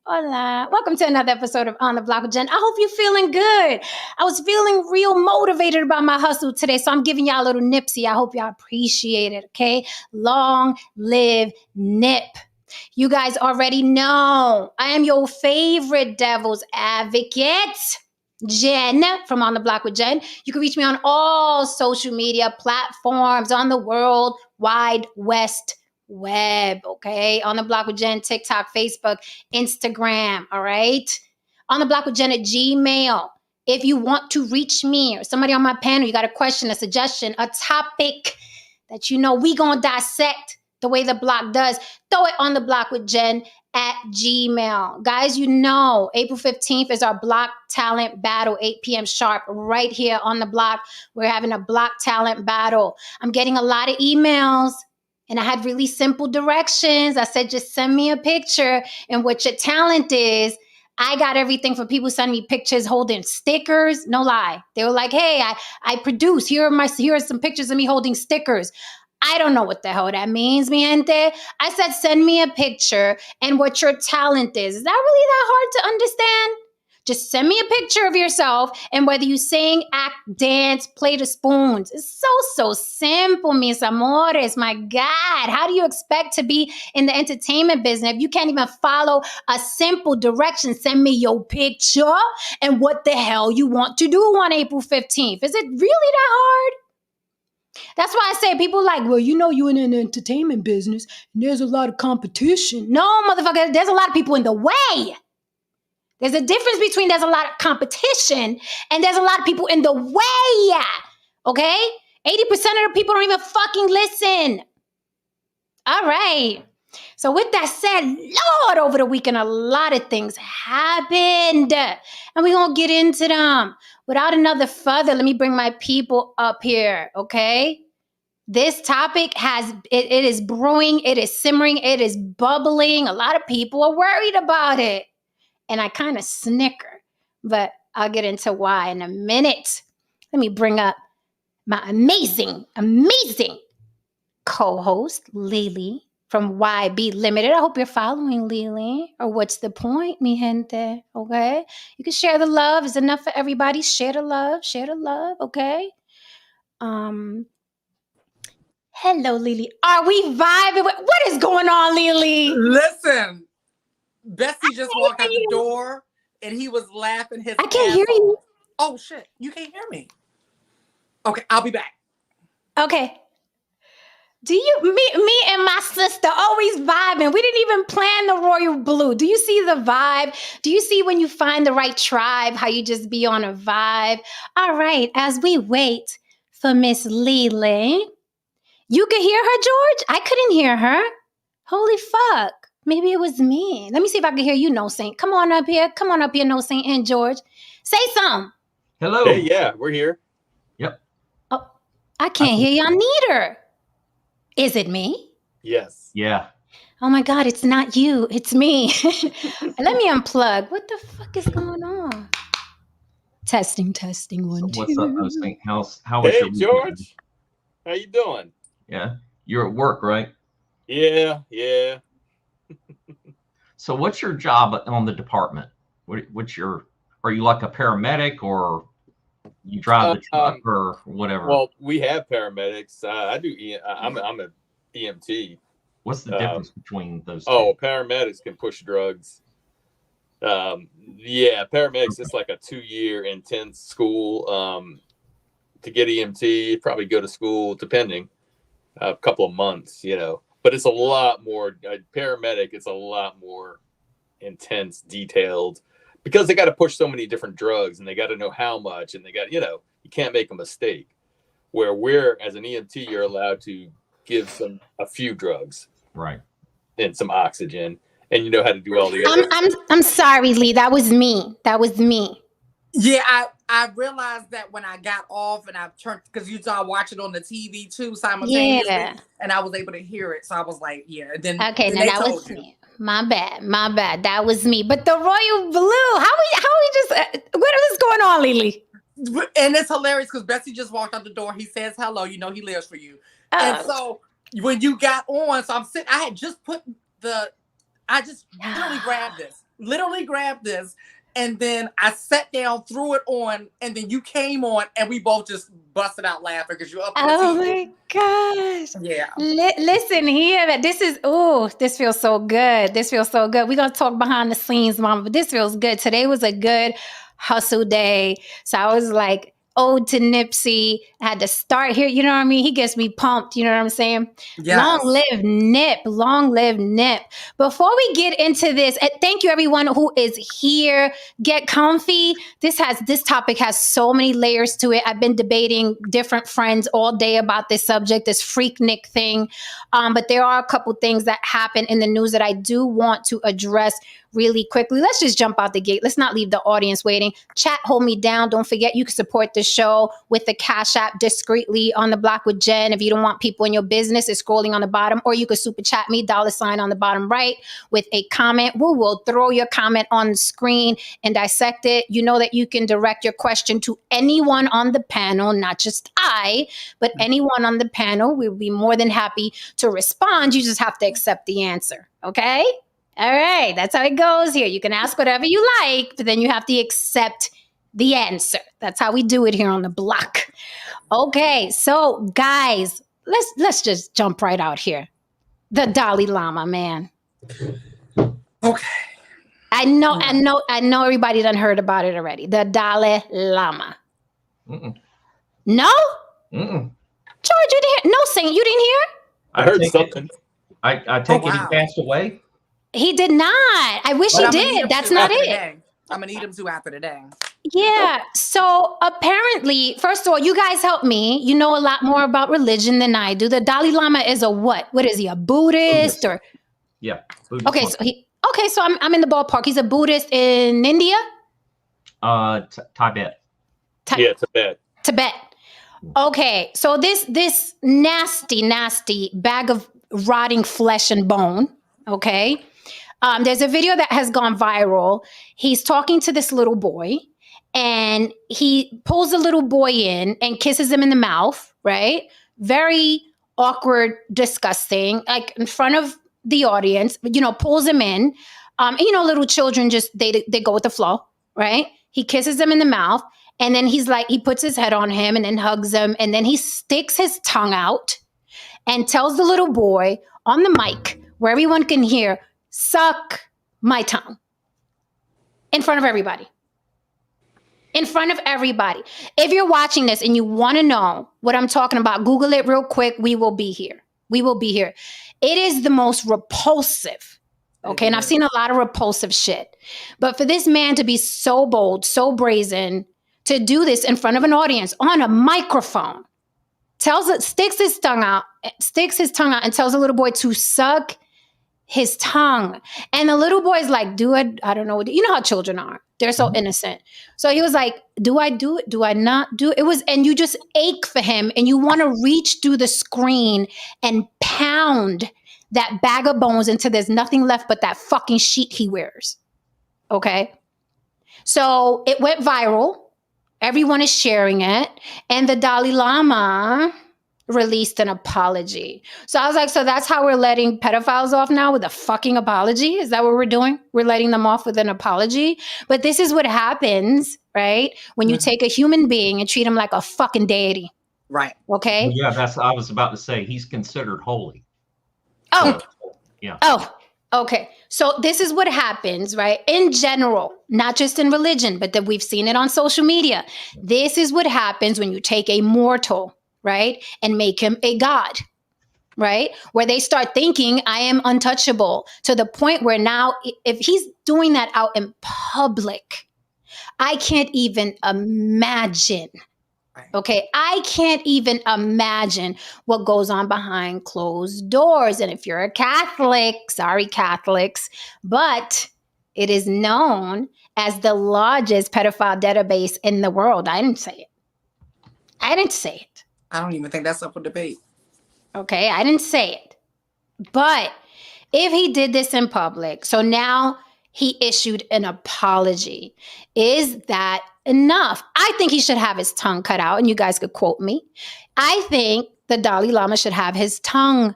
Hola. Welcome to another episode of On the Block with Jen. I hope you're feeling good. I was feeling real motivated about my hustle today, so I'm giving y'all a little nipsey. I hope y'all appreciate it, okay? Long live Nip. You guys already know I am your favorite devil's advocate, Jen from On the Block with Jen. You can reach me on all social media platforms on the World Wide West Web, okay? On the Block with Jen, TikTok, Facebook, Instagram, all right? On the Block with Jen at Gmail. If you want to reach me or somebody on my panel, you got a question, a suggestion, a topic that you know we gonna dissect the way the block does, throw it on the Block with Jen at Gmail. Guys, you know, April 15th is our block talent battle, 8 p.m. sharp, right here on the block. We're having a block talent battle. I'm getting a lot of emails. And I had really simple directions. I said, just send me a picture and what your talent is. I got everything from people sending me pictures holding stickers. No lie. They were like, hey, I produce. Here are some pictures of me holding stickers. I don't know what the hell that means, mi gente. I said, send me a picture and what your talent is. Is that really that hard to understand? Just send me a picture of yourself and whether you sing, act, dance, play the spoons. It's so simple, mis amores. My God, how do you expect to be in the entertainment business if you can't even follow a simple direction? Send me your picture and what the hell you want to do on April 15th. Is it really that hard? That's why I say people like, well, you know, you in an entertainment business and there's a lot of competition. No, motherfucker, there's a lot of people in the way. There's a difference between there's a lot of competition and there's a lot of people in the way, okay? 80% of the people don't even fucking listen. All right. So with that said, Lord, over the weekend, a lot of things happened. And we're going to get into them. Without another further, let me bring my people up here, okay? This topic it is brewing, it is simmering, it is bubbling. A lot of people are worried about it. And I kind of snicker, but I'll get into why in a minute. Let me bring up my amazing co-host, Lily from YB Limited. I hope you're following Lily. Or what's the point, mi gente? Okay? You can share the love. It's enough for everybody. Share the love, okay? Hello, Lily. Are we vibing? What is going on, Lily? Listen. Bessie just walked out the door and he was laughing his I can't hear you. Oh shit, you can't hear me. Okay, I'll be back. Okay. Me and my sister always vibing. We didn't even plan the royal blue. Do you see the vibe? Do you see when you find the right tribe, how you just be on a vibe? All right, as we wait for Miss Lily. You could hear her, George? I couldn't hear her. Holy fuck. Maybe it was me. Let me see if I can hear you, No Saint. Come on up here, No Saint and George. Say something. Hello. Hey, yeah, we're here. Yep. Oh, I can't hear y'all neither. Is it me? Yes. Yeah. Oh my God, it's not you. It's me. Let me unplug. What the fuck is going on? Testing, 1, 2. What's up, No Saint? How was Hey, your George. How you doing? Yeah. You're at work, right? Yeah. So what's your job on the department? Are you like a paramedic or you drive the truck or whatever? Well, we have paramedics. I'm an EMT. What's the difference between those two? Oh, paramedics can push drugs. Paramedics, it's like a 2-year intense school. To get EMT, probably go to school, depending, a couple of months, you know. But it's a lot more, paramedic, it's a lot more intense, detailed, because they got to push so many different drugs and they got to know how much and they got, you can't make a mistake. Where we're, as an EMT, you're allowed to give a few drugs. Right. And some oxygen, and you know how to do all the other. I'm sorry, Lee. That was me. Yeah, I realized that when I got off and I turned, because you saw I watch it on the TV too simultaneously, and I was able to hear it. So I was like, yeah. Then that was me. My bad. That was me. But the royal blue, how we just what is going on, Lily? And it's hilarious because Bessie just walked out the door. He says hello. You know he lives for you. And so when you got on, so I'm sitting. I had just put I just literally grabbed this. And then I sat down, threw it on, and then you came on, and we both just busted out laughing because you're up on the TV. My gosh. Yeah. Listen here. This feels so good. This feels so good. We're going to talk behind the scenes, Mama, but this feels good. Today was a good hustle day. So I was like, ode to Nipsey. I had to start here. You know what I mean? He gets me pumped. You know what I'm saying? Yes. Long live Nip. Long live Nip. Before we get into this, thank you everyone who is here. Get comfy. This topic has so many layers to it. I've been debating different friends all day about this subject, this Freaknik thing. But there are a couple things that happen in the news that I do want to address really quickly. Let's just jump out the gate. Let's not leave the audience waiting. Chat, hold me down. Don't forget, you can support the show with the Cash App discreetly on the block with Jen. If you don't want people in your business, it's scrolling on the bottom, or you can super chat me, $ on the bottom right with a comment. We will throw your comment on the screen and dissect it. You know that you can direct your question to anyone on the panel, not just I, but anyone on the panel. We'll be more than happy to respond. You just have to accept the answer. Okay? All right, that's how it goes here. You can ask whatever you like, but then you have to accept the answer. That's how we do it here on the block. Okay, so guys, let's just jump right out here. The Dalai Lama, man. Okay. I know everybody done heard about it already. The Dalai Lama. Mm-mm. No? Mm-mm. George, you didn't hear? No, Saint, you didn't hear? I heard something. I take it he passed away. He did not. I wish he did. That's not it. I'm going to eat him too after the day. Yeah. So apparently, first of all, you guys help me. You know a lot more about religion than I do. The Dalai Lama is a what? What is he? A Buddhist or? Yeah. Buddhist. Okay. So I'm in the ballpark. He's a Buddhist in India. Tibet. Tibet. Okay. So this nasty bag of rotting flesh and bone. Okay. There's a video that has gone viral. He's talking to this little boy and he pulls the little boy in and kisses him in the mouth, right? Very awkward, disgusting, like in front of the audience, pulls him in. And, little children just, they go with the flow, right? He kisses him in the mouth and then he puts his head on him and then hugs him. And then he sticks his tongue out and tells the little boy on the mic where everyone can hear, suck my tongue. In front of everybody. In front of everybody. If you're watching this and you want to know what I'm talking about, Google it real quick. We will be here. It is the most repulsive. Okay. And I've seen a lot of repulsive shit. But for this man to be so bold, so brazen, to do this in front of an audience on a microphone, sticks his tongue out and tells the little boy to suck his tongue. And the little boy's like, I don't know. You know how children are. They're so innocent. So he was like, do I do it? Do I not do it? And you just ache for him and you want to reach through the screen and pound that bag of bones until there's nothing left but that fucking sheet he wears. Okay. So it went viral. Everyone is sharing it. And the Dalai Lama released an apology. So I was like, so that's how we're letting pedophiles off now, with a fucking apology? Is that what we're doing? We're letting them off with an apology? But this is what happens, right? When you take a human being and treat him like a fucking deity. Right. Okay? Well, yeah, I was about to say, he's considered holy. Oh. Yeah. Oh, okay. So this is what happens, right? In general, not just in religion, but that we've seen it on social media. This is what happens when you take a mortal, right, and make him a god, right? Where they start thinking, I am untouchable, to the point where now if he's doing that out in public, I can't even imagine. Okay, I can't even imagine what goes on behind closed doors. And if you're a Catholic, sorry, Catholics, but it is known as the largest pedophile database in the world. I didn't say it. I don't even think that's up for debate. Okay, I didn't say it. But if he did this in public, so now he issued an apology. Is that enough? I think he should have his tongue cut out, and you guys could quote me. I think the Dalai Lama should have his tongue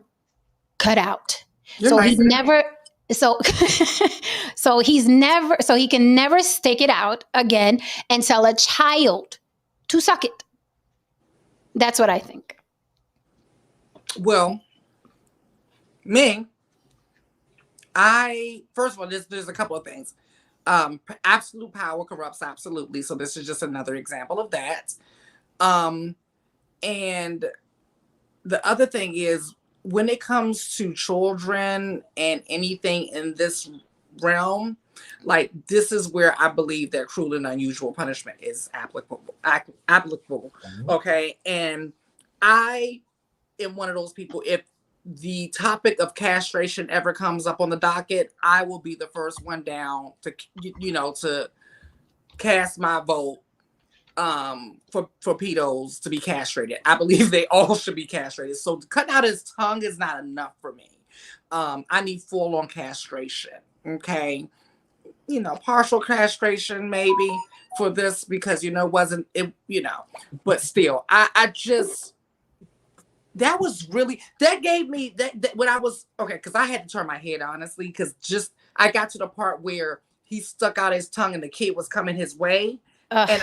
cut out. So he never So, so he can never stick it out again and tell a child to suck it. That's what I think. Well, first of all, there's a couple of things. Absolute power corrupts absolutely. So this is just another example of that. And the other thing is, when it comes to children and anything in this realm, like, this is where I believe that cruel and unusual punishment is applicable. Okay. And I am one of those people, if the topic of castration ever comes up on the docket, I will be the first one down to, to cast my vote for pedos to be castrated. I believe they all should be castrated. So cutting out his tongue is not enough for me. I need full-on castration. Okay. Partial castration maybe for this, because wasn't it, but still, I just, that was really, that gave me that when I was, okay, because I had to turn my head, honestly, because I got to the part where he stuck out his tongue and the kid was coming his way. And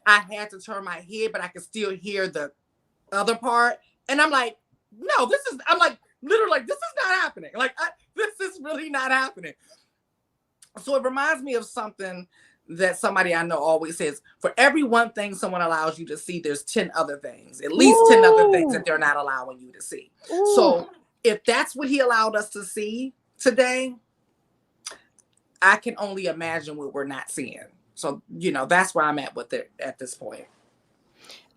I had to turn my head, but I could still hear the other part. And I'm like, no, I'm like, literally, like, this is not happening. Like, this is really not happening. So it reminds me of something that somebody I know always says: for every one thing someone allows you to see, there's 10 other things, at least 10 other things that they're not allowing you to see. Ooh. So if that's what he allowed us to see today, I can only imagine what we're not seeing. So, that's where I'm at with it at this point.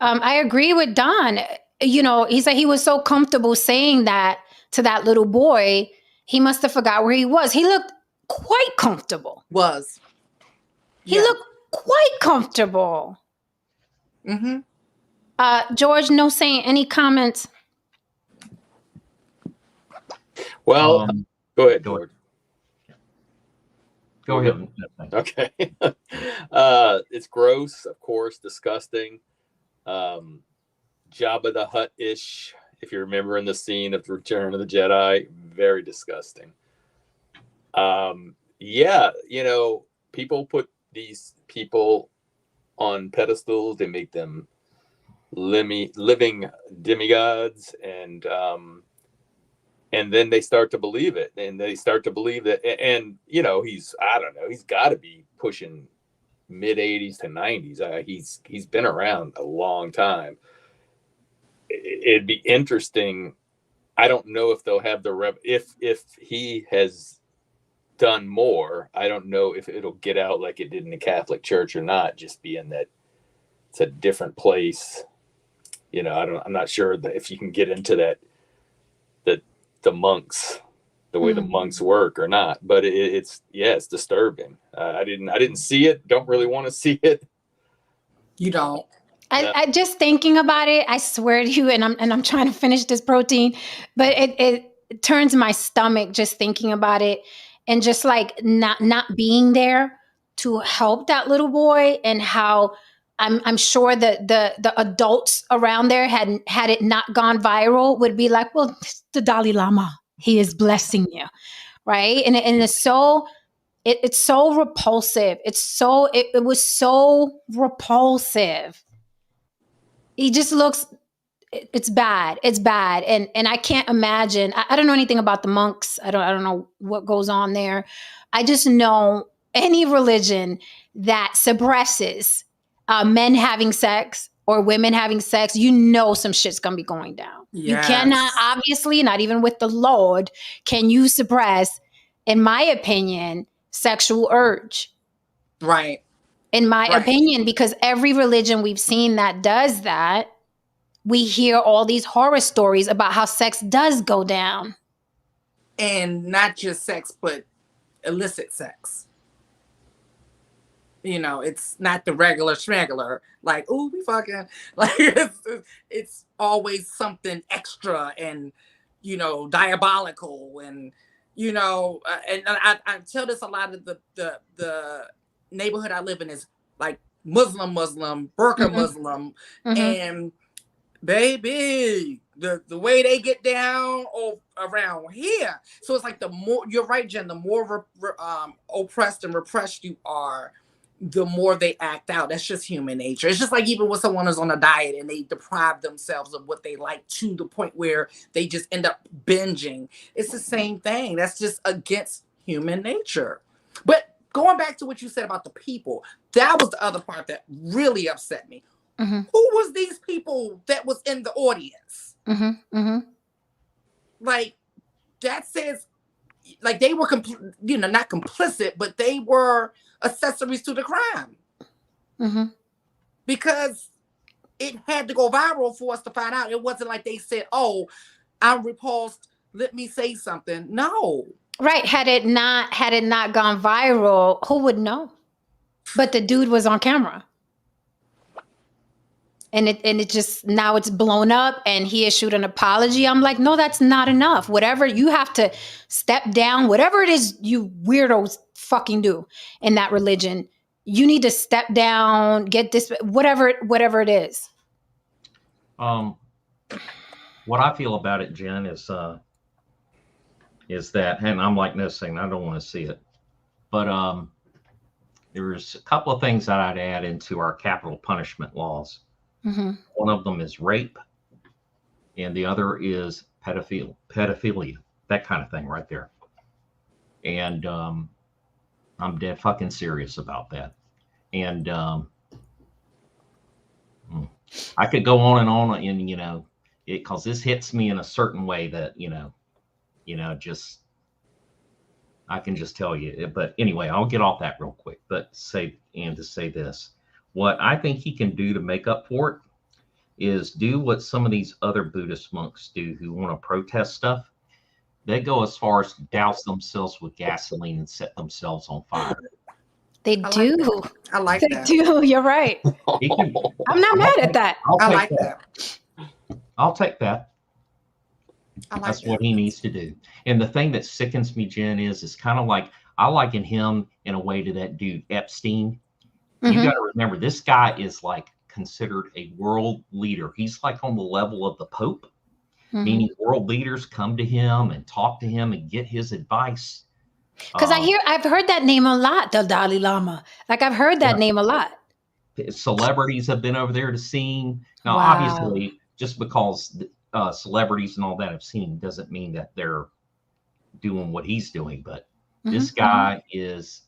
I agree with Don. He said he was so comfortable saying that to that little boy, he must have forgot where he was. He looked quite comfortable. He looked quite comfortable. Mm-hmm. George, no saying, any comments? Well, go ahead, George. Go ahead. Okay. It's gross, of course, disgusting. Jabba the Hutt-ish, if you remember in the scene of the Return of the Jedi, very disgusting. People put these people on pedestals. They make them living demigods, and then they start to believe it, and they start to believe that. And he's got to be pushing mid 80s to 90s. He's been around a long time. It'd be interesting. I don't know if they'll have if he has done more. I don't know if it'll get out like it did in the Catholic Church or not, just being that it's a different place. I'm not sure that if you can get into that the monks, the way the monks work or not, but it's disturbing. I didn't see it. Don't really want to see it. You don't. I just thinking about it, I swear to you, and I'm trying to finish this protein, but it turns my stomach just thinking about it, and just like not being there to help that little boy, and how I'm sure that the adults around there had it not gone viral would be like, well, the Dalai Lama, he is blessing you, right? And it's so it's so repulsive. It was so repulsive. He just looks. It's bad. It's bad, and I can't imagine. I don't know anything about the monks. I don't know what goes on there. I just know any religion that suppresses men having sex or women having sex, some shit's gonna be going down. Yes. You cannot, obviously, not even with the Lord, can you suppress, in my opinion, sexual urge. Right. In my opinion, because every religion we've seen that does that, we hear all these horror stories about how sex does go down. And not just sex, but illicit sex. It's not the regular schmegular, like, ooh, we fucking, like, it's always something extra and, diabolical. And, and I tell this a lot of the neighborhood I live in is like Muslim, burqa Muslim. And baby, the way they get down around here. So it's like the more, you're right, Jen, the more oppressed and repressed you are, the more they act out. That's just human nature. It's just like even when someone is on a diet and they deprive themselves of what they like to the point where they just end up binging. It's the same thing. That's just against human nature. But going back to what you said about the people, that was the other part that really upset me. Who was these people that was in the audience? Like, that says, like, they were, not complicit, but they were accessories to the crime. Because it had to go viral for us to find out. It wasn't like they said, oh, I'm repulsed, let me say something. No. Right. Had it not gone viral, who would know? But the dude was on camera. And it just, now it's blown up and he issued an apology. I'm like, no, that's not enough. Whatever, you have to step down, whatever it is you weirdos fucking do in that religion, you need to step down, get this, whatever it is. What I feel about it, Jen, is that, and I'm like this thing, I don't want to see it, but there's a couple of things that I'd add into our capital punishment laws. One of them is rape, and the other is pedophilia, that kind of thing right there. And I'm dead fucking serious about that. And I could go on, and because this hits me in a certain way that just I can just tell you. But anyway, I'll get off that real quick. But to say this. What I think he can do to make up for it is do what some of these other Buddhist monks do who want to protest stuff. They go as far as to douse themselves with gasoline and set themselves on fire. They do. I like that. They do. You're right. I'm not mad at that. I like that. I'll take that. That's what he needs to do. And the thing that sickens me, Jen, is kind of like, I liken him in a way to that dude Epstein. You got to remember, this guy is like considered a world leader. He's like on the level of the Pope, meaning world leaders come to him and talk to him and get his advice. Because I've heard that name a lot, the Dalai Lama. Like, I've heard that name a lot. Celebrities have been over there to see him. Now, obviously, just because celebrities and all that have seen him doesn't mean that they're doing what he's doing. But this guy is,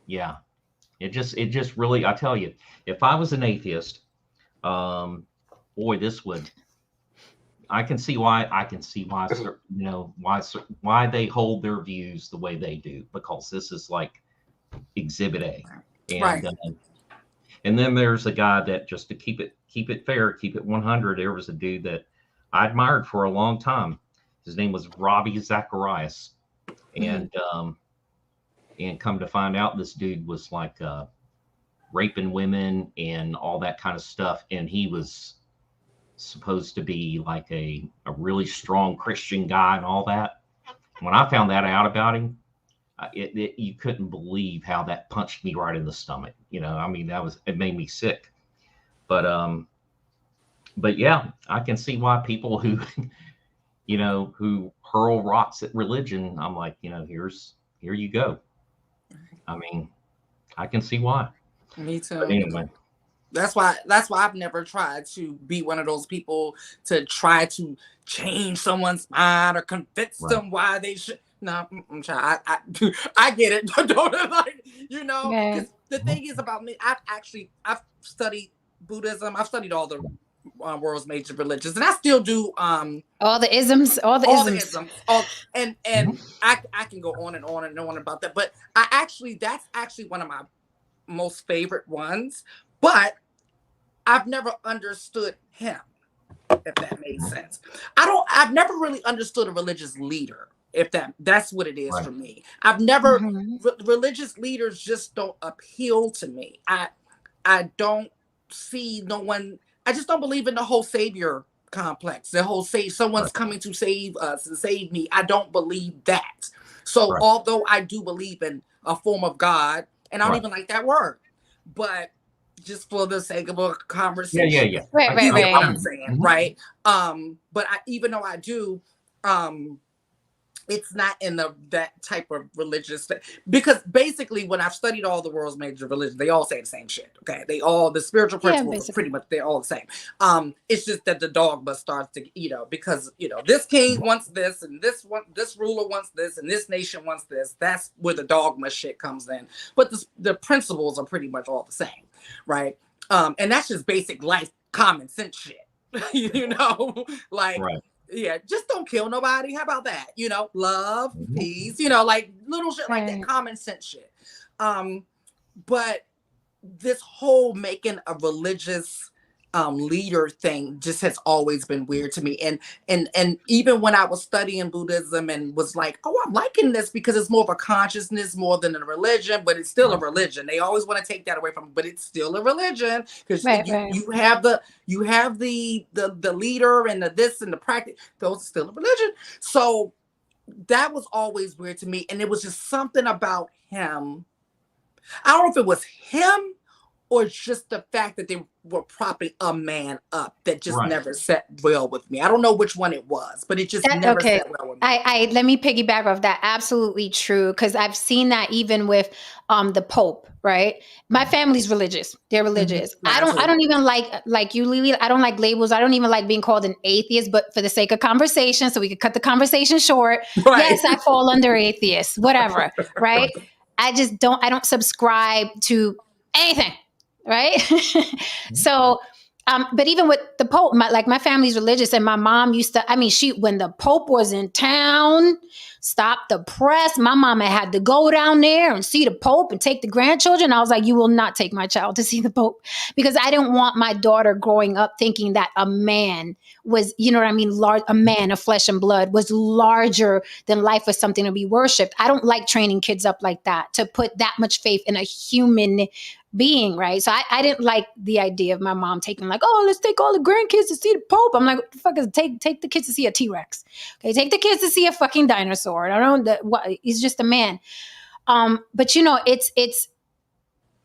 It just really, I tell you, if I was an atheist, boy, I can see why why they hold their views the way they do, because this is like Exhibit A. And, right. And then there's a guy that, just to keep it fair, keep it 100, there was a dude that I admired for a long time. His name was Ravi Zacharias. And come to find out, this dude was like raping women and all that kind of stuff. And he was supposed to be like a really strong Christian guy and all that. When I found that out about him, you couldn't believe how that punched me right in the stomach. I mean, it made me sick. But yeah, I can see why people who, who hurl rocks at religion, I'm like, here you go. I mean, I can see why. Me too. But anyway. That's why I've never tried to be one of those people to try to change someone's mind or convince them why they should. No, I get it. Don't like, the thing is about me, I've studied Buddhism. I've studied all the world's major religions, and I still do all the isms. And I can go on and on and on about that, but that's actually one of my most favorite ones. But I've never understood him, if that makes sense. I've never really understood a religious leader, if that's what it is for me. I've never religious leaders just don't appeal to me. I don't see no one. I just don't believe in the whole savior complex. The whole someone's coming to save us and save me. I don't believe that. So although I do believe in a form of God, and I don't even like that word, but just for the sake of a conversation. Right. What I'm saying, right? But even though I do, it's not in that type of religious because basically when I've studied all the world's major religions, they all say the same shit. Okay, the spiritual principles are pretty much, they're all the same. It's just that the dogma starts to, because this king wants this and this ruler wants this and this nation wants this. That's where the dogma shit comes in. But the principles are pretty much all the same, right? And that's just basic life common sense shit. Right. Yeah, just don't kill nobody. How about that? Love, peace, like little shit like that, common sense shit. But this whole making a religious leader thing just has always been weird to me. And even when I was studying Buddhism and was like, oh, I'm liking this because it's more of a consciousness more than a religion, but it's still a religion. They always want to take that away from it, but it's still a religion because you have the leader and the this and the practice. Those are still a religion. So that was always weird to me. And it was just something about him. I don't know if it was him or just the fact that they were propping a man up that just never sat well with me. I don't know which one it was, but it just never sat well with me. Let me piggyback off that. Absolutely true. Because I've seen that even with the Pope, right? My family's religious. They're religious. Mm-hmm. I don't even like you, Lily. I don't like labels. I don't even like being called an atheist, but for the sake of conversation, so we could cut the conversation short. Right. Yes, I fall under atheist, whatever. Right. I don't subscribe to anything. Right. So, but even with the Pope, my family's religious and my mom used to, when the Pope was in town, stop the press. My mama had to go down there and see the Pope and take the grandchildren. I was like, you will not take my child to see the Pope because I didn't want my daughter growing up thinking that a man was, a man of flesh and blood was larger than life, was something to be worshipped. I don't like training kids up like that, to put that much faith in a human being, right? So I didn't like the idea of my mom taking let's take all the grandkids to see the Pope. I'm like, what the fuck is take the kids to see a T-Rex? Okay, take the kids to see a fucking dinosaur. I don't know he's just a man. But it's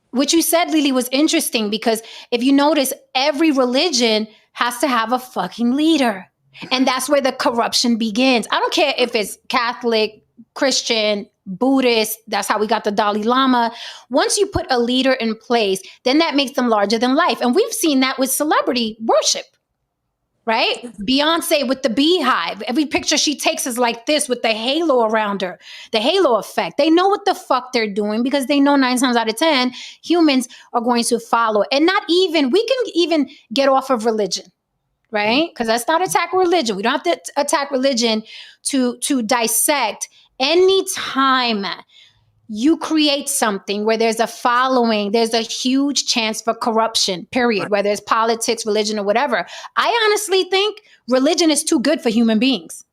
what you said, Lily, was interesting because if you notice, every religion has to have a fucking leader. And that's where the corruption begins. I don't care if it's Catholic, Christian, Buddhist, that's how we got the Dalai Lama. Once you put a leader in place, then that makes them larger than life. And we've seen that with celebrity worship, right? Beyonce with the beehive. Every picture she takes is like this with the halo around her, the halo effect. They know what the fuck they're doing because they know 9 times out of 10, humans are going to follow. And we can even get off of religion, right? Because let's not attack religion. We don't have to attack religion to dissect. Anytime you create something where there's a following, there's a huge chance for corruption, period, whether it's politics, religion, or whatever. I honestly think religion is too good for human beings.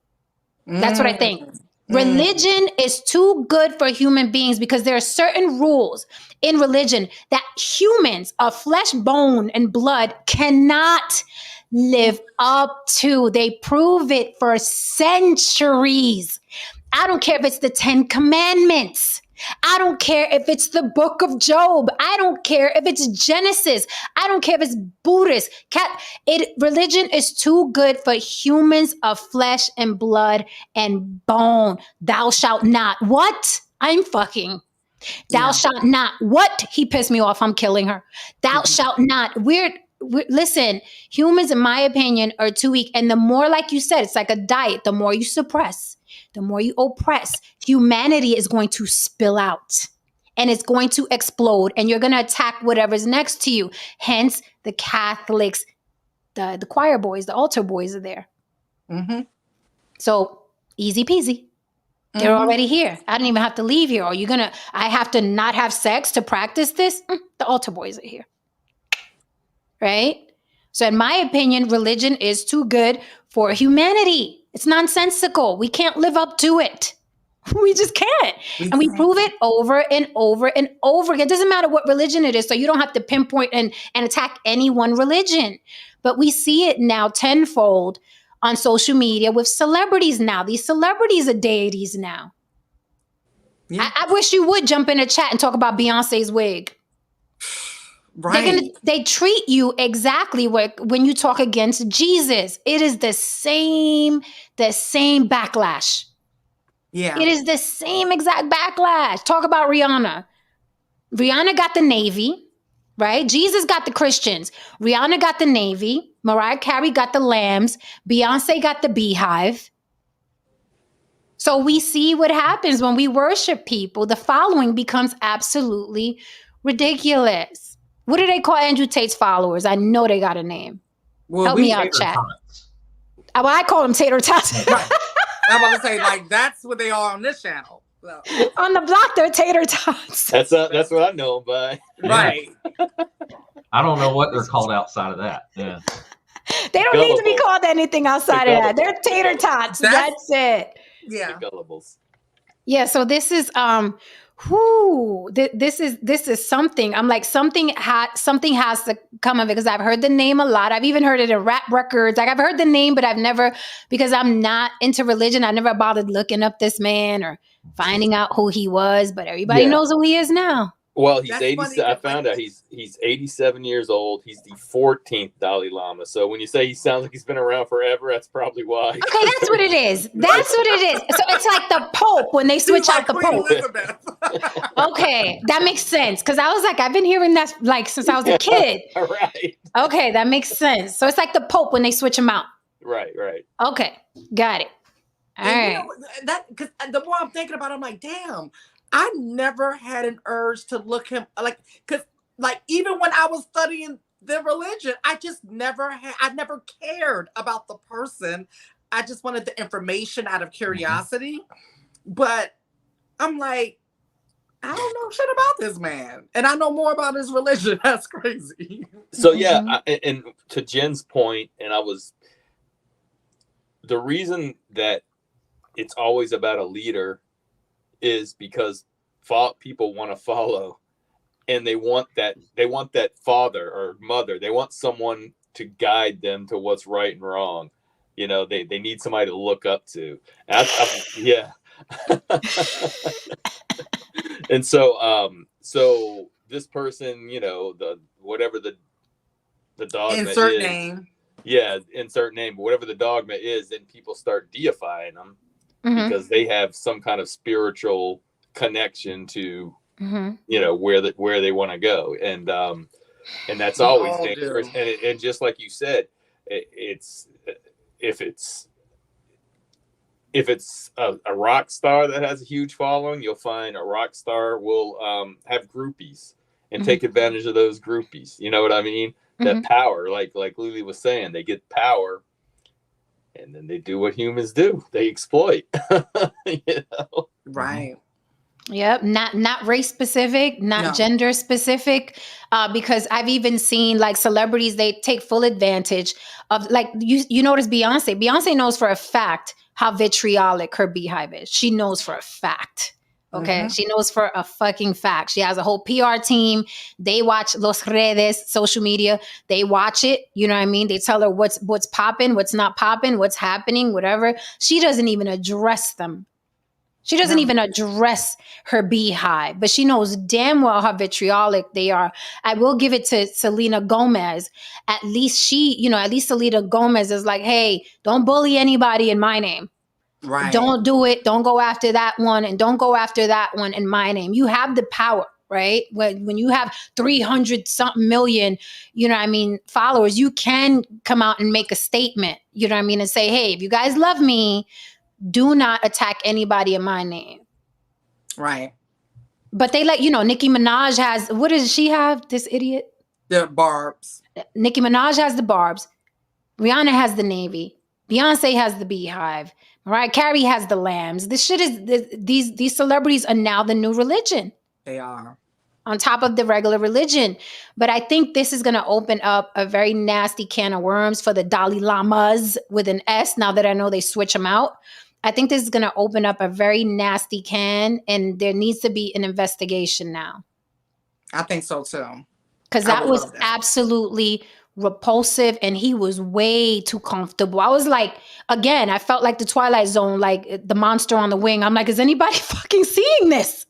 That's what I think. Religion is too good for human beings because there are certain rules in religion that humans of flesh, bone, and blood cannot live up to. They prove it for centuries. I don't care if it's the 10 Commandments. I don't care if it's the Book of Job. I don't care if it's Genesis. I don't care if it's Buddhist. Religion is too good for humans of flesh and blood and bone. Thou shalt not. What? I'm fucking. Thou shalt not. What? He pissed me off. I'm killing her. Thou shalt not. Listen, humans, in my opinion, are too weak. And the more, like you said, it's like a diet. The more you suppress, the more you oppress, humanity is going to spill out and it's going to explode and you're going to attack whatever's next to you. Hence, the Catholics, the choir boys, the altar boys are there. Mm-hmm. So easy peasy. They're already here. I didn't even have to leave here. I have to not have sex to practice this? The altar boys are here. Right? So in my opinion, religion is too good for humanity. It's nonsensical. We can't live up to it. We just can't. We prove it over and over and over again. It doesn't matter what religion it is. So you don't have to pinpoint and attack any one religion. But we see it now tenfold on social media with celebrities now. These celebrities are deities now. Yeah. I wish you would jump in a chat and talk about Beyonce's wig. Right. They treat you exactly when you talk against Jesus. It is the same backlash. Yeah. It is the same exact backlash. Talk about Rihanna. Rihanna got the Navy, right? Jesus got the Christians. Rihanna got the Navy. Mariah Carey got the Lambs. Beyonce got the Beehive. So we see what happens when we worship people. The following becomes absolutely ridiculous. What do they call Andrew Tate's followers? I know they got a name. Well, Help me out, chat. Well, I call them tater tots. Right. I'm about to say, like, that's what they are on this channel. So. On the block, they're tater tots. That's what I know them by. Right. I don't know what they're called outside of that. Yeah. They don't need to be called anything outside of that. They're tater tots. That's it. Yeah. Gullibles. Yeah. So this is this is something. I'm like, something has to come of it, because I've heard the name a lot. I've even heard it in rap records. Like, I've heard the name, but I've never, because I'm not into religion, I never bothered looking up this man or finding out who he was. But everybody knows who he is now. Well, he's 80. I found out he's 87 years old. He's the 14th Dalai Lama. So when you say he sounds like he's been around forever, that's probably why. Okay, that's what it is. That's what it is. So it's like the Pope when they switch out the Pope. Okay, that makes sense. Because I was like, I've been hearing that like since I was a kid. Right. Okay, that makes sense. So it's like the Pope when they switch him out. Right. Okay, got it. All right. You know, that, because the more I'm thinking about it, I'm like, damn. I never had an urge to look him because even when I was studying the religion, I never cared about the person. I just wanted the information out of curiosity. But I'm like, I don't know shit about this man. And I know more about his religion. That's crazy. So yeah, and to Jen's point, the reason that it's always about a leader is because people want to follow, and they want that father or mother. They want someone to guide them to what's right and wrong. You know, they need somebody to look up to. Yeah. And so this person, you know, whatever the dogma insert is, name. Yeah, insert name, but whatever the dogma is, then people start deifying them. Mm-hmm. Because they have some kind of spiritual connection to, you know, where they want to go, and that's always dangerous. And just like you said, it's if it's a rock star that has a huge following, you'll find a rock star will have groupies and take advantage of those groupies. You know what I mean? That power, like Lily was saying, they get power. And then they do what humans do. They exploit. You know? Right. Yep. Not race specific, not gender specific. Because I've even seen like celebrities, they take full advantage of, like, you notice Beyonce. Beyonce knows for a fact how vitriolic her beehive is. She knows for a fact. Okay. She knows for a fucking fact. She has a whole PR team. They watch los redes, social media. They watch it. You know what I mean? They tell her what's popping, what's not popping, what's happening, whatever. She doesn't even address them. She doesn't even address her beehive, but she knows damn well how vitriolic they are. I will give it to Selena Gomez. At least Selena Gomez is like, hey, don't bully anybody in my name. Right. Don't do it. Don't go after that one, and don't go after that one in my name. You have the power, right? When you have 300 something million, you know what I mean, followers, you can come out and make a statement, you know what I mean, and say, hey, if you guys love me, do not attack anybody in my name. Right. But they Nicki Minaj has, what does she have? This idiot? The barbs. Nicki Minaj has the barbs. Rihanna has the Navy. Beyonce has the beehive. Mariah Carey has the lambs. This shit is, these celebrities are now the new religion. They are. On top of the regular religion. But I think this is going to open up a very nasty can of worms for the Dalai Lamas with an S, now that I know they switch them out. I think this is going to open up a very nasty can, and there needs to be an investigation now. I think so too. Because that was absolutely repulsive, and he was way too comfortable. I was like, again, I felt like the Twilight Zone, like the monster on the wing. I'm like, is anybody fucking seeing this?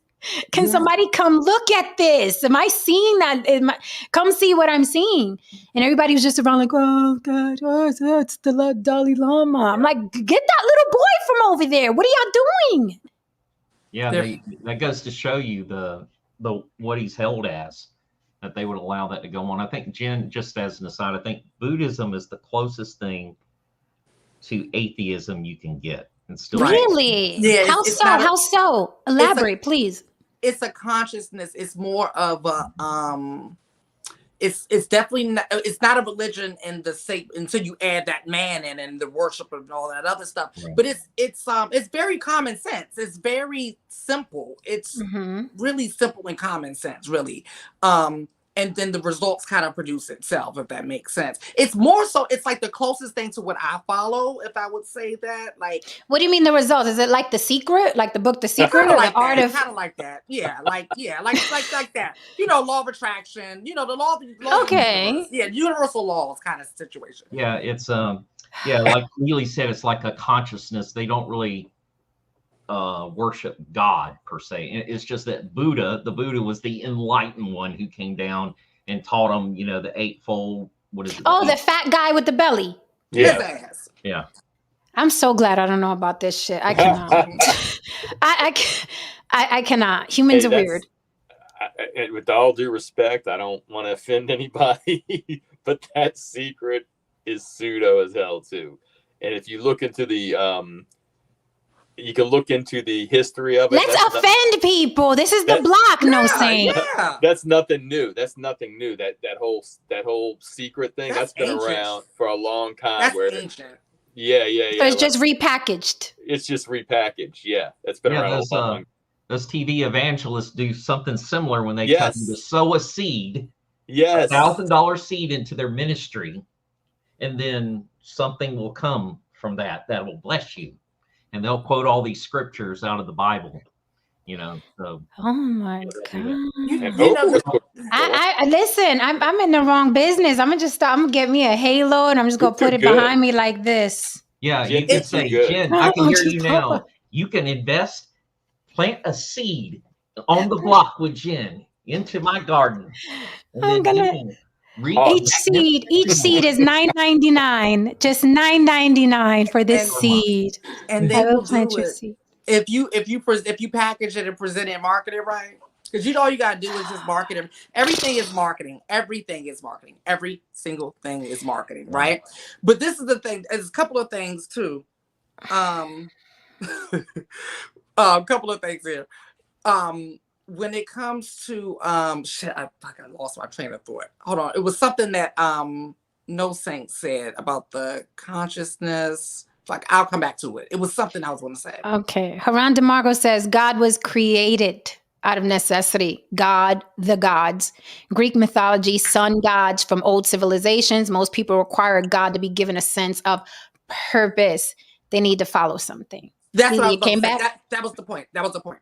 Can somebody come look at this? Am I seeing that? Come see what I'm seeing. And everybody was just around like, oh, God, it's the Dalai Lama. I'm like, get that little boy from over there. What are y'all doing? Yeah, that goes to show you the what he's held as, that they would allow that to go on. I think, Jen, just as an aside, I think Buddhism is the closest thing to atheism you can get. And still really? Yeah. How so? How so? Elaborate, please. It's a consciousness. It's more of a it's definitely not, it's not a religion in the same until you add that man in and the worship and all that other stuff. Right. But it's very common sense. It's very simple. It's really simple and common sense, really. And then the results kind of produce itself, if that makes sense. It's more so, it's like the closest thing to what I follow, if I would say that. Like, what do you mean the results? Is it like The Secret, like the book The Secret, or like the art of? Kind of like that, yeah, like that. You know, law of attraction. You know, the law of the universe. Yeah, universal laws kind of situation. Yeah, it's like Neely said, it's like a consciousness. They don't really worship God per se. It's just that the Buddha was the enlightened one who came down and taught them, you know, the eightfold. What is it? Oh, the fat guy with the belly. Yeah. Yeah. I'm so glad I don't know about this shit. I cannot. I cannot. Humans are weird. With all due respect, I don't want to offend anybody, but that secret is pseudo as hell too. And if you look into the you can look into the history of it. Let's offend people. This is the block, no saying. Yeah. That's nothing new. That's nothing new. That whole secret thing that's been ancient. Around for a long time. That's ancient. Yeah. So it's just repackaged. It's just repackaged. Yeah, that's been around a long time. Those TV evangelists do something similar when they tell you to sow a seed, $1,000 seed into their ministry, and then something will come from that will bless you. And they'll quote all these scriptures out of the Bible, you know. So. Oh my God! I listen. I'm in the wrong business. I'm gonna get me a halo, and I'm just gonna put it behind me like this. Yeah, you can say, Jen, I can hear you now. You can invest, plant a seed on the block with Jen into my garden. I'm gonna. Each seed is $9.99. Just $9.99 for this seed. And they will plant your seed. If you package it and present it and market it right, because all you gotta do is just market it. Everything is marketing. Everything is marketing. Every single thing is marketing, right? But this is the thing. There's a couple of things too. A couple of things here. When it comes to I lost my train of thought. Hold on. It was something that No Saint said about the consciousness. Like, I'll come back to it. It was something I was going to say. Okay. Haran DeMarco says God was created out of necessity. God, the gods. Greek mythology, sun gods from old civilizations. Most people require God to be given a sense of purpose. They need to follow something. That's what I was about to say. That was the point.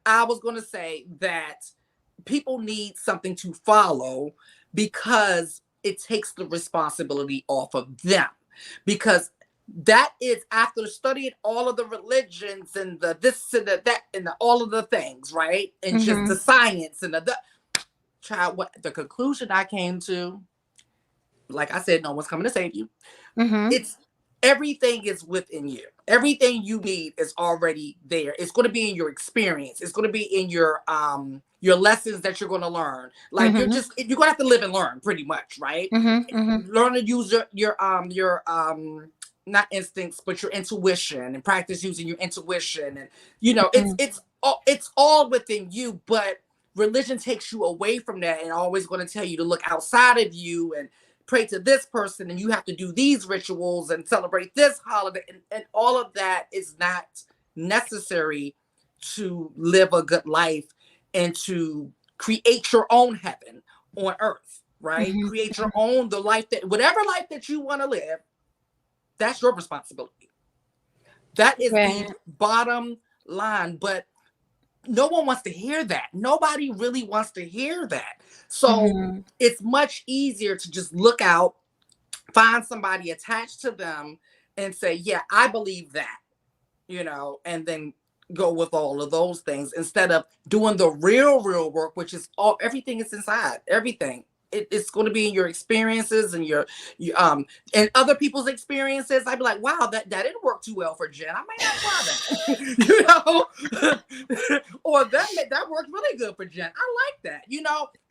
I was going to say that people need something to follow because it takes the responsibility off of them. Because that is, after studying all of the religions and the this and the that and all of the things, right? And just the science and the conclusion I came to, like I said, no one's coming to save you. It's everything is within you. Everything you need is already there. It's going to be in your experience. It's going to be in your lessons that you're going to learn. Like you're going to have to live and learn, pretty much, right? Learn to use your not instincts, but your intuition, and practice using your intuition. And it's all within you. But religion takes you away from that and always going to tell you to look outside of you and pray to this person, and you have to do these rituals and celebrate this holiday, and all of that is not necessary to live a good life and to create your own heaven on earth, right? Create your own, whatever life that you want to live, that's your responsibility. That is the bottom line, but no one wants to hear that. Nobody really wants to hear that. So it's much easier to just look out, find somebody attached to them and say, yeah, I believe that, and then go with all of those things instead of doing the real work, which is everything is inside. Everything. It's going to be in your experiences and your and other people's experiences. I'd be like, wow, that didn't work too well for Jen. I might not try that. Or that worked really good for Jen. I like that.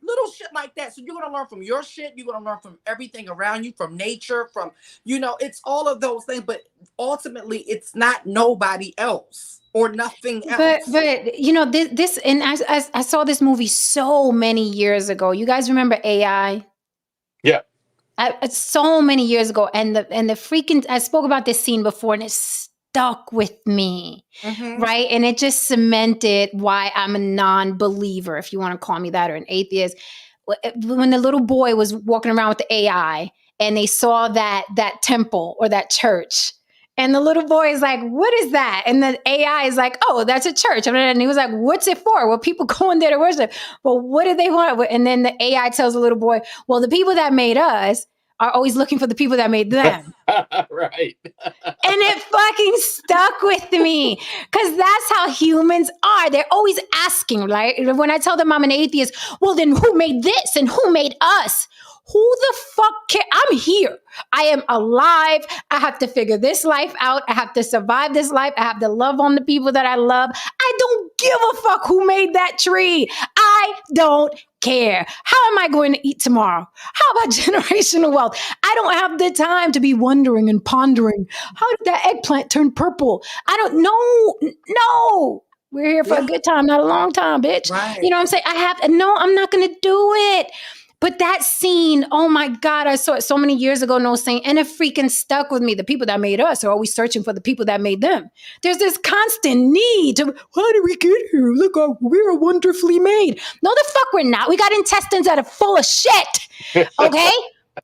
Little shit like that. So you're going to learn from your shit. You're going to learn from everything around you, from nature, from it's all of those things. But ultimately, it's not nobody else or nothing else. But this and I saw this movie so many years ago. You guys remember AI? Yeah. So many years ago, and the freaking I spoke about this scene before, and it stuck with me, right? And it just cemented why I'm a non-believer, if you want to call me that, or an atheist. When the little boy was walking around with the AI, and they saw that temple or that church. And the little boy is like, what is that? And the AI is like, oh, that's a church. And he was like, what's it for? Well, people go in there to worship. Well, what do they want? And then the AI tells the little boy, well, the people that made us are always looking for the people that made them. Right. And it fucking stuck with me because that's how humans are. They're always asking, right? When I tell them I'm an atheist, well, then who made this and who made us? Who the fuck cares? I'm here. I am alive. I have to figure this life out. I have to survive this life. I have to love on the people that I love. I don't give a fuck who made that tree. I don't care. How am I going to eat tomorrow? How about generational wealth? I don't have the time to be wondering and pondering. How did that eggplant turn purple? I don't know. No. We're here for a good time, not a long time, bitch. Right. You know what I'm saying? I'm not going to do it. But that scene, oh my God, I saw it so many years ago, and it freaking stuck with me. The people that made us are always searching for the people that made them. There's this constant need to, how did we get here? Look, we're wonderfully made. No, the fuck we're not. We got intestines that are full of shit, okay?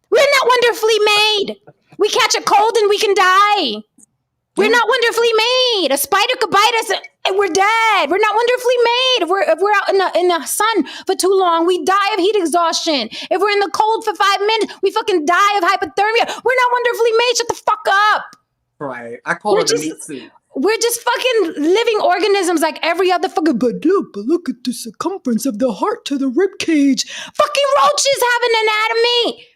We're not wonderfully made. We catch a cold and we can die. We're not wonderfully made. A spider could bite us and we're dead. We're not wonderfully made. If we're out in the sun for too long, we die of heat exhaustion. If we're in the cold for 5 minutes, we fucking die of hypothermia. We're not wonderfully made. Shut the fuck up. Right. I call it a meat suit. We're just fucking living organisms like every other fucking, but look at the circumference of the heart to the rib cage. Fucking roaches have an anatomy.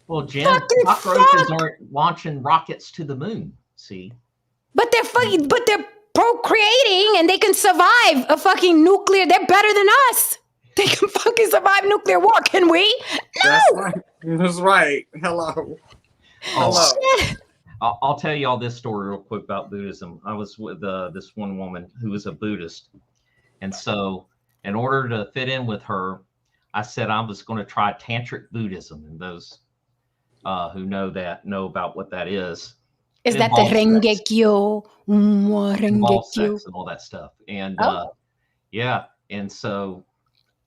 Well, Jen, cockroaches aren't launching rockets to the moon. See, but they're procreating and they can survive a fucking nuclear. They're better than us. They can fucking survive nuclear war. Can we? No. That's right. Hello. I'll tell you all this story real quick about Buddhism. I was with this one woman who was a Buddhist, and so in order to fit in with her, I said I was going to try tantric Buddhism, and those who know about what that is. Is that the Rengekyo? Sex and all that stuff. And and so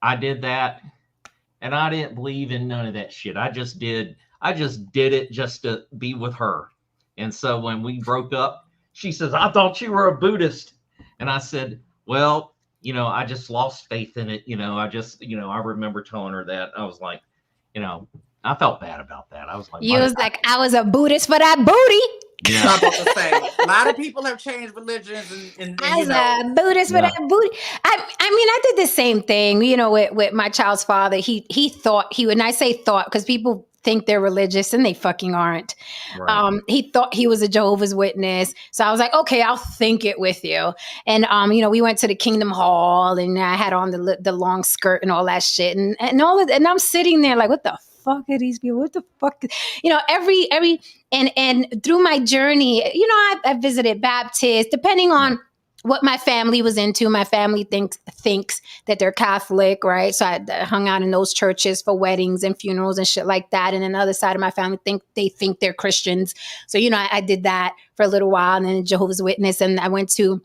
I did that, and I didn't believe in none of that shit. I just did it just to be with her. And so when we broke up, she says, I thought you were a Buddhist. And I said, well, I just lost faith in it. I remember telling her that. I was like, I felt bad about that. I was like, I was a Buddhist for that booty. Yeah. I'm about to say, a lot of people have changed religions, and I was a Buddhist for that booty. I mean, I did the same thing, with my child's father. He thought he would, and I say thought because people think they're religious and they fucking aren't. Right. He thought he was a Jehovah's Witness. So I was like, okay, I'll think it with you. And, we went to the Kingdom Hall and I had on the long skirt and all that shit. And I'm sitting there like, what the fuck are these people? What the fuck? And through my journey, I visited Baptist, depending on what my family was into. My family thinks that they're Catholic, right? So I hung out in those churches for weddings and funerals and shit like that. And then the other side of my family think they're Christians. So, I did that for a little while, and then Jehovah's Witness. And I went to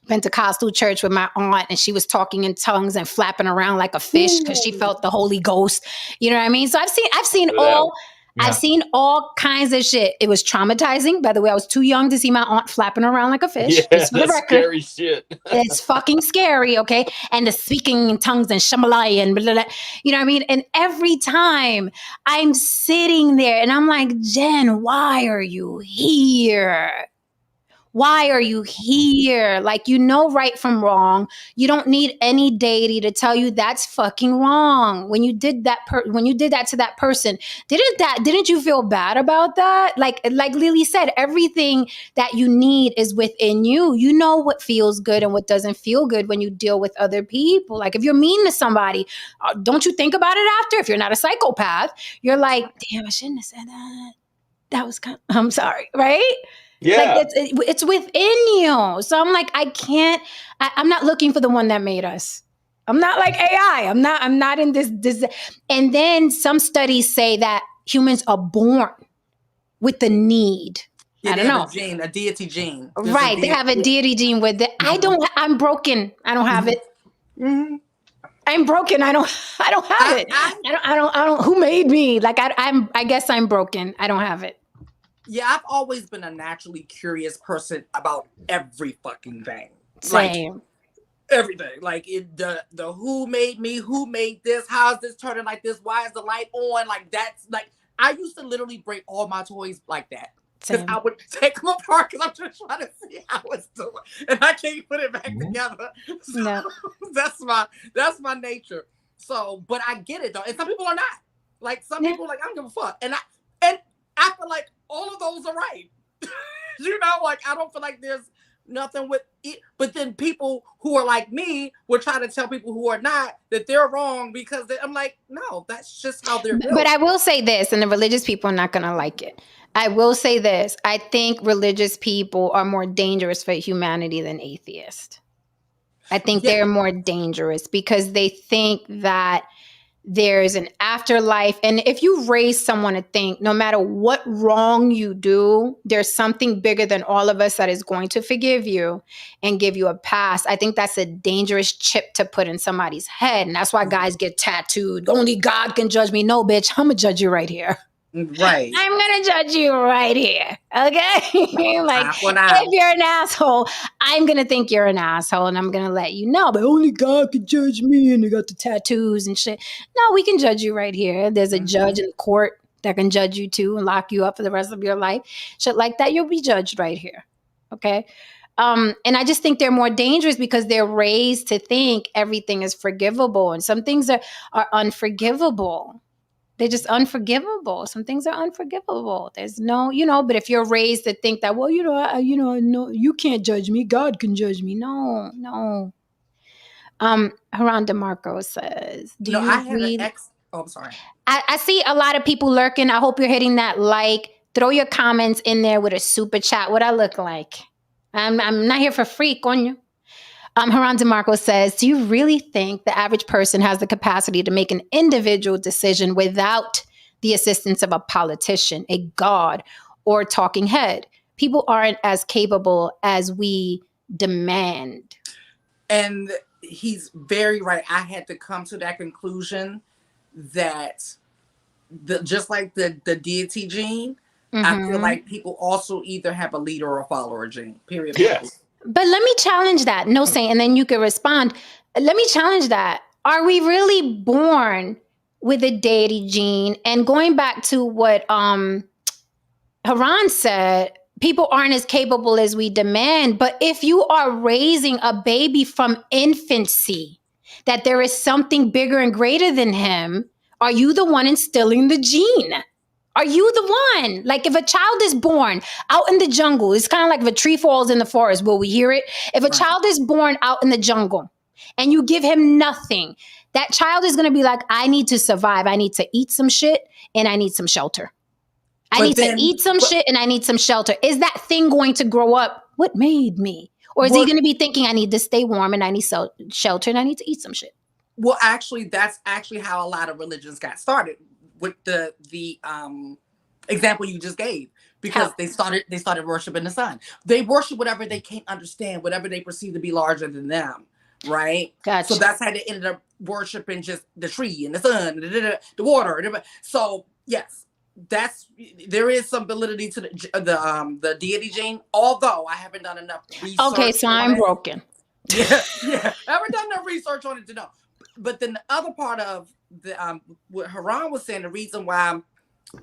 Pentecostal church with my aunt, and she was talking in tongues and flapping around like a fish because she felt the Holy Ghost. You know what I mean? So I've seen all. Yeah. I've seen all kinds of shit. It was traumatizing. By the way, I was too young to see my aunt flapping around like a fish. Yeah, that's scary shit. It's fucking scary, okay? And the speaking in tongues and shamalaya and blah, blah, blah. You know what I mean? And every time I'm sitting there and I'm like, Jen, why are you here? Why are you here? Like, you know right from wrong. You don't need any deity to tell you that's fucking wrong. When you did that to that person, didn't you feel bad about that? Like Lily said, everything that you need is within you. You know what feels good and what doesn't feel good when you deal with other people. Like, if you're mean to somebody, don't you think about it after? If you're not a psychopath, you're like, damn, I shouldn't have said that. That was I'm sorry, right? Yeah. Like, it's within you. So I'm like, I'm not looking for the one that made us. I'm not like AI. I'm not in this. And then some studies say that humans are born with the need. Yeah, I don't know. A deity gene. Right. They have a deity gene with it. I'm broken. I don't have it. Mm-hmm. I'm broken. I don't have it. I don't, who made me? Like, I guess I'm broken. I don't have it. Yeah, I've always been a naturally curious person about every fucking thing. Same. Like, everything. Like, the who made me, who made this, how is this turning like this, why is the light on? Like, that's like, I used to literally break all my toys like that. Because I would take them apart because I'm just trying to see how it's doing. And I can't put it back together. So no. that's my nature. So, but I get it though. And some people are not. Like, some people are like, I don't give a fuck. And I feel like all of those are right. You know, like, I don't feel like there's nothing with it. But then people who are like me will try to tell people who are not that they're wrong because I'm like, no, that's just how they're built. But I will say this, and the religious people are not going to like it. I will say this. I think religious people are more dangerous for humanity than atheists. I think they're more dangerous because they think that there's an afterlife. And if you raise someone to think no matter what wrong you do, there's something bigger than all of us that is going to forgive you and give you a pass. I think that's a dangerous chip to put in somebody's head. And that's why guys get tattooed. Only God can judge me. No, bitch, I'm going to judge you right here. Right. I'm going to judge you right here. Okay? Like, if you're an asshole, I'm going to think you're an asshole and I'm going to let you know. But only God can judge me and they got the tattoos and shit. No, we can judge you right here. There's a judge in the court that can judge you too and lock you up for the rest of your life. Shit like that, you'll be judged right here. Okay? And I just think they're more dangerous because they're raised to think everything is forgivable. And some things are unforgivable. They're just unforgivable. Some things are unforgivable. There's no, but if you're raised to think that, well, no, you can't judge me. God can judge me. No. Haran DeMarco says, do you read? I'm sorry. I see a lot of people lurking. I hope you're hitting that like. Throw your comments in there with a super chat. What I look like? I'm not here for free, coño. Haran DeMarco says, do you really think the average person has the capacity to make an individual decision without the assistance of a politician, a god, or a talking head? People aren't as capable as we demand. And he's very right. I had to come to that conclusion that just like the deity gene, I feel like people also either have a leader or a follower gene, period. Yes. But let me challenge that. No, saying, and then you can respond. Let me challenge that. Are we really born with a deity gene? And going back to what Haran said, people aren't as capable as we demand. But if you are raising a baby from infancy, that there is something bigger and greater than him, are you the one instilling the gene? Are you the one? Like, if a child is born out in the jungle, it's kind of like if a tree falls in the forest, will we hear it? If a child is born out in the jungle and you give him nothing, that child is going to be like, I need to survive. I need to eat some shit and I need some shelter. I need to eat some shit and I need some shelter. Is that thing going to grow up? What made me? Or is he going to be thinking, I need to stay warm and I need shelter and I need to eat some shit? Well, actually, that's actually how a lot of religions got started. With the example you just gave, because they started worshiping the sun. They worship whatever they can't understand, whatever they perceive to be larger than them, right? Gotcha. So that's how they ended up worshiping just the tree and the sun, the water. So yes, there is some validity to the deity gene. Although I haven't done enough research. Okay, so I'm broken. Yeah, I haven't done enough research on it to know. But then the other part of the what Haran was saying, the reason why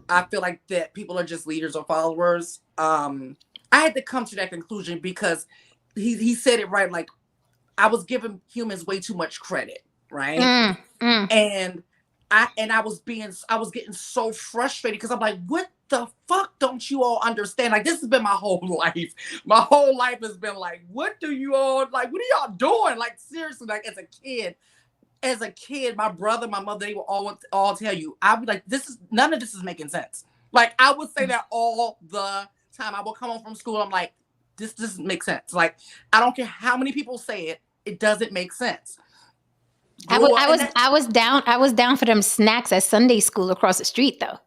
I feel like that people are just leaders or followers, I had to come to that conclusion because he said it right. Like, I was giving humans way too much credit, right? And I was getting so frustrated because I'm like, what the fuck don't you all understand? Like, this has been my whole life. My whole life has been like, what do you all like? What are y'all doing? Like, seriously, like as a kid, my brother, my mother, they will all tell you, I'd be like, none of this is making sense. Like, I would say that all the time. I would come home from school, I'm like, this doesn't make sense. Like, I don't care how many people say it, it doesn't make sense. I was down for them snacks at Sunday school across the street though.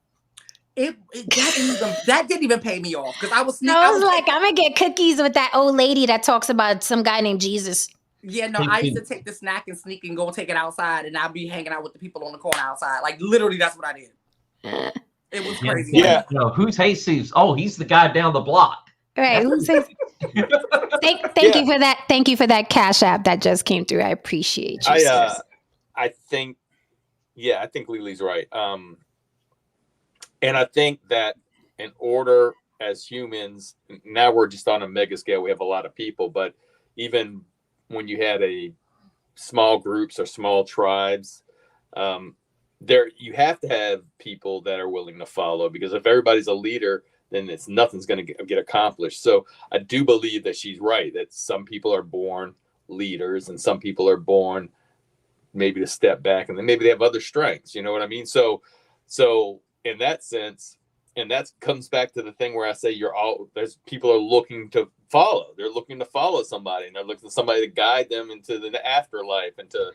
That didn't even pay me off because I was like, I'm gonna get cookies with that old lady that talks about some guy named Jesus. Yeah, no, I used to take the snack and sneak and go take it outside, and I'd be hanging out with the people on the corner outside. Like, literally, that's what I did. It was crazy. Yeah. Who's Jesus? Oh, he's the guy down the block. Right. Thank you for that. Thank you for that Cash App that just came through. I appreciate you. I think Lily's right. And I think that in order as humans, now we're just on a mega scale. We have a lot of people, but even when you had a small groups or small tribes, you have to have people that are willing to follow, because if everybody's a leader, then nothing's going to get accomplished. So I do believe that she's right, that some people are born leaders and some people are born maybe to step back, and then maybe they have other strengths. You know what I mean? So in that sense, and that comes back to the thing where I say there's people are looking to follow. They're looking to follow somebody, and they're looking for somebody to guide them into the afterlife and to,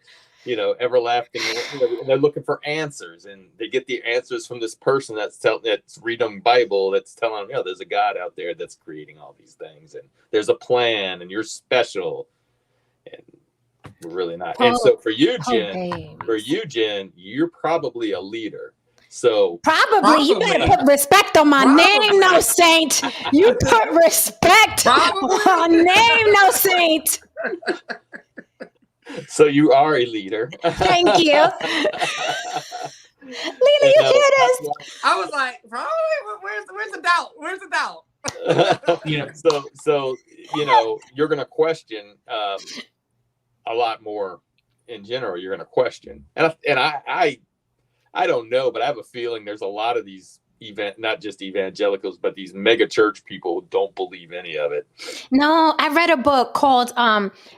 everlasting. And they're looking for answers, and they get the answers from this person that's reading Bible, that's telling them, there's a God out there that's creating all these things, and there's a plan, and you're special, and we're really not. And so for you, Jen, you're probably a leader. So probably you better put respect on my name, no saint. You put respect on name, no saint. So you are a leader. Thank you. Lily, you hear this? I was like, probably. Where's the doubt? Where's the doubt? So you're going to question a lot more in general. You're going to question, and I don't know, but I have a feeling there's a lot of these not just evangelicals, but these mega church people who don't believe any of it. No, I read a book called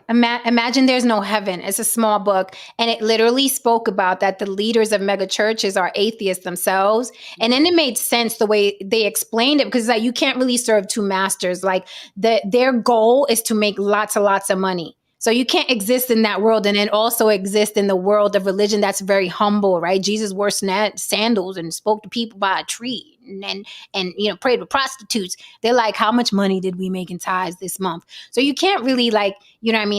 Imagine There's No Heaven. It's a small book, and it literally spoke about that the leaders of mega churches are atheists themselves. And then it made sense the way they explained it, because you can't really serve two masters. Like, their goal is to make lots and lots of money. So you can't exist in that world and then also exist in the world of religion that's very humble, right? Jesus wore sandals and spoke to people by a tree and prayed with prostitutes. They're like, how much money did we make in tithes this month? So you can't really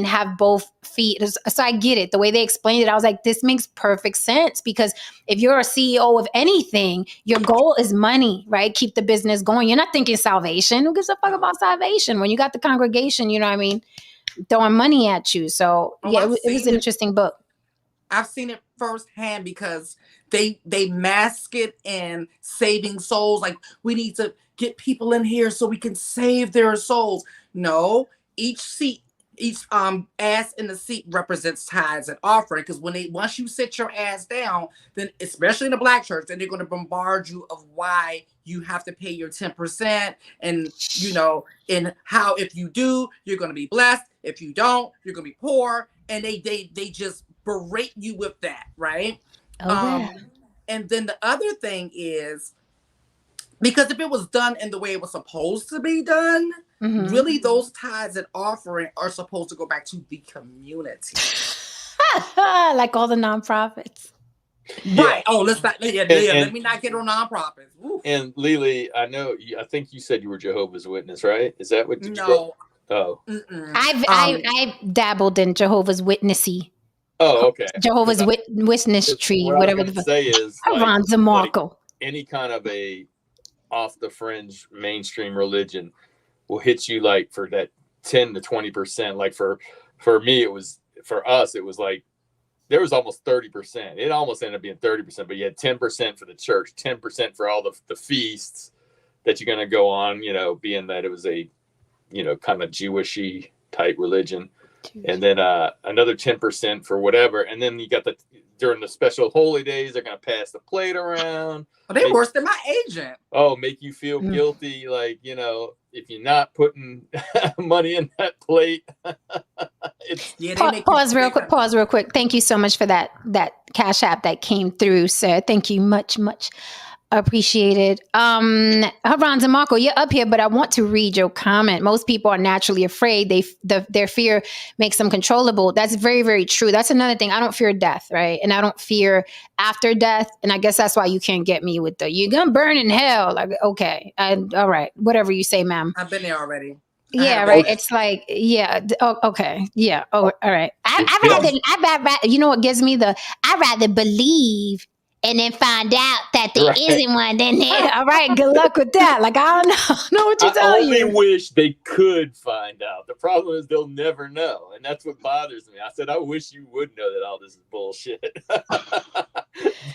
have both feet. So I get it. The way they explained it, I was like, this makes perfect sense, because if you're a CEO of anything, your goal is money, right? Keep the business going. You're not thinking salvation. Who gives a fuck about salvation when you got the congregation, throwing money at you? So it was an interesting book. I've seen it firsthand, because they mask it in saving souls. Like, we need to get people in here so we can save their souls. No, each ass in the seat represents tithes and offering, because once you sit your ass down, then especially in the Black church, then they're going to bombard you of why you have to pay your 10%, and and how if you do, you're going to be blessed. If you don't, you're going to be poor, and they just berate you with that, right? And then the other thing is, because if it was done in the way it was supposed to be done, really those tithes and offering are supposed to go back to the community. Like all the nonprofits. Right. Oh, let's not. Let me not get on nonprofits. Oof. And Lily, I think you said you were Jehovah's Witness, right? Is that what you No. Oh. I dabbled in Jehovah's Witnessy. Oh, okay. Jehovah's Witness tree, whatever the say is any kind of a off the fringe mainstream religion will hit you like for that 10 to 20%. Like for me, for us, it was like there was almost 30%. It almost ended up being 30%, but you had 10% for the church, 10% for all the feasts that you're going to go on, being that it was a kind of Jewishy type religion. And then another 10% for whatever. And then you got during the special holy days, they're going to pass the plate around. Oh, they worse than my agent. Oh, make you feel guilty. Like, if you're not putting money in that plate. Pause real quick. Thank you so much for that Cash App that came through, sir. Thank you much appreciated. Havran and Marco, you're up here, but I want to read your comment. Most people are naturally afraid. Their fear makes them controllable. That's very, very true. That's another thing. I don't fear death, right? And I don't fear after death. And I guess that's why you can't get me with you're gonna burn in hell. Like, okay, all right, whatever you say, ma'am. I've been there already. Yeah, right. It's like, yeah. Oh, okay. Yeah. Oh, all right. I rather, you know what gives me I'd rather believe and then find out that there isn't one. Then all right, good luck with that. Like, I don't know what you're telling you. I only wish they could find out. The problem is they'll never know. And that's what bothers me. I said, I wish you would know that all this is bullshit.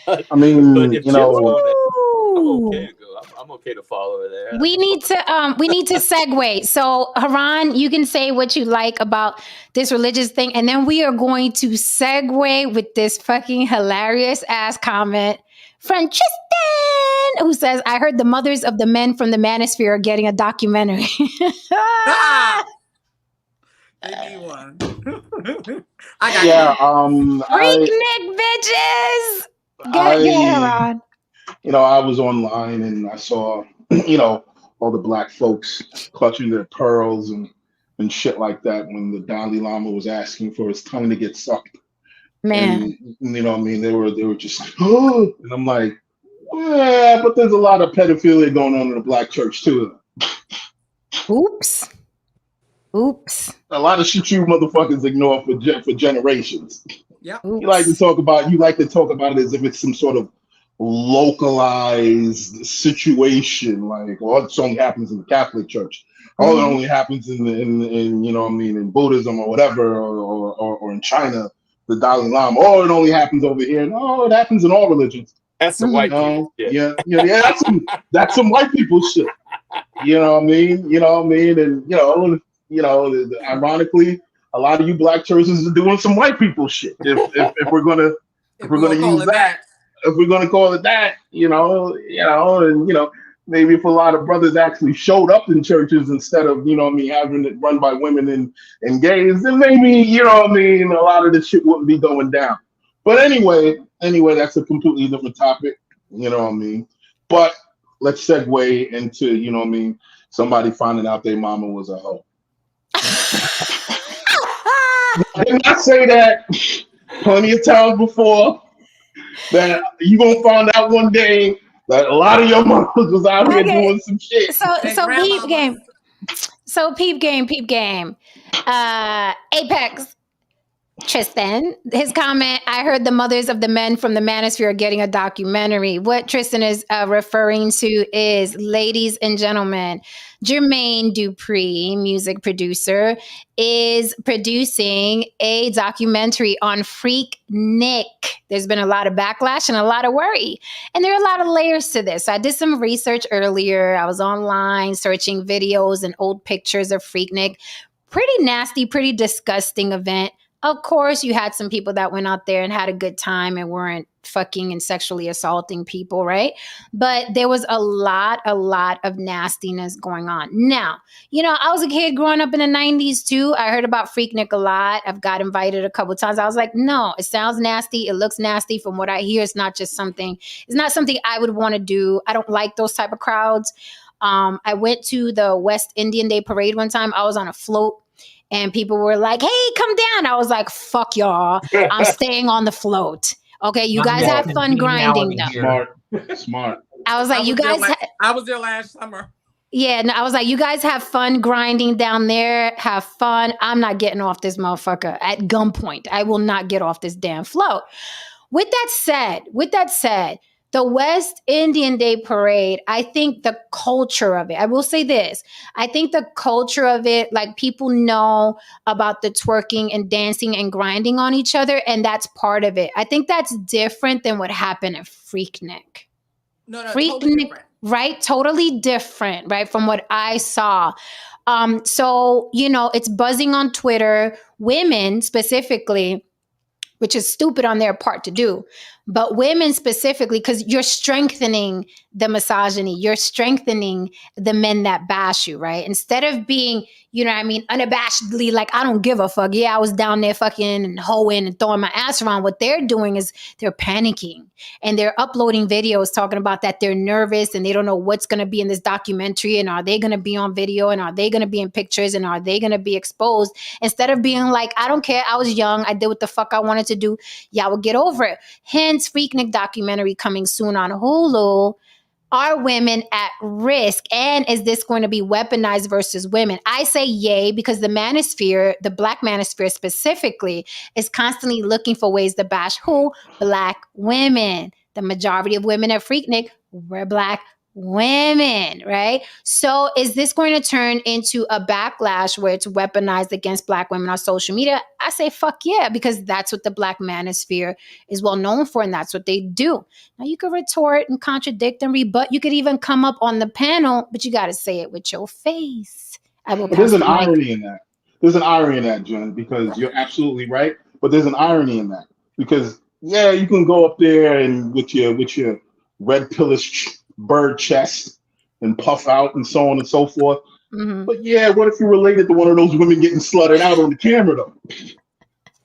I mean, I'm okay to go. I'm okay to follow her there. We need to segue. So, Haran, you can say what you like about this religious thing, and then we are going to segue with this fucking hilarious ass comment from Tristan, who says, "I heard the mothers of the men from the Manosphere are getting a documentary." Give me one. Freaknik bitches. Get Haran. I was online and I saw, all the black folks clutching their pearls and shit like that when the Dalai Lama was asking for his tongue to get sucked. Man. And, they were just like, oh, and I'm like, yeah, but there's a lot of pedophilia going on in the black church too. Oops. A lot of shit you motherfuckers ignore for generations. Yeah. You like to talk about it as if it's some sort of localized situation, like, well, it only happens in the Catholic Church. Oh, it only happens in Buddhism or whatever, or in China, the Dalai Lama. Oh, it only happens over here. No, it happens in all religions. That's some white people shit. Yeah, that's some white people shit. You know what I mean? And ironically, a lot of you black churches are doing some white people shit. If we're gonna use that. If we're gonna call it that, and maybe if a lot of brothers actually showed up in churches instead of, having it run by women and gays, then maybe, a lot of this shit wouldn't be going down. But anyway, that's a completely different topic, But let's segue into, somebody finding out their mama was a hoe. Didn't I say that plenty of times before? That you gonna find out one day that a lot of your moms was out here doing some shit. So peep game. Apex Tristan, his comment, I heard the mothers of the men from the Manosphere are getting a documentary. What Tristan is referring to is, ladies and gentlemen, Jermaine Dupri, music producer, is producing a documentary on Freaknik. There's been a lot of backlash and a lot of worry. And there are a lot of layers to this. I did some research earlier. I was online searching videos and old pictures of Freaknik. Pretty nasty, pretty disgusting event. Of course, you had some people that went out there and had a good time and weren't fucking and sexually assaulting people, right? But there was a lot of nastiness going on. Now, I was a kid growing up in the 90s too. I heard about Freaknik a lot. I've got invited a couple times. I was like, no, it sounds nasty. It looks nasty. From what I hear, it's not something I would want to do. I don't like those type of crowds. I went to the West Indian Day Parade one time. I was on a float. And people were like, hey, come down. I was like, fuck y'all. I'm staying on the float. Okay, you guys have fun grinding though. Smart. I was like, I was there last summer. Yeah, no, I was like, you guys have fun grinding down there. Have fun. I'm not getting off this motherfucker at gunpoint. I will not get off this damn float. With that said, the West Indian Day Parade, I think the culture of it, I will say this, I think the culture of it, like, people know about the twerking and dancing and grinding on each other, and that's part of it. I think that's different than what happened at Freaknik. No, Freaknik, totally different. Right? Totally different, right? From what I saw. So, it's buzzing on Twitter, women specifically, which is stupid on their part to do. But women specifically, because you're strengthening the misogyny, you're strengthening the men that bash you, right? Instead of being, unabashedly like, I don't give a fuck. Yeah, I was down there fucking and hoeing and throwing my ass around. What they're doing is they're panicking and they're uploading videos talking about that they're nervous and they don't know what's going to be in this documentary, and are they going to be on video, and are they going to be in pictures, and are they going to be exposed? Instead of being like, I don't care, I was young, I did what the fuck I wanted to do, y'all will get over it. Hence, Freaknik documentary coming soon on Hulu. Are women at risk? And is this going to be weaponized versus women? I say yay, because the manosphere, the Black manosphere specifically, is constantly looking for ways to bash who? Black women. The majority of women at Freaknik were Black women, right? So is this going to turn into a backlash where it's weaponized against Black women on social media? I say fuck yeah, because that's what the Black manosphere is well known for, and that's what they do. Now you could retort and contradict and rebut. You could even come up on the panel, but you got to say it with your face. But there's an irony in that. There's an irony in that, Jen, because you're absolutely right. But there's an irony in that, because yeah, you can go up there and with your red pillish bird chest and puff out and so on and so forth. Mm-hmm. But yeah, what if you related to one of those women getting slutted out on the camera though?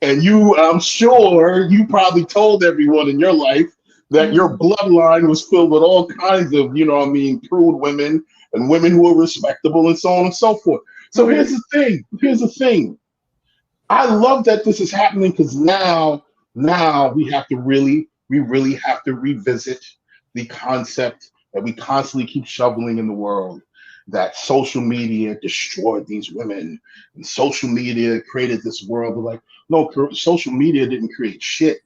And I'm sure you probably told everyone in your life that your bloodline was filled with all kinds of, prude women and women who are respectable and so on and so forth. So here's the thing. I love that this is happening, because now we really have to revisit the concept that we constantly keep shoveling in the world, that social media destroyed these women and social media created this world. But like, no, social media didn't create shit.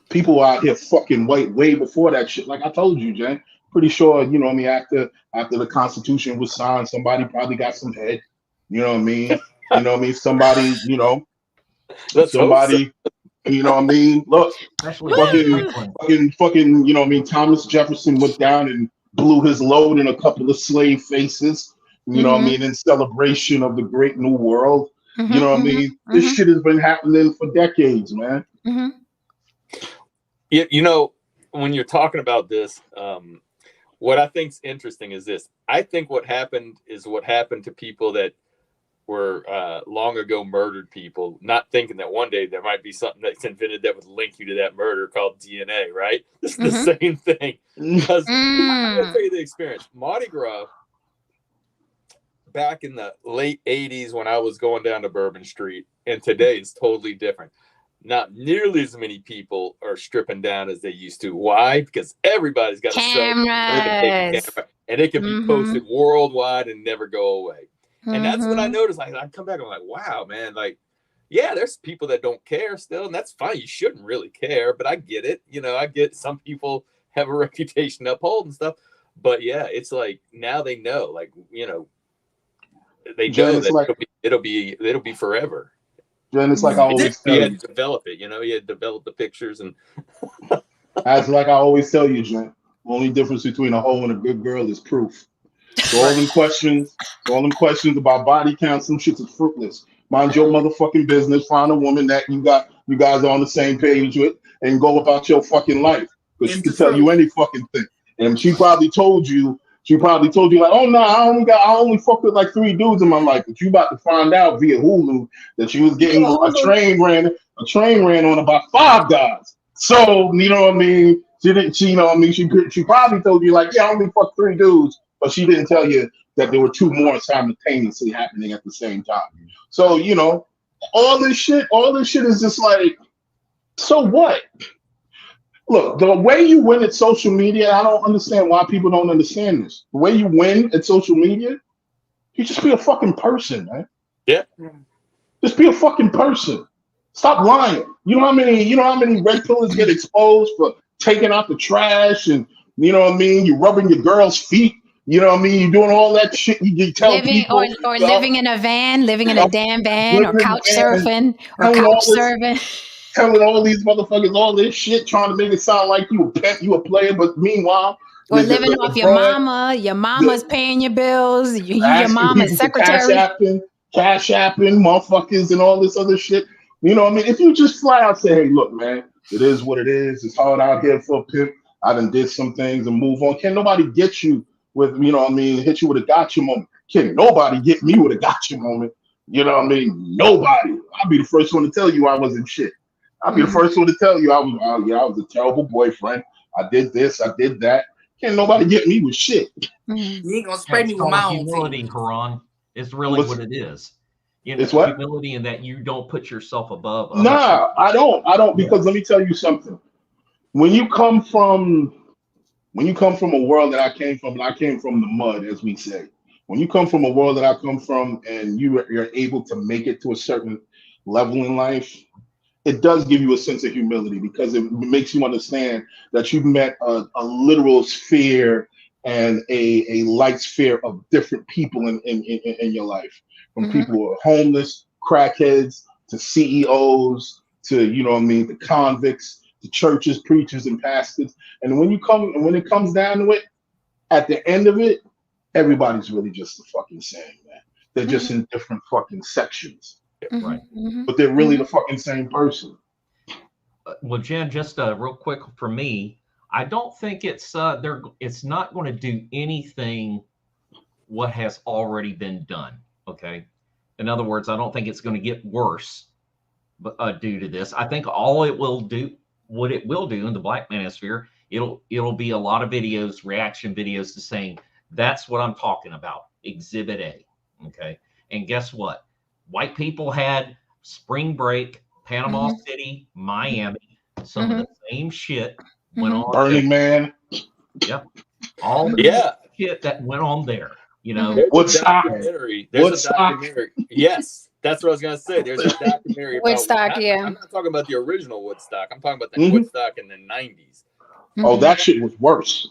People out here fucking way before that shit. Like I told you, Jen, pretty sure, after the Constitution was signed, somebody probably got some head. You know what I mean? Somebody, somebody. You know what I mean? Look, fucking, Thomas Jefferson went down and blew his load in a couple of slave faces, in celebration of the great new world. This shit has been happening for decades, man. Yeah, when you're talking about this, what I think's interesting is this. I think what happened to people that were long ago murdered people, not thinking that one day there might be something that's invented that would link you to that murder called DNA, right? It's the same thing. Because I'm going to tell you the experience. Mardi Gras, back in the late 80s when I was going down to Bourbon Street, and today is totally different. Not nearly as many people are stripping down as they used to. Why? Because everybody's got a camera, and it can be posted worldwide and never go away. And that's what I noticed. Like, I come back, I'm like, wow, man. Like, yeah, there's people that don't care still, and that's fine. You shouldn't really care, but I get it. I get some people have a reputation to uphold and stuff. But yeah, it's like now they know, like, they know that like, it'll be forever. Jen, it's like I always tell you. You had to develop it, you had to develop the pictures and. That's like I always tell you, Jen. The only difference between a hoe and a good girl is proof. So all them questions about body count, some shit is fruitless. Mind your motherfucking business. Find a woman that you guys are on the same page with, and go about your fucking life. Because she can tell you any fucking thing. And she probably told you like, oh no, I only fucked with like 3 dudes in my life. But you about to find out via Hulu that she was getting a train ran on about 5 guys. So you know what I mean? She probably told you like, yeah, I only fucked 3 dudes. But she didn't tell you that there were 2 more simultaneously happening at the same time. So, all this shit is just like, so what? Look, the way you win at social media, I don't understand why people don't understand this. The way you win at social media, you just be a fucking person, man. Yeah. Just be a fucking person. Stop lying. You know how many red pillars get exposed for taking out the trash and, you rubbing your girl's feet. You know what I mean? You're doing all that shit. You tell people. Or living in a van, living in a damn van, or couch surfing, or couch serving. telling all these motherfuckers all this shit, trying to make it sound like you a pimp, you a player, but meanwhile, or living off your mama. Your mama's paying your bills. Your mama's secretary. Cash apping, motherfuckers, and all this other shit. You know what I mean? If you just flat out say, hey, look, man, it is what it is. It's hard out here for a pimp. I done did some things and move on. Can't nobody get you with, you know what I mean, hit you with a gotcha moment. Can't nobody get me with a gotcha moment. You know what I mean? Nobody. I'll be the first one to tell you I wasn't shit. I'll be the first one to tell you I was a terrible boyfriend. I did this, I did that. Can't nobody get me with shit. You ain't gonna spray me with my own humility, Haran. It's really what it is. You know, it's what? Humility in that you don't put yourself above. Nah, I don't, because let me tell you something. When you come from a world that I came from, and I came from the mud, as we say. When you come from a world that I come from, and you're able to make it to a certain level in life, it does give you a sense of humility, because it makes you understand that you've met a literal sphere and a light sphere of different people in your life, from people who are homeless, crackheads, to CEOs, to, you know what I mean, the convicts, to churches, preachers, and pastors. And when it comes down to it, at the end of it, everybody's really just the fucking same, man. They're just in different fucking sections. Right. But they're really the fucking same person. Well, Jen, just real quick for me, I don't think it's not going to do anything what has already been done. Okay. In other words, I don't think it's going to get worse due to this. I think all it will do, what it will do in the Black manosphere, it'll be a lot of videos, reaction videos to saying, that's what I'm talking about, Exhibit A. Okay. And guess what? White people had spring break, Panama City, Miami, some of the same shit went on. Burning Man. Yep. All the shit that went on there, you know. There's a documentary. Yes, that's what I was going to say. There's a documentary about Woodstock, I'm not talking about the original Woodstock. I'm talking about the Woodstock in the 90s. Oh, that shit was worse.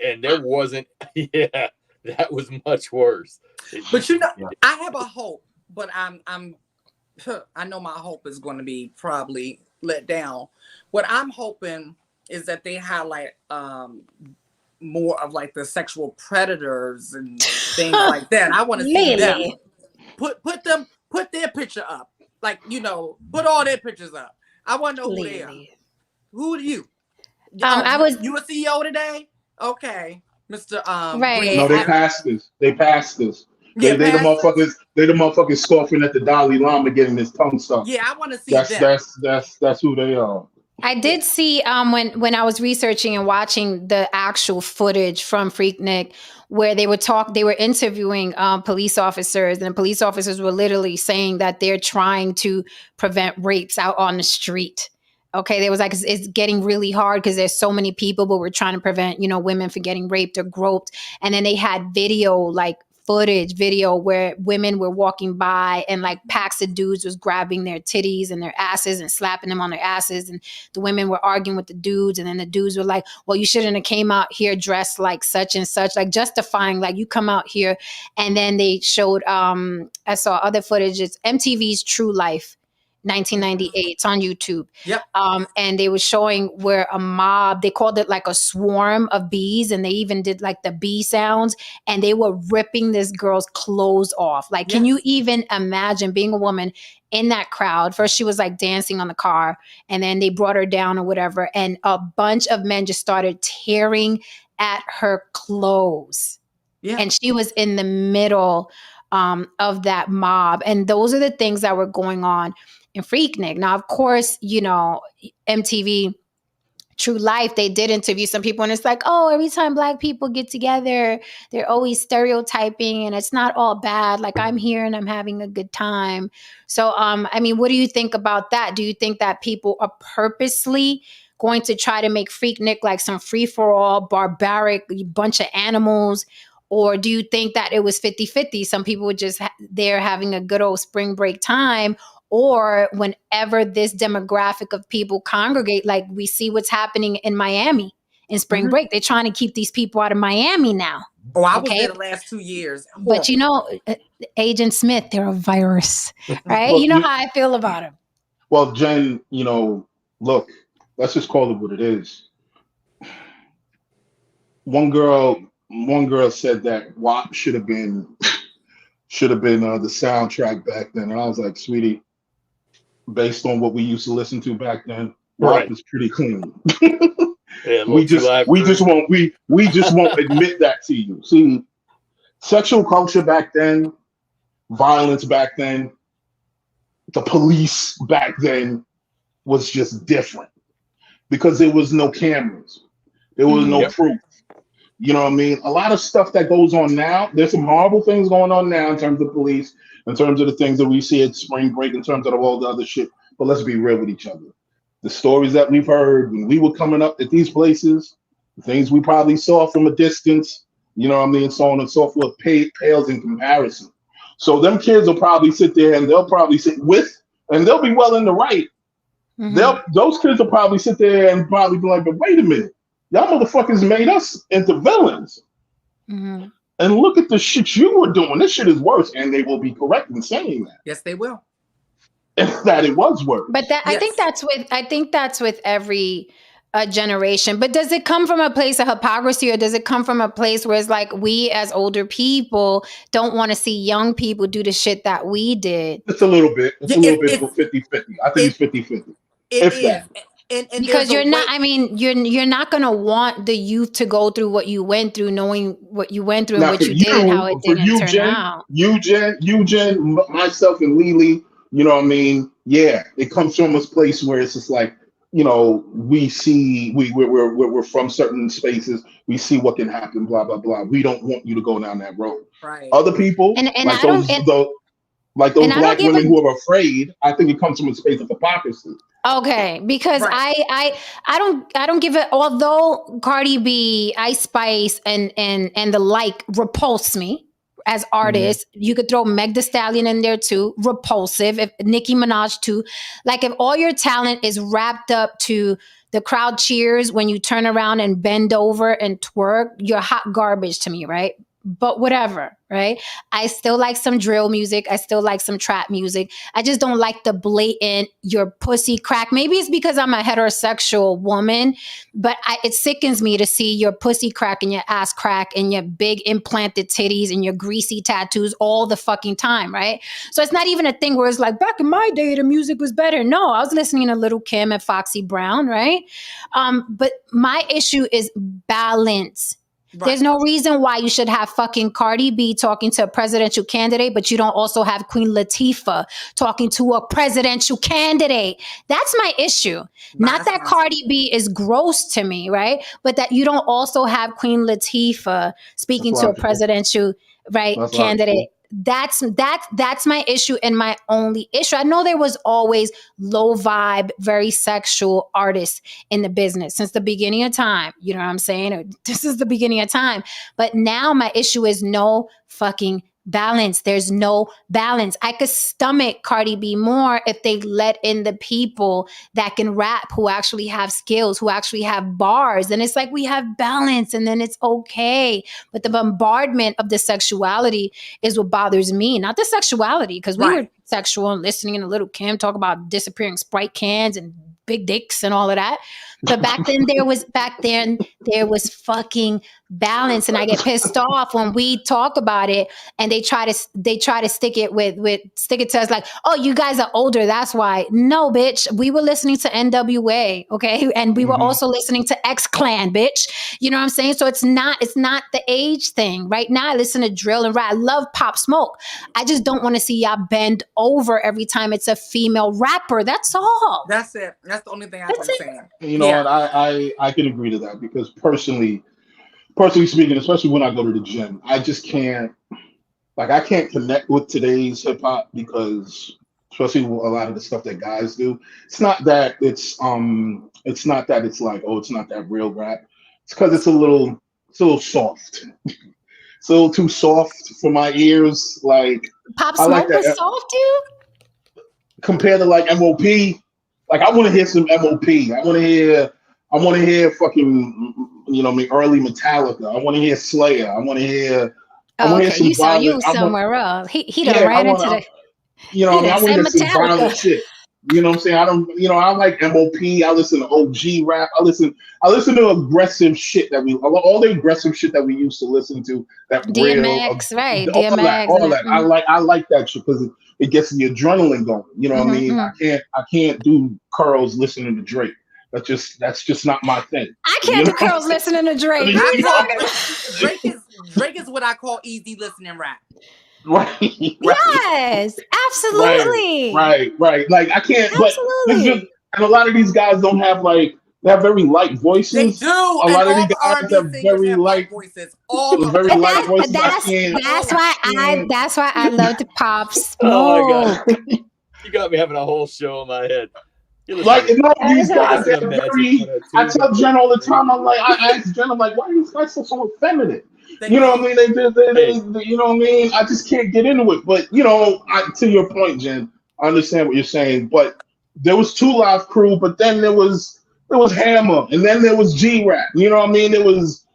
And there wasn't, that was much worse. But you know, I have a hope, but I know my hope is going to be probably let down. What I'm hoping is that they highlight more of like the sexual predators and things like that. I want to see them put their picture up, like, you know, put all their pictures up. I want to know who they are. Who are you? You a CEO today? Okay, Mr. Right. No, they passed this. They the motherfuckers scoffing at the Dalai Lama getting his tongue stuck. Yeah, I want to see that. That's who they are. I did see when I was researching and watching the actual footage from Freaknik, where they were interviewing police officers, and the police officers were literally saying that they're trying to prevent rapes out on the street. Okay, they was like, it's getting really hard because there's so many people, but we're trying to prevent, you know, women from getting raped or groped. And then they had footage where women were walking by and like packs of dudes was grabbing their titties and their asses and slapping them on their asses, and the women were arguing with the dudes, and then the dudes were like, well, you shouldn't have came out here dressed like such and such, like justifying, like, you come out here. And then they showed I saw other footage. It's MTV's True Life 1998. It's on YouTube. Yep. And they were showing where a mob, they called it like a swarm of bees, and they even did like the bee sounds, and they were ripping this girl's clothes off. Like, can you even imagine being a woman in that crowd? First, she was like dancing on the car, and then they brought her down or whatever, and a bunch of men just started tearing at her clothes. Yeah. And she was in the middle of that mob. And those are the things that were going on in Freaknik. Now, of course, you know, MTV True Life, they did interview some people, and it's like, oh, every time Black people get together, they're always stereotyping, and it's not all bad. Like, I'm here and I'm having a good time. So, I mean, what do you think about that? Do you think that people are purposely going to try to make Freaknik like some free-for-all, barbaric bunch of animals? Or do you think that it was 50-50? Some people were just there having a good old spring break time. Or whenever this demographic of people congregate, like we see what's happening in Miami in spring break. They're trying to keep these people out of Miami now. Oh, I was there the last 2 years. But you know, Agent Smith, they're a virus, right? You know how I feel about him. Well, Jen, look, let's just call it what it is. One girl said that WAP should have been the soundtrack back then, and I was like, sweetie, based on what we used to listen to back then, WAP is pretty clean. Yeah, we just won't admit that to you. See, sexual culture back then, violence back then, the police back then was just different because there was no cameras, there was no proof. You know what I mean? A lot of stuff that goes on now, there's some horrible things going on now in terms of police, in terms of the things that we see at spring break, in terms of all the other shit. But let's be real with each other. The stories that we've heard when we were coming up at these places, the things we probably saw from a distance, you know what I mean, so on and so forth, pales in comparison. So them kids will probably sit there and they'll probably sit with, and they'll be well in the right. Those kids will probably sit there and probably be like, but wait a minute. Y'all motherfuckers made us into villains. And look at the shit you were doing. This shit is worse. And they will be correct in saying that. Yes, they will. That it was worse. But I think that's with every generation. But does it come from a place of hypocrisy, or does it come from a place where it's like we as older people don't want to see young people do the shit that we did? It's a little bit. It's a little bit of 50-50. I think it's 50-50. It is. And because you're not, you're not going to want the youth to go through what you went through, knowing what you went through and what you did and how it didn't turn out. You, Jen, myself and Lily, you know what I mean? Yeah, it comes from a place where it's just like, we see, we're from certain spaces. We see what can happen, blah, blah, blah. We don't want you to go down that road. Right. Other people, like those black women who are afraid, I think it comes from a space of hypocrisy. Okay, because I don't give it. Although Cardi B, Ice Spice, and the like repulse me as artists, you could throw Meg Thee Stallion in there too. Repulsive. If Nicki Minaj too. Like if all your talent is wrapped up to the crowd cheers when you turn around and bend over and twerk, you're hot garbage to me, right? But whatever, right? I still like some drill music. I still like some trap music. I just don't like the blatant, your pussy crack. Maybe it's because I'm a heterosexual woman, but it sickens me to see your pussy crack and your ass crack and your big implanted titties and your greasy tattoos all the fucking time, right? So it's not even a thing where it's like, back in my day, the music was better. No, I was listening to Little Kim and Foxy Brown, right? But my issue is balance. Right. There's no reason why you should have fucking Cardi B talking to a presidential candidate, but you don't also have Queen Latifah talking to a presidential candidate. That's my issue. Not that Cardi B is gross to me, right? But that you don't also have Queen Latifah speaking to a presidential candidate. That's my issue and my only issue. I know there was always low vibe, very sexual artists in the business since the beginning of time. You know what I'm saying? This is the beginning of time. But now my issue is no fucking balance. There's no balance. I could stomach Cardi B more if they let in the people that can rap, who actually have skills, who actually have bars. And it's like we have balance and then it's okay. But the bombardment of the sexuality is what bothers me, not the sexuality, because we were sexual and listening to Little Kim talk about disappearing Sprite cans and big dicks and all of that. But back then there was fucking balance, and I get pissed off when we talk about it and they try to stick it to us like, oh, you guys are older, that's why. No, bitch, we were listening to NWA, okay, and we were also listening to X-Clan, bitch. You know what I'm saying? So it's not the age thing. Right now, I listen to drill and rap. I love Pop Smoke. I just don't want to see y'all bend over every time it's a female rapper. That's all. That's it. That's the only thing I'm saying. You know what? I can agree to that because personally speaking, especially when I go to the gym, I just can't, I can't connect with today's hip hop because, especially a lot of the stuff that guys do, it's not that it's like, oh, it's not that real rap. It's because it's a little soft. It's a little too soft for my ears. Like Pop Smoke was soft, dude. Compared to like MOP, like I want to hear some MOP. I want to hear fucking, early Metallica. I want to hear Slayer. I want to hear. You saw you somewhere else. He done ran into the. I want to hear some violent shit. You know what I'm saying? I don't, I like MOP. I listen to OG rap. I listen to aggressive shit all the aggressive shit that we used to listen to. That DMX, right? All that. I like that shit because it gets the adrenaline going. You know what I mean? I can't do curls listening to Drake. That's just not my thing. I can't do curls listening to Drake. Drake is what I call easy listening rap. Right. Yes, absolutely. Right. Like I can't. Absolutely. And a lot of these guys don't have they have very light voices. They do. A lot of these guys have very light voices. All very light voices. That's why I love to Pop Smoke. Oh my God. You got me having a whole show in my head. These guys are very. I tell Jen all the time. I ask Jen, why are these guys so effeminate? You know what I mean? They you know what I mean? I just can't get into it. But to your point, Jen, I understand what you're saying. But there was 2 Live Crew, but then there was Hammer, and then there was G-Rap. You know what I mean? There was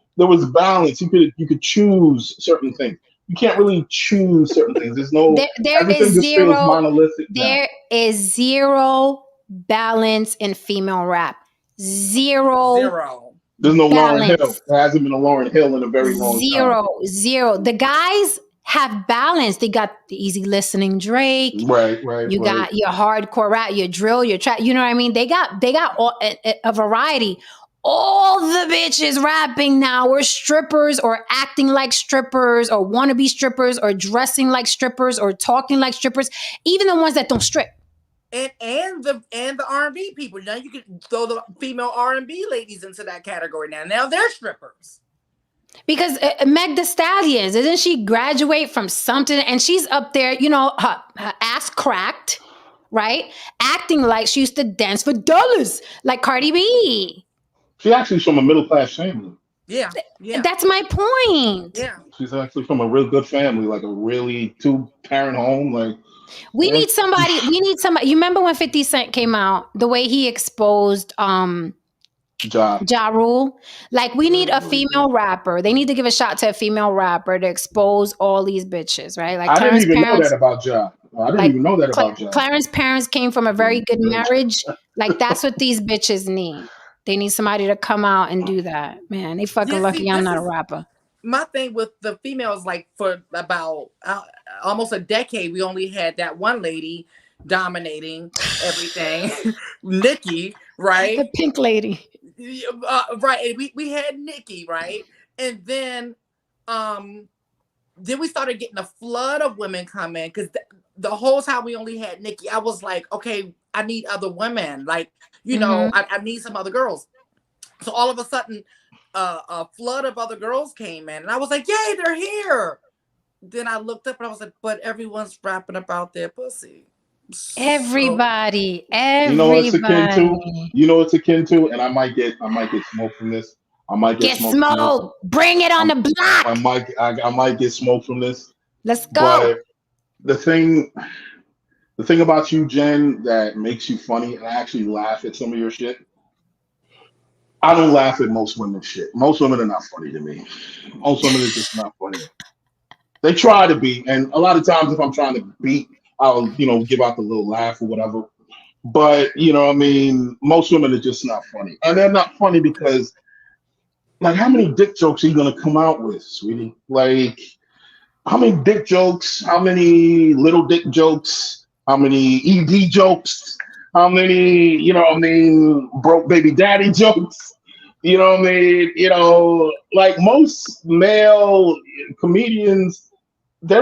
balance. You could choose certain things. You can't really choose certain things. There's no. There is zero balance in female rap. Zero. There's no balance. Lauryn Hill. There hasn't been a Lauryn Hill in a very long time. Zero. The guys have balance. They got the easy listening Drake. Right. You got your hardcore rap, your drill, your trap. You know what I mean? They got all, a variety. All the bitches rapping now are strippers or acting like strippers or want to be strippers or dressing like strippers or talking like strippers. Even the ones that don't strip. And the R&B people. Now you can throw the female R&B ladies into that category now. Now they're strippers. Because Meg Thee Stallion, didn't she graduate from something? And she's up there, her ass cracked, right? Acting like she used to dance for dollars, like Cardi B. She's actually from a middle-class family. Yeah. That's my point. Yeah. She's actually from a real good family, like a really 2-parent home, We need somebody. You remember when 50 Cent came out, the way he exposed Ja Rule? We need a female rapper. They need to give a shot to a female rapper to expose all these bitches, right? I didn't even know that about Ja. Clarence's parents came from a very good marriage. That's what these bitches need. They need somebody to come out and do that. Man, they fucking lucky I'm not a rapper. My thing with the females, for about almost a decade, we only had that one lady dominating everything, Nikki, right? The pink lady, right? And we had Nikki, right? And then we started getting a flood of women coming because the whole time we only had Nikki. I was like, okay, I need other women, I need some other girls. So all of a sudden, a flood of other girls came in, and I was like, "Yay, they're here!" Then I looked up and I was like, "But everyone's rapping about their pussy." Everybody. You know what it's akin to, and I might get smoked from this. I might get smoked. Bring it on the block. I might get smoked from this. Let's go. But the thing about you, Jen, that makes you funny, and I actually laugh at some of your shit. I don't laugh at most women's shit. Most women are not funny to me. Most women are just not funny. They try to be, and a lot of times if I'm trying to beat, I'll give out the little laugh or whatever. But most women are just not funny, and they're not funny because, how many dick jokes are you gonna come out with, sweetie? How many dick jokes? How many little dick jokes? How many ED jokes? How many, broke baby daddy jokes? Most male comedians, they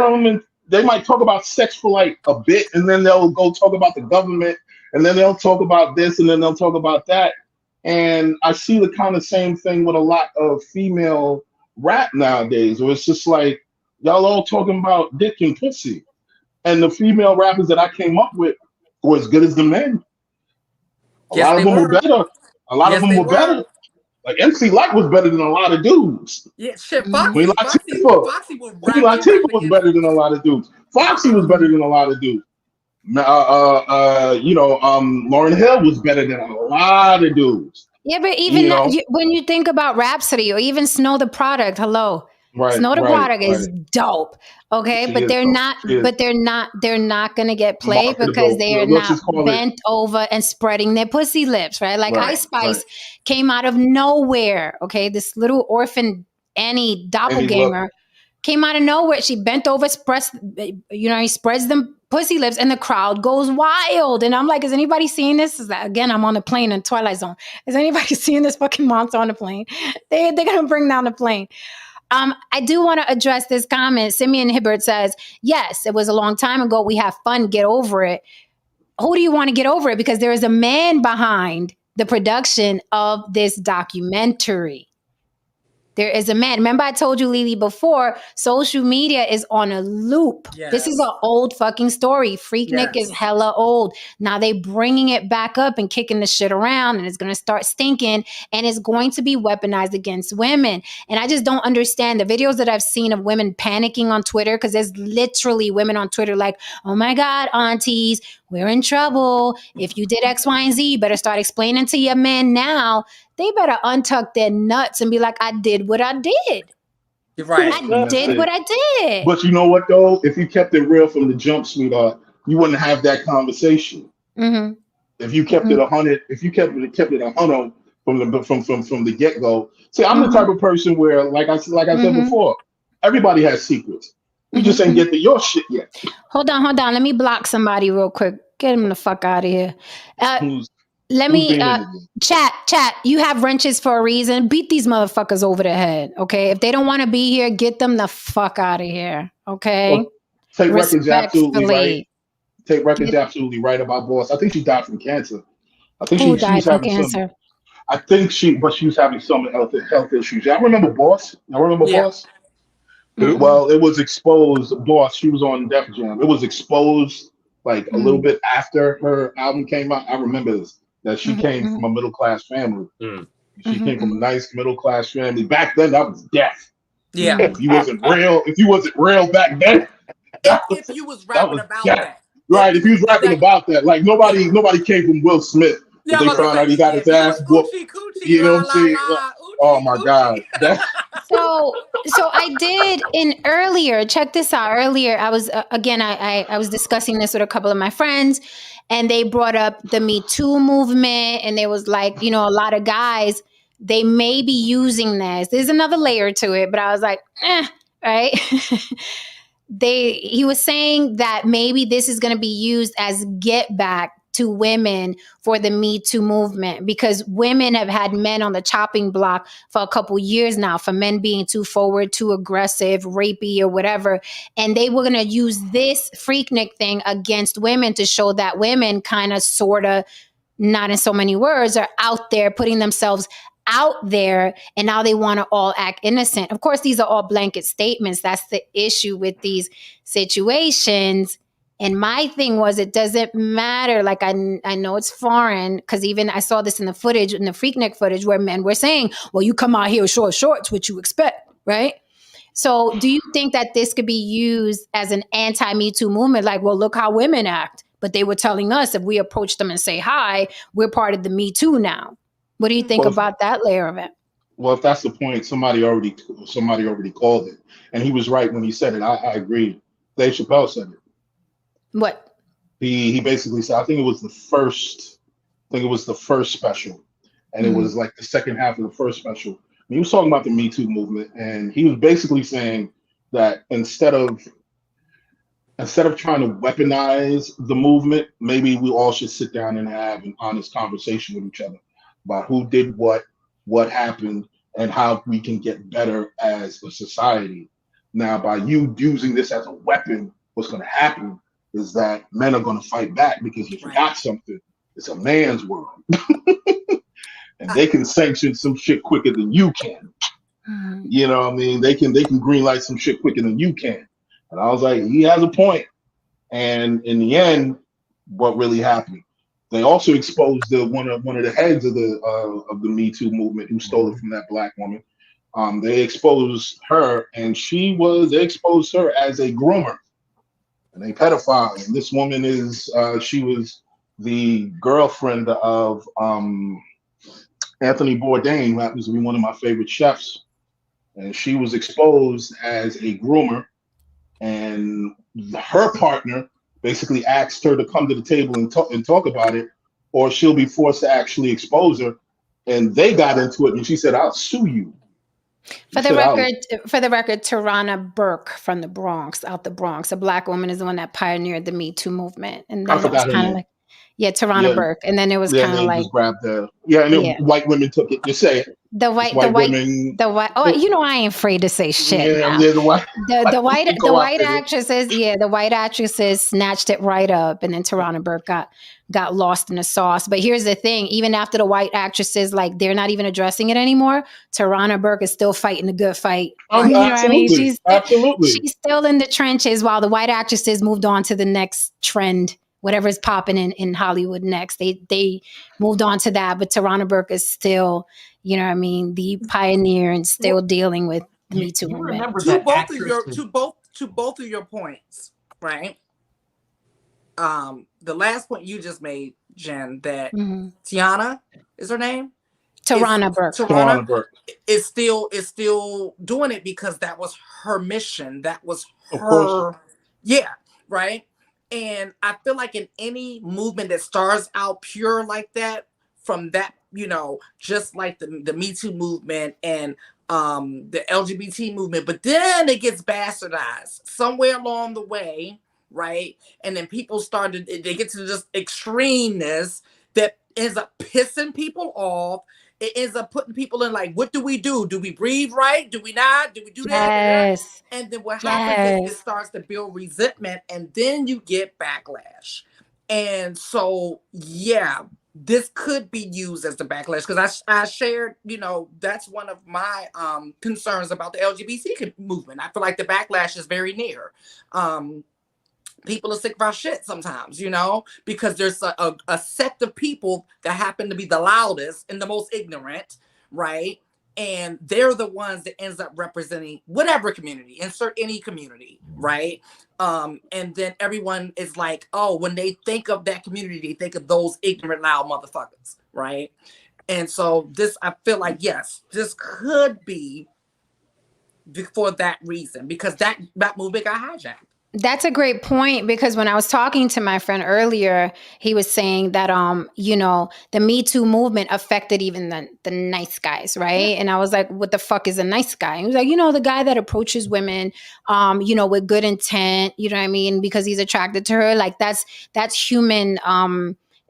might talk about sex for a bit, and then they'll go talk about the government, and then they'll talk about this, and then they'll talk about that. And I see the kind of same thing with a lot of female rap nowadays, where it's just y'all all talking about dick and pussy. And the female rappers that I came up with were as good as the men. A lot of them were better. A lot of them were better. MC Light was better than a lot of dudes. Yeah, shit. Foxy was better than a lot of dudes. Foxy was better than a lot of dudes. Lauryn Hill was better than a lot of dudes. Yeah, but even when you think about Rhapsody or even Snow the Product, hello. Snow the Product is dope. Okay, but they're not gonna get played because they are not bent over and spreading their pussy lips, right? Like Ice Spice came out of nowhere. Okay, this little orphan Annie doppelganger came out of nowhere. She bent over, he spreads them pussy lips, and the crowd goes wild. And I'm like, is anybody seeing this? Again, I'm on a plane in Twilight Zone. Is anybody seeing this fucking monster on the plane? They're gonna bring down the plane. I do want to address this comment. Simeon Hibbert says, yes, it was a long time ago. We have fun. Get over it. Who do you want to get over it? Because there is a man behind the production of this documentary. There is a man. Remember I told you, Lily, before, social media is on a loop. Yes. This is an old fucking story. Freaknik is hella old. Now they bringing it back up and kicking the shit around, and it's going to start stinking, and it's going to be weaponized against women. And I just don't understand the videos that I've seen of women panicking on Twitter, because there's literally women on Twitter like, oh my God, aunties, we're in trouble. If you did X, Y, and Z, you better start explaining to your men now. They better untuck their nuts and be like, I did what I did. You're right. I did what I did. But you know what, though? If you kept it real from the jump, sweetheart, you wouldn't have that conversation. Mm-hmm. If you kept it 100, if you kept it 100 from the get-go. See, I'm the type of person where, like I said before, everybody has secrets. You just ain't get to your shit yet. Hold on. Let me block somebody real quick. Get him the fuck out of here. Let me chat. You have wrenches for a reason. Beat these motherfuckers over the head. Okay. If they don't want to be here, get them the fuck out of here. Okay. Well, Take Records absolutely right. Take Records absolutely right about Boss. I think she died from cancer. I think she died from cancer. I think she was having some health issues. I remember Boss. Boss. Mm-hmm. Well, it was exposed. Boss. She was on Def Jam. It was exposed like a little bit after her album came out. I remember this. That she came from a middle class family. She came from a nice middle class family. Back then, that was death. Yeah. If you wasn't real back then, if you was rapping about that. Right. If you was rapping about that, like nobody came from Will Smith. Yeah, they found out he got his ass whooped. You know what I'm saying? Oh my God. So I did earlier. Check this out. Earlier, I was I was discussing this with a couple of my friends, and they brought up the Me Too movement, and there was like, a lot of guys, they may be using this. There's another layer to it, but I was like, right? He was saying that maybe this is going to be used as get back to women for the Me Too movement, because women have had men on the chopping block for a couple years now for men being too forward, too aggressive, rapey or whatever. And they were going to use this Freaknik thing against women to show that women kind of, sort of, not in so many words, are out there putting themselves out there, and now they want to all act innocent. Of course, these are all blanket statements. That's the issue with these situations. And my thing was, it doesn't matter. Like, I know it's foreign, because even I saw this in the footage, in the Freaknik footage, where men were saying, well, you come out here with short shorts, what you expect, right? So do you think that this could be used as an anti-Me Too movement? Like, well, look how women act. But they were telling us if we approach them and say hi, we're part of the Me Too now. What do you think about that layer of it? Well, if that's the point, somebody already called it. And he was right when he said it. I agree. Dave Chappelle said it. What? He basically said, I think it was the first special. And it was like the second half of the first special. And he was talking about the Me Too movement. And he was basically saying that instead of trying to weaponize the movement, maybe we all should sit down and have an honest conversation with each other about who did what happened, and how we can get better as a society. Now, by you using this as a weapon, what's going to happen is that men are going to fight back, because if you got something, it's a man's world. And they can sanction some shit quicker than you can. You know what I mean? They can greenlight some shit quicker than you can. And I was like, he has a point. And in the end, what really happened? They also exposed one of the heads of the Me Too movement, who stole it from that black woman. They exposed her, and they exposed her as a groomer and a pedophile. And this woman she was the girlfriend of Anthony Bourdain, who happens to be one of my favorite chefs. and she was exposed as a groomer, and her partner basically asked her to come to the table and talk about it, or she'll be forced to actually expose her. And they got into it, and she said, "I'll sue you." For the record, Tarana Burke from the Bronx, out the Bronx, a Black woman, is the one that pioneered the Me Too movement, and then it was kind of like, Tarana Burke, and then it was kind of like, just grabbed the white women took it. Just say it. The white. Oh, you know, I ain't afraid to say shit. Yeah, the white actresses. Yeah, the white actresses snatched it right up, and then Tarana Burke got lost in the sauce. But here's the thing: even after the white actresses, like, they're not even addressing it anymore, Tarana Burke is still fighting the good fight. You know what I mean? She's still in the trenches, while the white actresses moved on to the next trend. Whatever's popping in Hollywood next, they moved on to that. But Tarana Burke is still, you know what I mean, the pioneer and still dealing with the Me Too movement. To both of your points, right? The last point you just made, Jen, that Tiana is her name? Tarana Burke. Tarana Burke is still doing it because that was her mission. That was her. Yeah, right. And I feel like in any movement that starts out pure like that, from that, you know, just like the Me Too movement and the LGBT movement, but then it gets bastardized somewhere along the way, right? And then people they get to this extremeness that ends up pissing people off. It ends up putting people in like, what do we do? Do we breathe right? Do we not? Do we do that? Yes. And then what happens is it starts to build resentment, and then you get backlash. And so, yeah, this could be used as the backlash, because I shared, you know, that's one of my concerns about the LGBT movement. I feel like the backlash is very near. People are sick of our shit sometimes, you know, because there's a sect of people that happen to be the loudest and the most ignorant, right? And they're the ones that ends up representing whatever community, insert any community, right? And then everyone is like, oh, when they think of that community, they think of those ignorant, loud motherfuckers, right? And so I feel like, yes, this could be for that reason, because that movement got hijacked. That's a great point, because when I was talking to my friend earlier, he was saying that, you know, the Me Too movement affected even the nice guys, right? Yeah. And I was like, what the fuck is a nice guy? He was like, you know, the guy that approaches women, you know, with good intent, you know what I mean? Because he's attracted to her. Like, that's human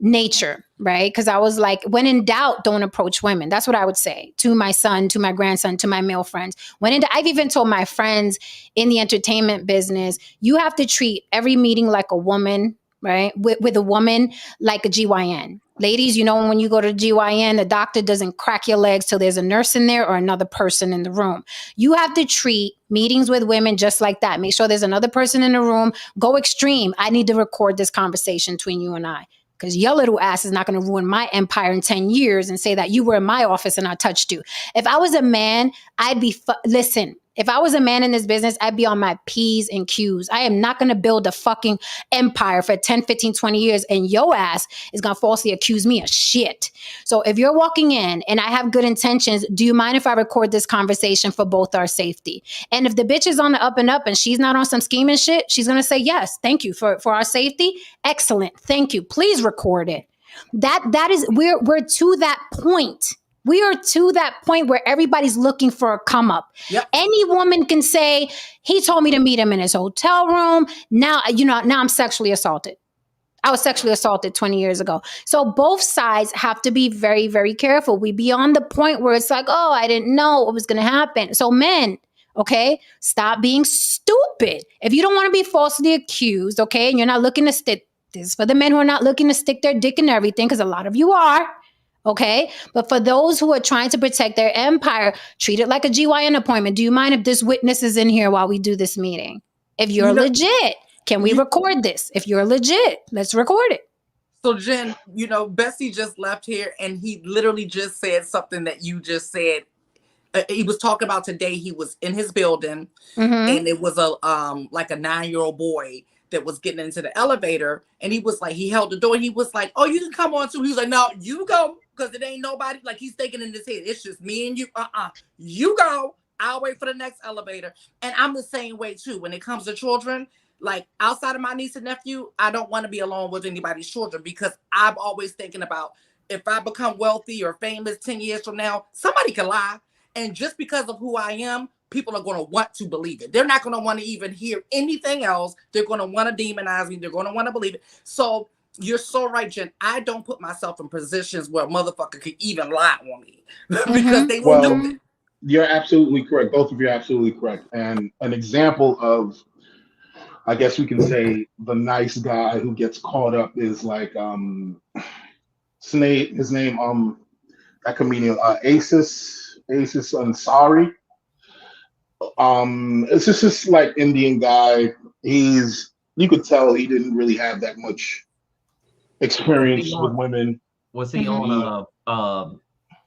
nature, right? Because I was like, when in doubt, don't approach women. That's what I would say to my son, to my grandson, to my male friends. I've even told my friends in the entertainment business, you have to treat every meeting like a woman, right? With a woman like a GYN. Ladies, you know, when you go to GYN, the doctor doesn't crack your legs till there's a nurse in there or another person in the room. You have to treat meetings with women just like that. Make sure there's another person in the room. Go extreme. I need to record this conversation between you and I. Because your little ass is not going to ruin my empire in 10 years and say that you were in my office and I touched you. If I was a man, I'd be, listen, if I was a man in this business, I'd be on my P's and Q's. I am not going to build a fucking empire for 10, 15, 20 years and your ass is going to falsely accuse me of shit. So if you're walking in and I have good intentions, do you mind if I record this conversation for both our safety? And if the bitch is on the up and up and she's not on some scheming shit, she's going to say, yes, thank you for our safety. Excellent. Thank you. Please record it. That is, we're to that point. We are to that point where everybody's looking for a come up. Yep. Any woman can say, he told me to meet him in his hotel room. Now, you know, now I'm sexually assaulted. I was sexually assaulted 20 years ago. So both sides have to be very, very careful. We beyond the point where it's like, oh, I didn't know what was going to happen. So men, okay, stop being stupid. If you don't want to be falsely accused, okay, and you're not looking to stick, this is for the men who are not looking to stick their dick in everything, because a lot of you are. Okay. But for those who are trying to protect their empire, treat it like a GYN appointment. Do you mind if this witness is in here while we do this meeting? If you're legit, can we record this? If you're legit, let's record it. So Jen, you know, Bessie just left here and he literally just said something that you just said. He was talking about today. He was in his building and it was like a 9-year-old boy that was getting into the elevator, and he was like, he held the door. He was like, oh, you can come on too. He was like, no, you go, because it ain't nobody. Like, he's thinking in his head, it's just me and you. You go. I'll wait for the next elevator. And I'm the same way too. When it comes to children, like outside of my niece and nephew, I don't want to be alone with anybody's children because I'm always thinking about if I become wealthy or famous 10 years from now, somebody can lie. And just because of who I am, people are going to want to believe it. They're not going to want to even hear anything else. They're going to want to demonize me. They're going to want to believe it. So you're so right, Jen. I don't put myself in positions where a motherfucker could even lie on me because they will do it. You're absolutely correct. Both of you are absolutely correct. And an example of, I guess we can say, the nice guy who gets caught up is like his name, that comedian, Asis Ansari. It's just this like Indian guy. You could tell he didn't really have that much experience with women. Was he on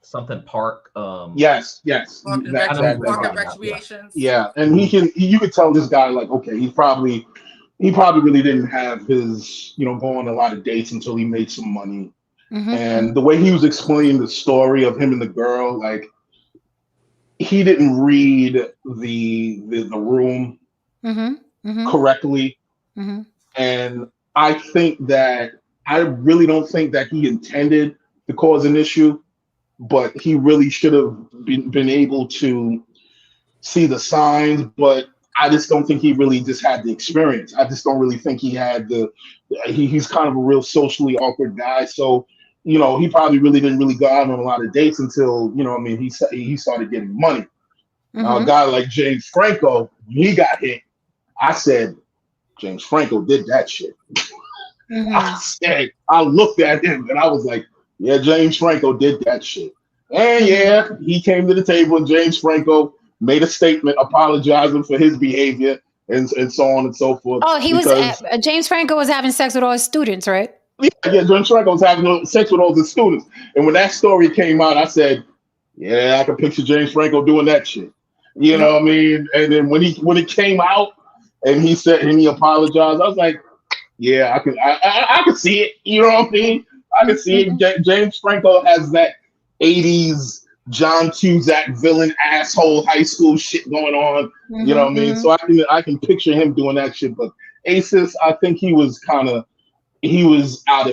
something park? Yes. Recreations. Yeah, and you could tell this guy, like, okay, he probably really didn't have his, go on a lot of dates until he made some money. And the way he was explaining the story of him and the girl, like, he didn't read the room correctly. And I really don't think that he intended to cause an issue, but he really should have been able to see the signs. But I just don't think he really just had the experience. I just don't really think he had he's kind of a real socially awkward guy. So, he probably really didn't go out on a lot of dates until, he started getting money. Now, a guy like James Franco, when he got hit, I said, James Franco did that shit. I looked at him and I was like, yeah, James Franco did that shit. And he came to the table and James Franco made a statement apologizing for his behavior and so on and so forth. Oh, James Franco was having sex with all his students, right? Yeah, James Franco was having sex with all his students. And when that story came out, I said, yeah, I can picture James Franco doing that shit. You know what I mean? And then when it came out and he said, and he apologized, I was like, yeah, I can see it. You know what I mean? I can see it. James Franco has that 80s John Cusack villain asshole high school shit going on. You know what I mean? So I can picture him doing that shit. But Asis, I think he was out of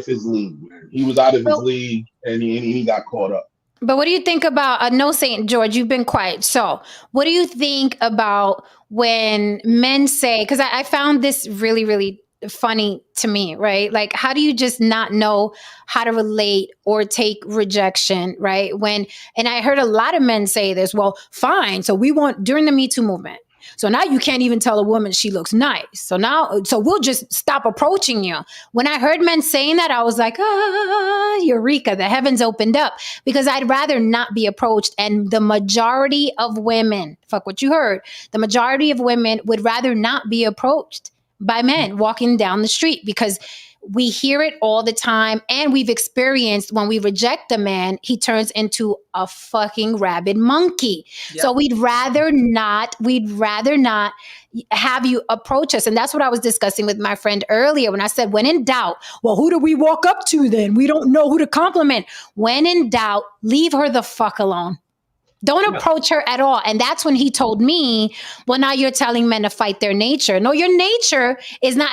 his league. Man. He was out of his league and he got caught up. But what do you think about, no, St. George, you've been quiet. So what do you think about when men say, because I found this really, really funny to me, right? Like, how do you just not know how to relate or take rejection, right? And I heard a lot of men say this, well, fine. So during the Me Too movement. So now you can't even tell a woman she looks nice. So we'll just stop approaching you. When I heard men saying that, I was like, eureka, the heavens opened up, because I'd rather not be approached. And the majority of women, fuck what you heard, the majority of women would rather not be approached by men walking down the street, because we hear it all the time. And we've experienced when we reject a man, he turns into a fucking rabid monkey. Yep. So we'd rather not have you approach us. And that's what I was discussing with my friend earlier when I said, when in doubt, well, who do we walk up to then? We don't know who to compliment. When in doubt, leave her the fuck alone. Don't approach her at all. And that's when he told me, well, now you're telling men to fight their nature. No, your nature is not,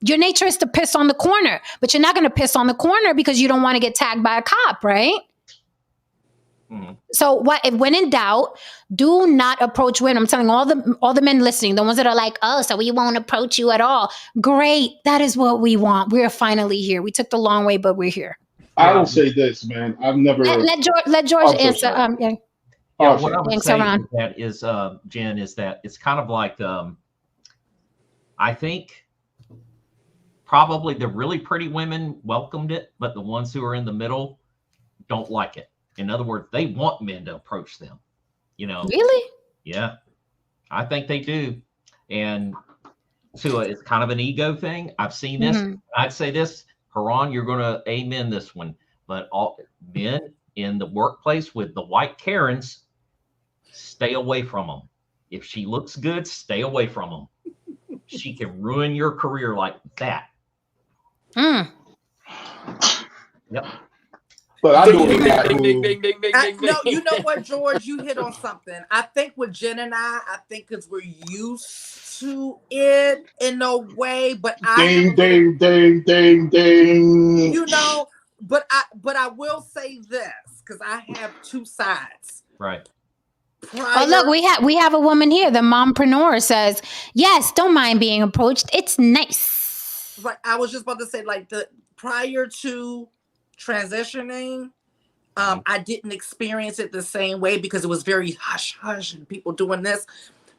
your nature is to piss on the corner, but you're not going to piss on the corner because you don't want to get tagged by a cop, right? So when in doubt, do not approach women. I'm telling all the men listening, the ones that are like, oh, so we won't approach you at all. Great. That is what we want. We're finally here. We took the long way, but we're here. I will say this, man. I've never let George answer. What I would say is, Jen, is that it's kind of like I think probably the really pretty women welcomed it, but the ones who are in the middle don't like it. In other words, they want men to approach them. Really? Yeah, I think they do. And so it's kind of an ego thing. I've seen this. I'd say this, Haran, you're going to amen this one. But all men in the workplace with the white Karens, stay away from them. If she looks good, stay away from them. She can ruin your career like that. Yep. But I know ding, a guy ding, who. ding, ding, ding, ding, ding, No, ding. you know what, George? You hit on something. I think with Jen and I think because we're used to it in a way, but I have a little, Ding, ding. you know, but I will say this because I have two sides. Right. Oh, look, we have a woman here. The mompreneur says, yes, don't mind being approached. It's nice. Right. I was just about to say, like, the prior to transitioning, I didn't experience it the same way because it was very hush hush and people doing this.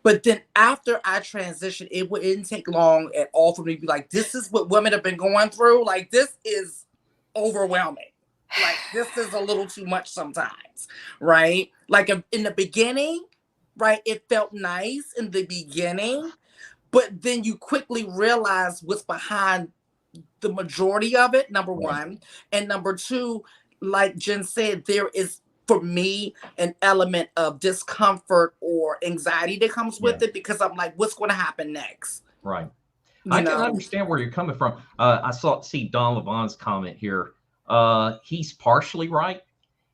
But then after I transitioned, it didn't take long at all for me to be like, this is what women have been going through. Like, this is overwhelming. Like, this is a little too much sometimes, right? Like, in the beginning, right, it felt nice in the beginning, but then you quickly realize what's behind the majority of it, number one. And number two, like Jen said, there is, for me, an element of discomfort or anxiety that comes with it because I'm like, what's going to happen next? Right. I can understand where you're coming from. I see Don Levon's comment here. He's partially right.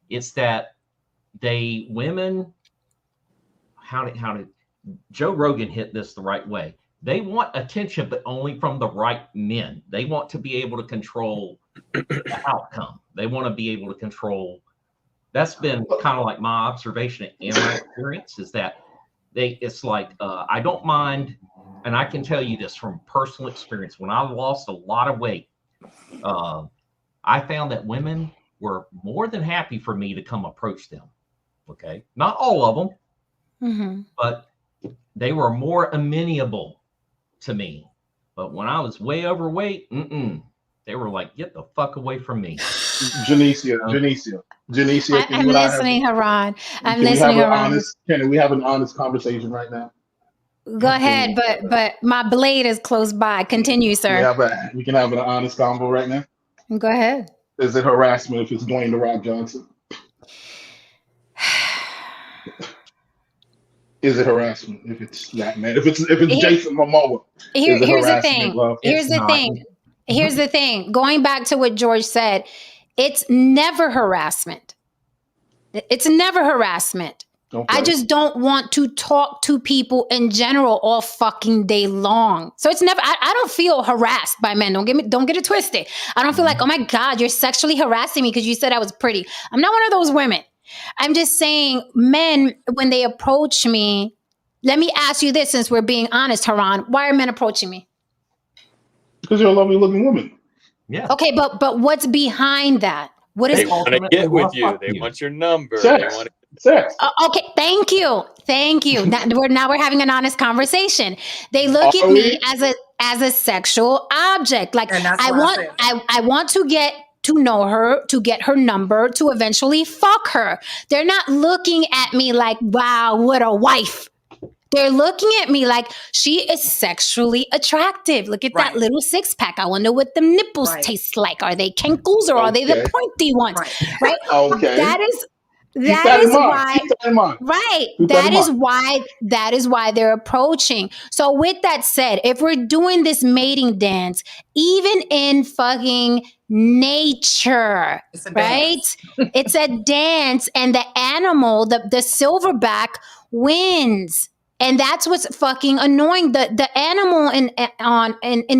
It's that women, how did Joe Rogan hit this the right way? They want attention, but only from the right men. They want to be able to control the outcome. They want to be able to control. That's been kind of like my observation and my experience is that it's like, I don't mind. And I can tell you this from personal experience. When I lost a lot of weight, I found that women were more than happy for me to come approach them. Okay. Not all of them, but they were more amenable to me. But when I was way overweight, they were like, get the fuck away from me. Janicia, I'm listening, Haran. I'm listening, Haran. Can we have an honest conversation right now? Go ahead, but my blade is close by. Continue, sir. We can have an honest convo right now. Go ahead. Is it harassment if it's Dwayne "The Rock" Johnson? Is it harassment if it's that man? If it's Jason Momoa? Here's the thing. Here's the thing. Going back to what George said, it's never harassment. It's never harassment. Okay. I just don't want to talk to people in general all fucking day long. So it's never, I don't feel harassed by men. Don't get it twisted. I don't feel like, oh my God, you're sexually harassing me because you said I was pretty. I'm not one of those women. I'm just saying men, when they approach me, let me ask you this, since we're being honest, Haran, why are men approaching me? Because you're a lovely looking woman. Yeah. Okay, but what's behind that? What is they want to get with you? They want your number. Sex. Sex. Okay, thank you. Now we're having an honest conversation. They look at me as a sexual object. Like I want to get to know her, to get her number, to eventually fuck her. They're not looking at me like, wow, what a wife. They're looking at me like she is sexually attractive. Look at that little six pack. I wonder what the nipples taste like. Are they kinkles or are they the pointy ones? Right? Okay. That is why they're approaching. So with that said, if we're doing this mating dance, even in fucking nature, it's a dance, and the animal, the silverback wins. And that's what's fucking annoying. The animal in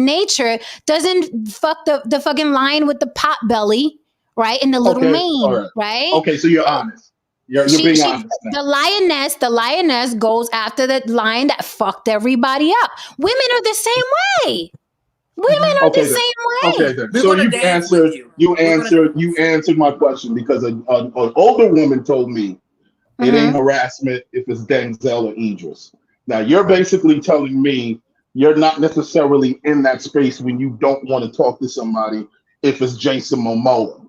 nature doesn't fuck the fucking lion with the pot belly, right? And the little mane, right? Okay, so you're honest. You're being honest now. The lioness goes after the lion that fucked everybody up. Women are the same way. Women are the same way. Okay, then. So you answered my question, because an older woman told me it ain't harassment if it's Denzel or Idris. Now you're basically telling me you're not necessarily in that space when you don't want to talk to somebody if it's Jason Momoa.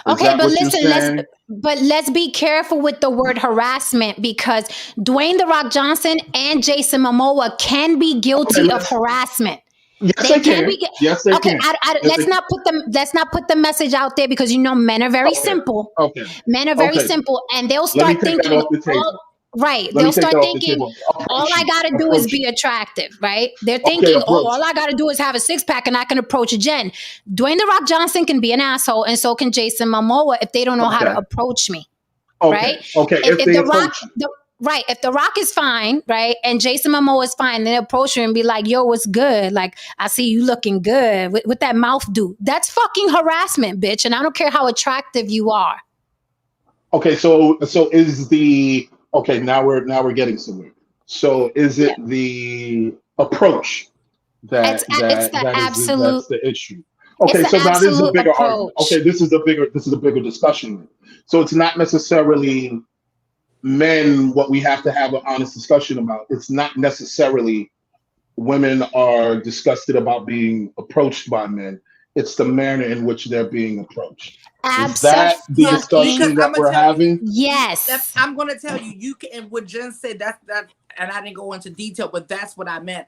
Okay, but listen, let's be careful with the word harassment, because Dwayne "The Rock" Johnson and Jason Momoa can be guilty of harassment. Yes, they can. Yes, they can. Let's not put the message out there, because men are very simple. Okay. Men are very simple, and they'll start thinking. Right. Let They'll me take start that off the thinking, table. all I got to do is be attractive, right? They're Okay, thinking, approach. all I got to do is have a six pack and I can approach Jen. Dwayne The Rock Johnson can be an asshole, and so can Jason Momoa if they don't know how to approach me. Okay. Right? Okay. If The Rock, right. If The Rock is fine, right, and Jason Momoa is fine, then approach her and be like, yo, what's good? Like, I see you looking good. What that mouth do? That's fucking harassment, bitch. And I don't care how attractive you are. Okay, so is the okay, now we're getting somewhere. So is it the approach that's the issue? Okay, so now this is a bigger argument. Okay, this is a bigger discussion. So it's not necessarily men what we have to have an honest discussion about. It's not necessarily women are disgusted about being approached by men. It's the manner in which they're being approached. Absolutely. Is that the discussion that we're having? Yes. I'm going to tell you, you can, and what Jen said, that, and I didn't go into detail, but that's what I meant.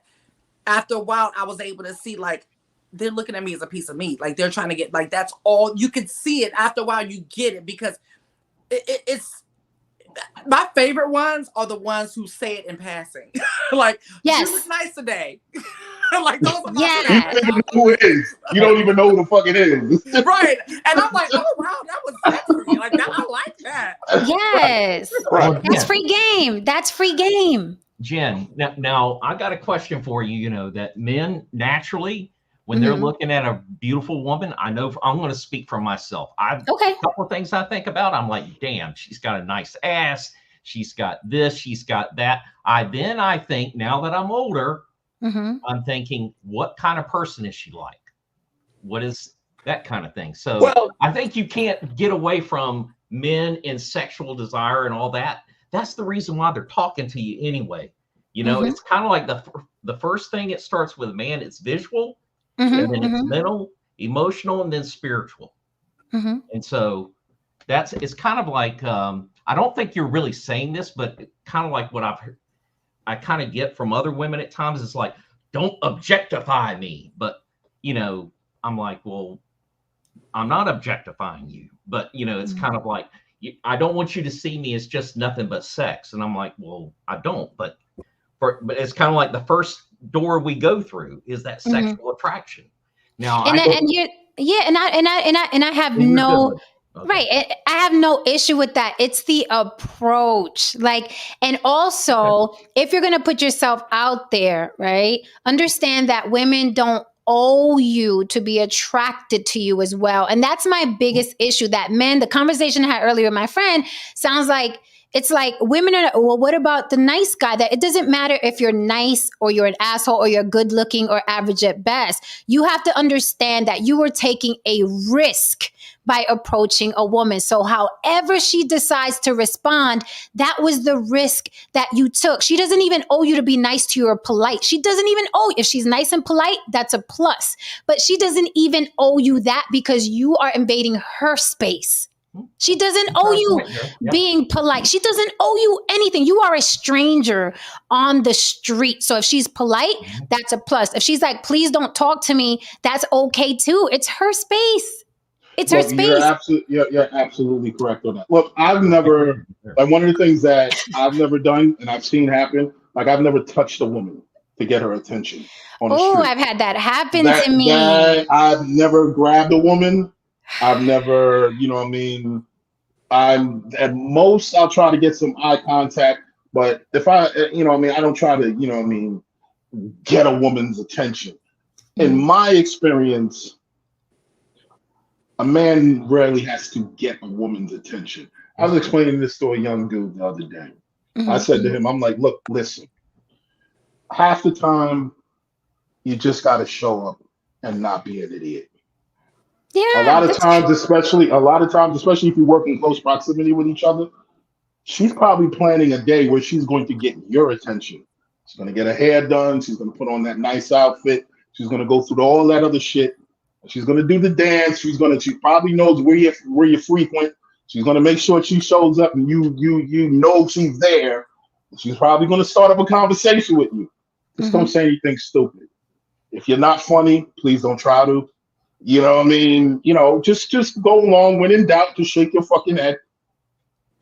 After a while, I was able to see, like, they're looking at me as a piece of meat. Like, they're trying to get, like, that's all. You can see it. After a while, you get it, because it's, my favorite ones are the ones who say it in passing. Like, yes, you look nice today. Like, those are my favorites. You don't even know who it is. You don't even know who the fuck it is. Right. And I'm like, oh, wow, that was sexy. Like, that, I like that. Yes. Right. That's free game. That's free game. Jen, now I got a question for you. You know, that men naturally, when they're looking at a beautiful woman, I know I'm going to speak for myself. A couple of things I think about. I'm like, damn, she's got a nice ass. She's got this. She's got that. I think now that I'm older, I'm thinking, what kind of person is she like? What is that kind of thing? So I think you can't get away from men and sexual desire and all that. That's the reason why they're talking to you anyway. You know, it's kind of like the first thing it starts with a man, it's visual. And then it's mental, emotional, and then spiritual. And so it's kind of like, I don't think you're really saying this, but kind of like what I kind of get from other women at times. It's like, don't objectify me. But, you know, I'm like, well, I'm not objectifying you. But, you know, it's kind of like, I don't want you to see me as just nothing but sex. And I'm like, well, I don't. But it's kind of like the first door we go through is that sexual attraction. Now, I have no right. I have no issue with that. It's the approach, like, and also if you're going to put yourself out there, right? Understand that women don't owe you to be attracted to you as well, and that's my biggest issue. That men, the conversation I had earlier with my friend, sounds like. It's like women are, well, what about the nice guy? That it doesn't matter if you're nice or you're an asshole or you're good looking or average at best. You have to understand that you are taking a risk by approaching a woman. So however she decides to respond, that was the risk that you took. She doesn't even owe you to be nice to you or polite. She doesn't even owe you. If she's nice and polite, that's a plus. But she doesn't even owe you that because you are invading her space. She doesn't owe you being polite. She doesn't owe you anything. You are a stranger on the street. So if she's polite, that's a plus. If she's like, please don't talk to me, that's okay too. It's her space. It's her space. You're absolutely correct on that. Look, I've never, like, one of the things that I've never done and I've seen happen, like, I've never touched a woman to get her attention on the street. Oh, I've had that happen to me. I've never grabbed a woman. I've never, you know what I mean? I'm at most, I'll try to get some eye contact, but if I, you know what I mean, I don't try to, you know what I mean, get a woman's attention. In my experience, a man rarely has to get a woman's attention. I was explaining this to a young dude the other day. I said to him, I'm like, look, listen, half the time you just got to show up and not be an idiot. Yeah, a lot of times, especially if you work in close proximity with each other, she's probably planning a day where she's going to get your attention. She's going to get her hair done. She's going to put on that nice outfit. She's going to go through all that other shit. She's going to do the dance. She probably knows where you frequent. She's going to make sure she shows up and you know she's there. She's probably going to start up a conversation with you. Just don't say anything stupid. If you're not funny, please don't try to. You know what I mean? You know, just go along when in doubt, to shake your fucking head.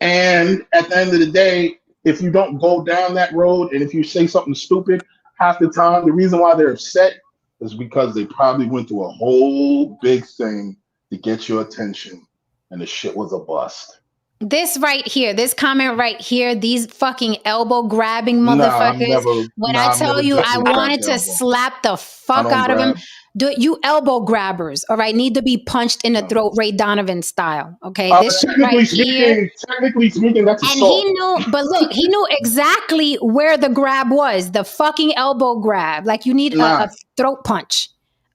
And at the end of the day, if you don't go down that road, and if you say something stupid, half the time the reason why they're upset is because they probably went through a whole big thing to get your attention, and the shit was a bust. This right here, this comment right here, these fucking elbow grabbing motherfuckers. I tell you, I wanted to slap the fuck out of them. You elbow grabbers, all right, need to be punched in the throat, Ray Donovan style. Okay, this shit right here. Technically speaking, that's assault. And he knew, but look, he knew exactly where the grab was. The fucking elbow grab. Like you need a throat punch.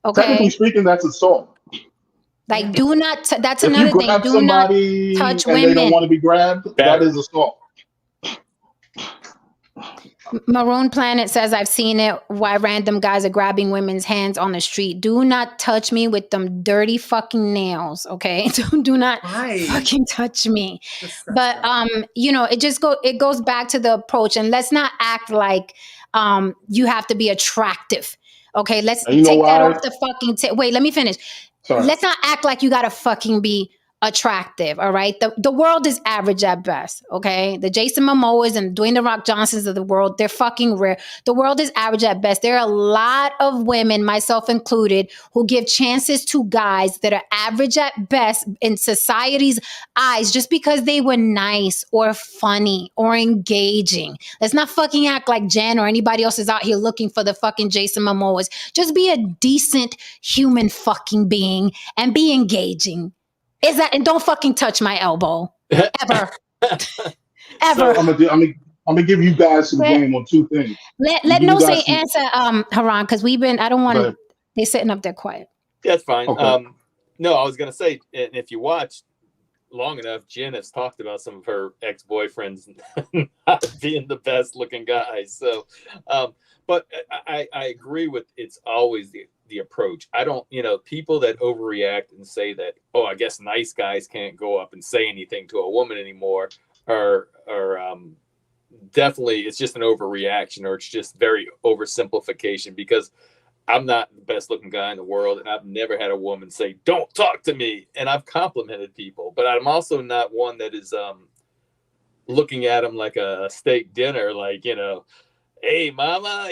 Okay. Technically speaking, that's assault. Like, do not. That's another thing. Do not touch women. They don't want to be grabbed. That is assault. Maroon Planet says, I've seen it. Why random guys are grabbing women's hands on the street. Do not touch me with them dirty fucking nails. Okay, do not fucking touch me. But it goes back to the approach, and let's not act like you have to be attractive. Okay, let's take that off the fucking. Wait, let me finish. Sorry. Let's not act like you gotta fucking be attractive, all right? The world is average at best, okay? The Jason Momoas and Dwayne The Rock Johnsons of the world, they're fucking rare. The world is average at best. There are a lot of women, myself included, who give chances to guys that are average at best in society's eyes just because they were nice or funny or engaging. Let's not fucking act like Jen or anybody else is out here looking for the fucking Jason Momoas. Just be a decent human fucking being and be engaging. And don't fucking touch my elbow ever, ever. So I'm gonna give you guys some game on two things. Let No Say answer, Haran, because I don't want to. They're sitting up there quiet. Yeah, that's fine. Okay. No, I was gonna say, if you watch long enough, Jen has talked about some of her ex-boyfriends not being the best looking guys. So, but I agree with it's always the approach. I don't, people that overreact and say that, oh, I guess nice guys can't go up and say anything to a woman anymore, are definitely, it's just an overreaction, or it's just very oversimplification, because I'm not the best looking guy in the world, and I've never had a woman say, don't talk to me. And I've complimented people, but I'm also not one that is looking at them like a steak dinner, like, hey, mama,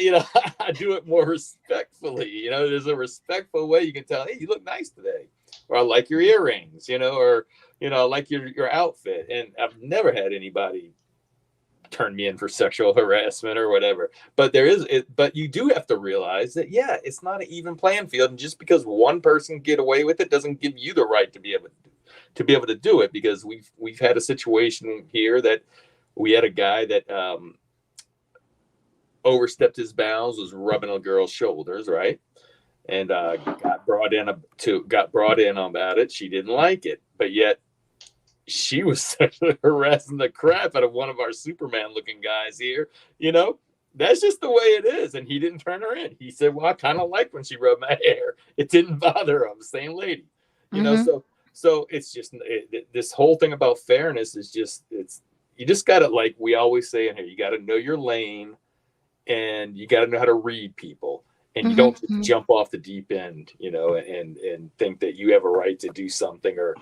I do it more respectfully. There's a respectful way you can tell, hey, you look nice today. Or I like your earrings, or, I like your outfit. And I've never had anybody turn me in for sexual harassment or whatever. But but you do have to realize that, yeah, it's not an even playing field. And just because one person get away with it doesn't give you the right to be able to do it. Because we've had a situation here that we had a guy that, overstepped his bounds, was rubbing a girl's shoulders, right? And got brought in about it. She didn't like it, but yet she was sexually harassing the crap out of one of our Superman looking guys here. That's just the way it is. And he didn't turn her in. He said, well, I kind of like when she rubbed my hair. It didn't bother him. Same lady, so it's just this whole thing about fairness is you just got to, like we always say in here, you got to know your lane. And you got to know how to read people, and you don't just jump off the deep end, and think that you have a right to do something, or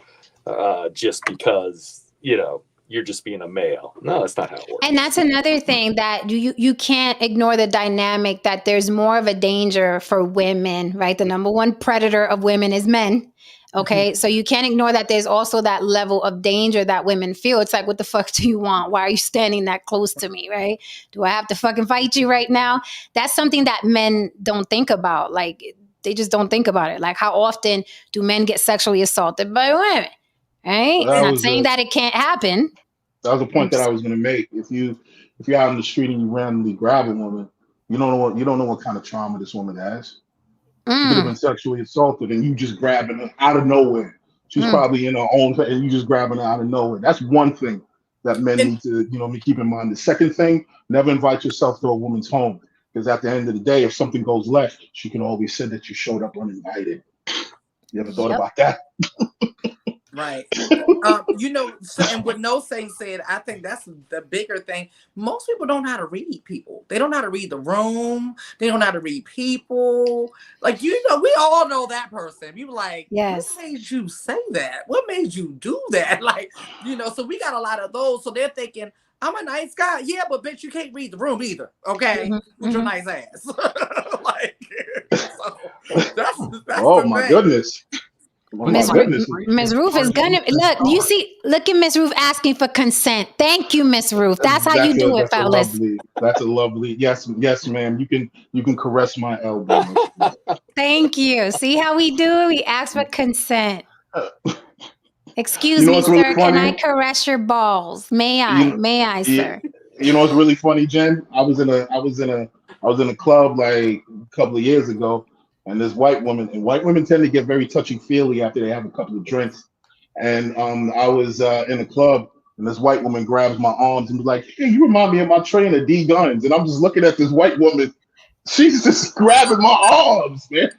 just because, you're just being a male. No, that's not how it works. And that's another thing that you can't ignore, the dynamic that there's more of a danger for women, right? The number one predator of women is men. Okay, so you can't ignore that there's also that level of danger that women feel. It's like, what the fuck do you want? Why are you standing that close to me, right? Do I have to fucking fight you right now? That's something that men don't think about. Like, they just don't think about it. Like, how often do men get sexually assaulted by women, right? Well, not saying that it can't happen. That was a point that I was going to make. If you're out in the street and you randomly grab a woman, you don't know what kind of trauma this woman has. She could have been sexually assaulted, and you just grabbing her out of nowhere. She's probably in her own, and you just grabbing her out of nowhere. That's one thing that men need to, keep in mind. The second thing, never invite yourself to a woman's home, because at the end of the day, if something goes left, she can always say that you showed up uninvited. You ever thought about that? Right. And what No Say said, I think that's the bigger thing. Most people don't know how to read people. They don't know how to read the room. They don't know how to read people. Like, we all know that person. You like, yes. What made you say that? What made you do that? Like, so we got a lot of those. So they're thinking, I'm a nice guy. Yeah, but bitch, you can't read the room either. Okay, with your nice ass. Like, so that's oh my goodness. Oh my goodness. Miss Ruth is gonna look. You see, look at Miss Ruth asking for consent. Thank you, Miss Ruth. That's how you do it, fellas. That's a lovely. Yes, ma'am. You can caress my elbow. Thank you. See how we do it? We ask for consent. Excuse me, really sir. Funny? Can I caress your balls? May I? May I, sir? You know what's really funny, Jen? I was in a club like a couple of years ago, and this white woman, and white women tend to get very touchy-feely after they have a couple of drinks. And I was in a club, and this white woman grabs my arms and was like, "Hey, you remind me of my trainer, D Guns." And I'm just looking at this white woman. She's just grabbing my arms, man.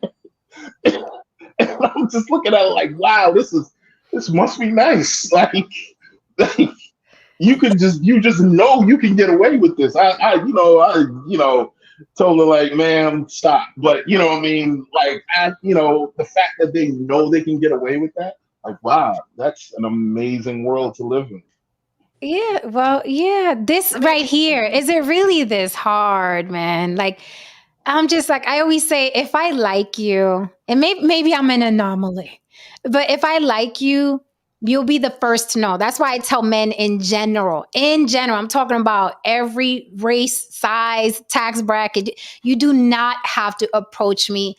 And I'm just looking at her like, wow, this must be nice. Like you just know you can get away with this. I told her like, "Ma'am, stop." But you know what I mean? Like, the fact that they know they can get away with that, like, wow, that's an amazing world to live in. Yeah, well, yeah, this right here, is it really this hard, man? Like, I'm just like, I always say, if I like you, and maybe I'm an anomaly, but if I like you, you'll be the first to know. That's why I tell men in general, I'm talking about every race, size, tax bracket. You do not have to approach me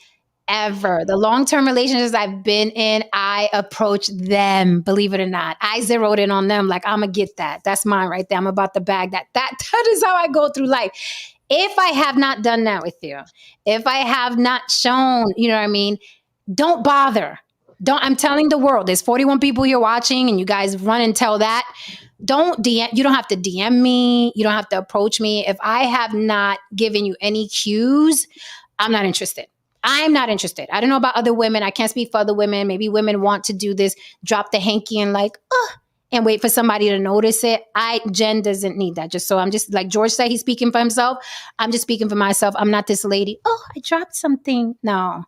ever. The long-term relationships I've been in, I approach them, believe it or not. I zeroed in on them like, I'm going to get that. That's mine right there. I'm about to bag that. That is how I go through life. If I have not done that with you, if I have not shown, you know what I mean, don't bother. I'm telling the world, there's 41 people here watching, and you guys run and tell that. Don't DM. You don't have to DM me. You don't have to approach me. If I have not given you any cues, I'm not interested. I'm not interested. I don't know about other women. I can't speak for other women. Maybe women want to do this, drop the hanky and like, and wait for somebody to notice it. Jen doesn't need that. Just so I'm just like George said, he's speaking for himself. I'm just speaking for myself. I'm not this lady. Oh, I dropped something. No.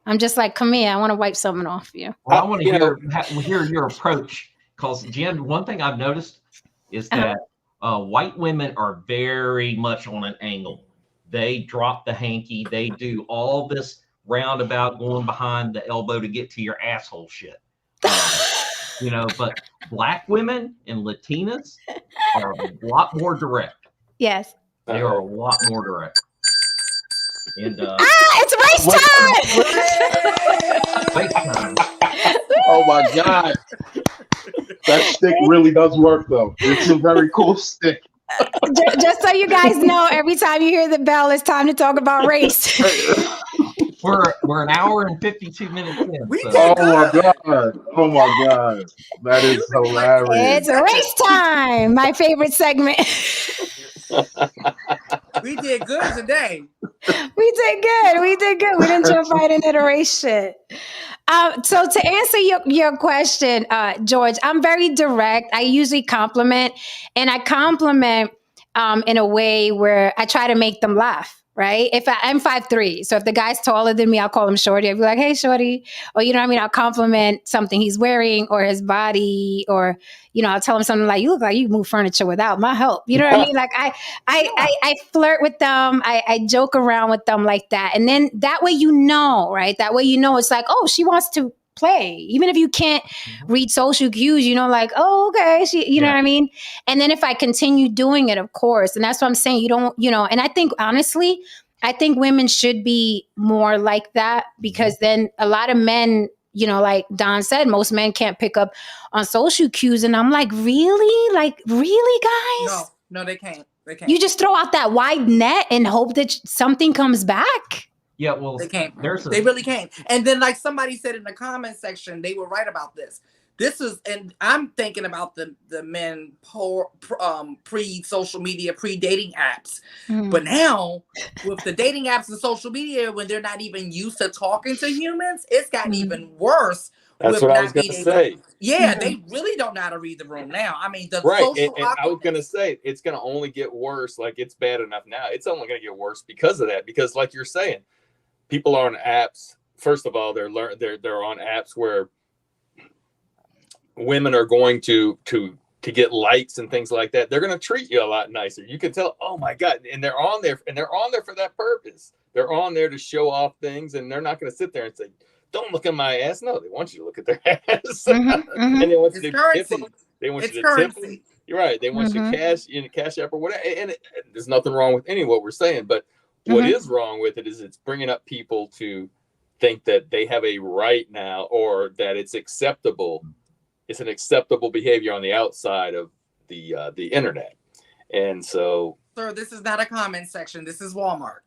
I'm just like, come here. I want to wipe something off you. Well, I want to hear your approach, because Jen, one thing I've noticed is that white women are very much on an angle. They drop the hanky. They do all this roundabout going behind the elbow to get to your asshole shit. But Black women and Latinas are a lot more direct. Yes. They are a lot more direct. And it's race time! Oh my God. That stick really does work though. It's a very cool stick. Just so you guys know, every time you hear the bell, it's time to talk about race. We're an hour and 52 minutes in. Oh my God. That is hilarious. It's race time. My favorite segment. We did good today. We did good. We didn't jump right into the race shit. So to answer your question, George, I'm very direct. I usually compliment, and I compliment in a way where I try to make them laugh. Right? I'm 5'3", so if the guy's taller than me, I'll call him shorty. I'll be like, "Hey, shorty," or you know what I mean. I'll compliment something he's wearing or his body, or I'll tell him something like, "You look like you move furniture without my help." You know what I mean? Like I flirt with them. I joke around with them like that, and then that way right? That way it's like, oh, she wants to play, even if you can't read social cues, like, oh, okay, you know what I mean? And then if I continue doing it, of course, and that's what I'm saying, you don't, and I think honestly, women should be more like that, because then a lot of men, like Don said, most men can't pick up on social cues. And I'm like, really, guys? No, they can't. You just throw out that wide net and hope that something comes back. Yeah, well, they can't. They really can't. And then, like somebody said in the comment section, they were right about this. This is, and I'm thinking about the men pre-social media, pre-dating apps. But now, with the dating apps and social media, when they're not even used to talking to humans, it's gotten even worse. That's what I was going to say. Yeah, they really don't know how to read the room now. I mean, the social and I was going to say, it's going to only get worse. Like, it's bad enough now. It's only going to get worse because of that. Because, like you're saying, people are on apps. First of all, they're on apps where women are going to to get likes and things like that, they're going to treat you a lot nicer. You can tell, oh my God. And they're on there for that purpose. They're on there to show off things, and they're not going to sit there and say, don't look at my ass. No, they want you to look at their ass. And they want you to tip them. They want you to tip them. You're right. They want you to cash app or whatever. And there's nothing wrong with any of what we're saying. But what is wrong with it is it's bringing up people to think that they have a right now, or that it's acceptable. It's an acceptable behavior on the outside of the internet. And so, sir, this is not a comment section. This is Walmart.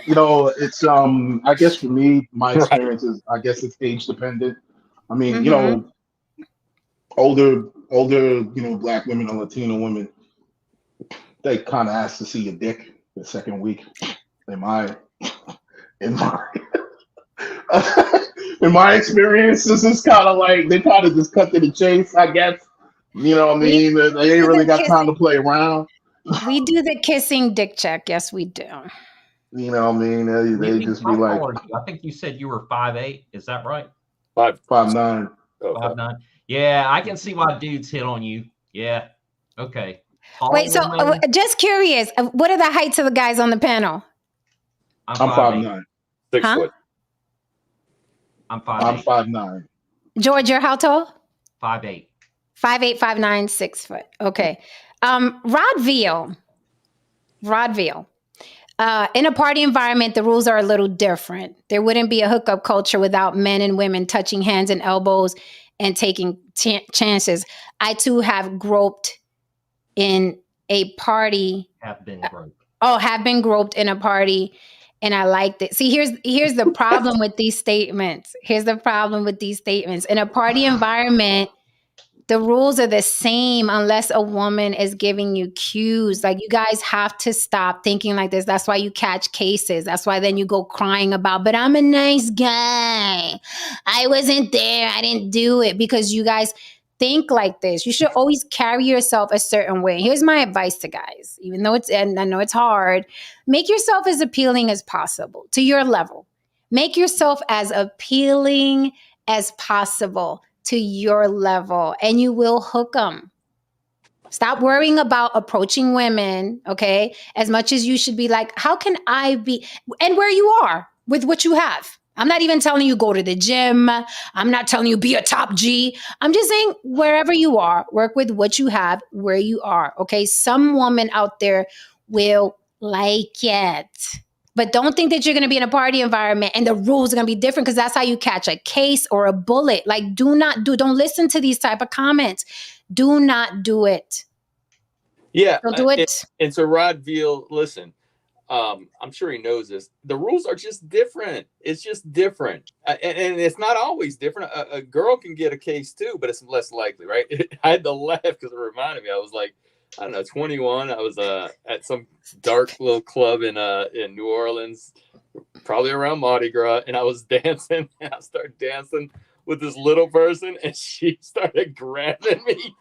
You know, it's I guess for me, my experience is, I guess it's age dependent. I mean, you know, older, you know, Black women or Latino women, they kind of ask to see your dick the second week. In my experience, this is kind of like they kind of just cut to the chase, I guess. You know what I mean? They ain't really got time to play around. We do the kissing dick check. Yes, we do. You know what I mean? They just be like, I think you said you were 5'8". Is that right? 5'9". 5'9". Yeah, I can see why dudes hit on you. Yeah. Okay. Wait, so just curious, what are the heights of the guys on the panel? I'm 5'9". 6 foot. I'm 5'8". I'm 5'9". George, you're how tall? 5'8". 5'8", 5'9", 6 foot. Okay. Rod Veal. In a party environment, the rules are a little different. There wouldn't be a hookup culture without men and women touching hands and elbows and taking chances. I too have groped in a party. Have been groped in a party, and I liked it. See, here's the problem with these statements. In a party environment, the rules are the same unless a woman is giving you cues. Like, you guys have to stop thinking like this. That's why you catch cases. That's why then you go crying about, but I'm a nice guy. I wasn't there. I didn't do it. Because you guys think like this. You should always carry yourself a certain way. Here's my advice to guys, even though and I know it's hard, make yourself as appealing as possible to your level. Make yourself as appealing as possible to your level, and you will hook them. Stop worrying about approaching women, okay? As much as you should be like, how can I be, and where you are with what you have. I'm not even telling you go to the gym. I'm not telling you be a top G. I'm just saying wherever you are, work with what you have where you are, okay? Some woman out there will like it. But don't think that you're going to be in a party environment and the rules are going to be different, because that's how you catch a case or a bullet. Like, don't listen to these type of comments. Do not do it. Yeah. Don't do it. And so Rod Veal, listen, I'm sure he knows this. The rules are just different. It's just different. And it's not always different. A girl can get a case too, but it's less likely, right? I had to laugh because it reminded me. I was like, I don't know, 21. I was at some dark little club in New Orleans, probably around Mardi Gras, and I was dancing. And I started dancing with this little person, and she started grabbing me.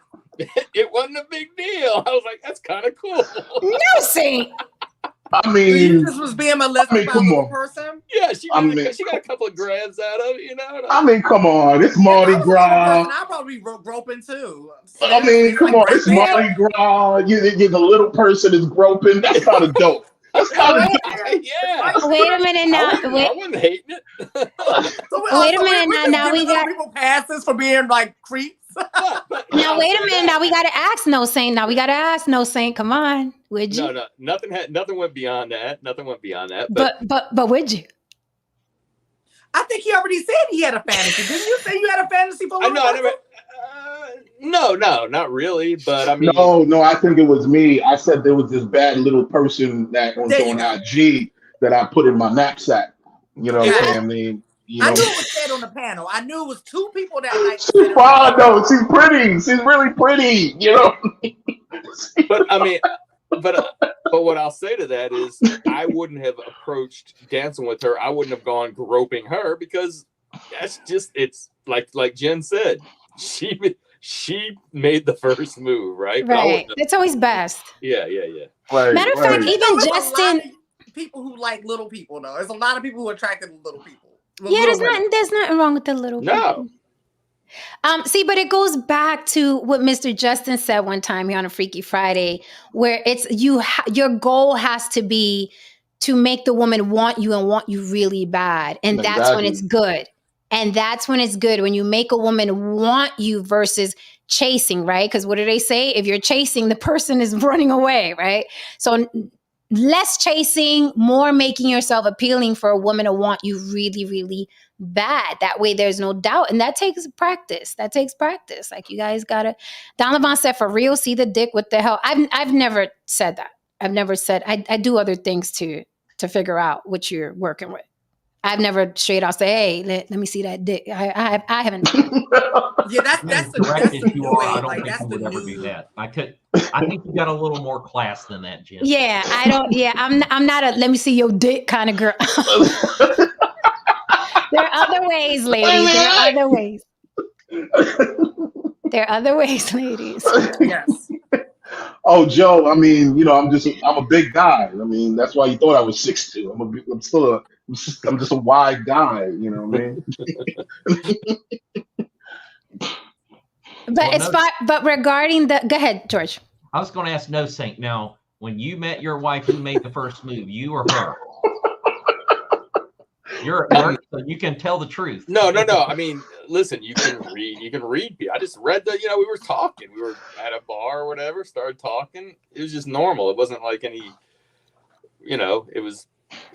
It wasn't a big deal. I was like, that's kind of cool. No, Saint. I mean, this was being molested by a little person. Yeah, she got a couple of grabs out of it, you know. I mean, come on, it's Mardi Gras. I'll probably be groping too. I mean, come on, it's Mardi Gras. The little person is groping. That's kind of dope. That's kind of dope. Yeah. Wait a minute now. I wasn't hating it. Wait a minute now. Now we got people passes for being like creeps. Now wait a minute. Now we got to ask No Saint. Come on, would you? No, nothing went beyond that. But would you? I think he already said he had a fantasy. Didn't you say you had a fantasy for? No, not really. But I mean, no. I think it was me. I said there was this bad little person that was on IG that I put in my knapsack. You know what I'm saying? I mean. I knew it was said on the panel. I knew it was two people that night. She's fine though. She's pretty. She's really pretty. You know. But I mean, but what I'll say to that is, I wouldn't have approached dancing with her. I wouldn't have gone groping her, because that's just, it's like Jen said, she made the first move, right? Right. It's always best. Yeah. Right, Matter of fact, even Justin. People who like little people, though. There's a lot of people who are attracted to little people. Yeah, there's nothing wrong with the little people. See, but it goes back to what Mr. Justin said one time here on a Freaky Friday, where it's your goal has to be to make the woman want you and want you really bad. And that's when it's good. And that's when it's good, when you make a woman want you versus chasing, right? Because what do they say? If you're chasing, the person is running away, right? So less chasing, more making yourself appealing for a woman to want you really, really bad. That way there's no doubt. And that takes practice. Like you guys gotta. Donovan said, for real, see the dick, what the hell? I've never said that. I've never said, I do other things to figure out what you're working with. I've never straight out say, hey, let me see that dick. I haven't. Yeah, that's the new way. I don't think you would ever do that. I think you got a little more class than that, Jen. Yeah, I don't. Yeah, I'm not a let me see your dick kind of girl. There are other ways, ladies. There are other ways. There are other ways, ladies. Yes. Oh, Joe, I mean, you know, I'm a big guy. I mean, that's why you thought I was 6'2". I'm just a wide guy, you know what I mean? But regarding go ahead, George. I was going to ask No Saint. Now, when you met your wife, who made the first move, you or her? You're at work, so you can tell the truth. No. I mean, listen, you can read. I just read we were talking. We were at a bar or whatever, started talking. It was just normal. It wasn't like any, it was,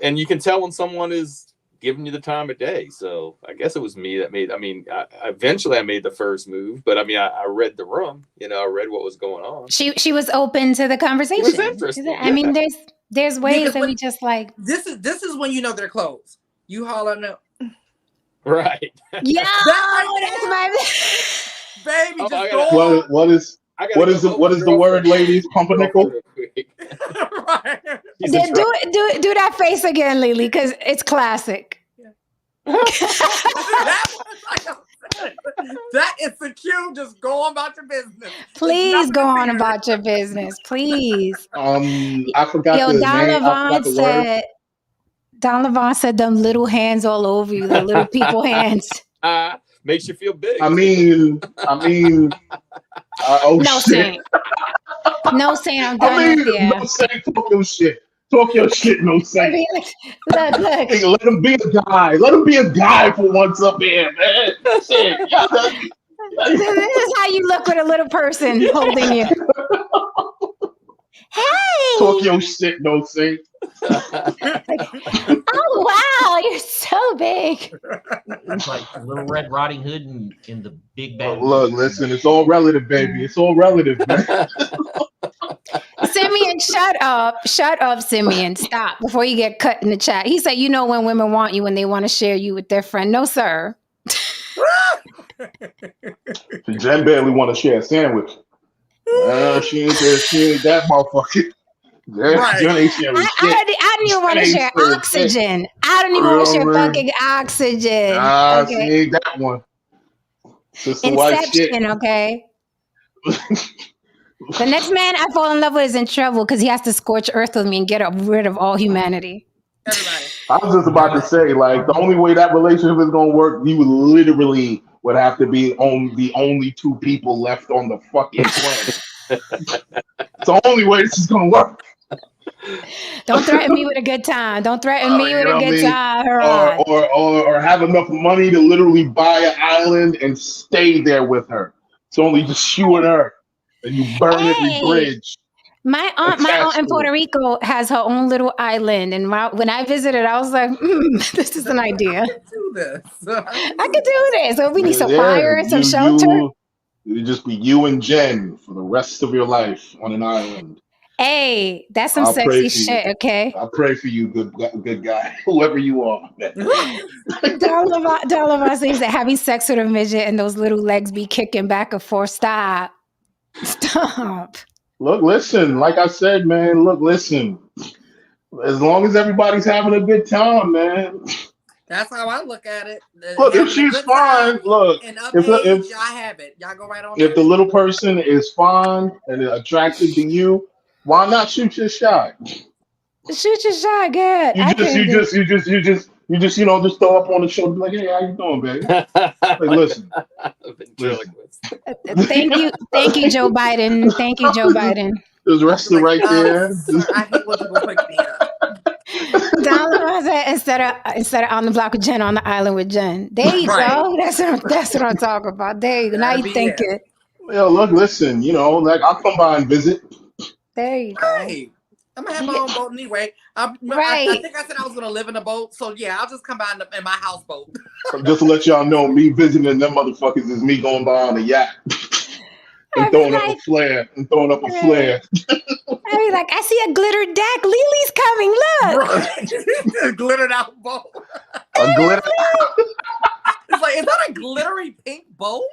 and you can tell when someone is giving you the time of day. So I guess it was me that made, eventually I made the first move, but I read the room, I read what was going on. She was open to the conversation. It was interesting. I mean, there's ways that we just like. This is when you know they're closed. You holler no. Right. Yeah. That's my baby. Just go. What is the word, ladies? Pumpernickel. Right. Do that face again, Lily, because it's classic. Yeah. That is the cue. Just go on about your business. Please go on about your business, please. I forgot. Yo, Don Levon said them little hands all over you, the little people hands. Makes you feel big. No saying. No saying I'm done with you. No saying, talk your shit. Talk your shit, no saying. Look. Hey, let him be a guy. Let him be a guy for once up here, man. Shit. This is how you look with a little person holding you. Hey! Talk your shit, no saying. Oh wow, you're so big. It's like Little Red Riding Hood in the Big Bad. Look, listen, it's all relative, baby. It's all relative, man. Simeon, shut up, Simeon. Stop before you get cut in the chat. He said, when women want you when they want to share you with their friend. No, sir. Jen barely want to share a sandwich. She ain't that motherfucker. Right. I don't even want to share oxygen. I don't even want to share fucking oxygen. Okay. She ain't that one. Inception, okay? The next man I fall in love with is in trouble because he has to scorch earth with me and get rid of all humanity. Everybody. I was just about to say, like, the only way that relationship is going to work, you would have to be on the only two people left on the fucking planet. It's the only way this is going to work. Don't threaten me with a good time. Don't threaten me with a good time. Or have enough money to literally buy an island and stay there with her. It's only just you and her. And you burn every bridge. My aunt in Puerto Rico has her own little island, and when I visited, I was like, "This is an idea. I could do this. So we need some fire and some shelter. It'd just be you and Jen for the rest of your life on an island. Hey, that's some sexy shit, okay? I'll pray for you, good guy, whoever you are. Darla says that having sex with a midget and those little legs be kicking back and forth. Stop. Look, listen, like I said, man, listen. As long as everybody's having a good time, man. That's how I look at it. Look, if she's fine, look. If I have it, y'all go right on. If the little person is fine and attracted to you, why not shoot your shot? Shoot your shot, good. You just just throw up on the shoulder, like, hey, how you doing, baby? Like, listen. Thank you, Joe Biden. Thank you, Joe Biden. Just resting right there. Sir, I hate when people pick me up. Dalai Lama said instead of on the block with Jen, on the island with Jen. There you go. That's what I'm talking about. There you go. Now you think it. Yo, look, listen. Like I'll come by and visit. There you go. Right. I'm gonna have my own boat anyway. I think I said I was gonna live in a boat, so yeah, I'll just come by in my houseboat. Just to let y'all know, me visiting them motherfuckers is me going by on a yacht and throwing up a flare. I mean, like, I see a glitter deck. Lily's coming. Look, right. Glittered out boat. A glitter. It's like, is that a glittery pink boat?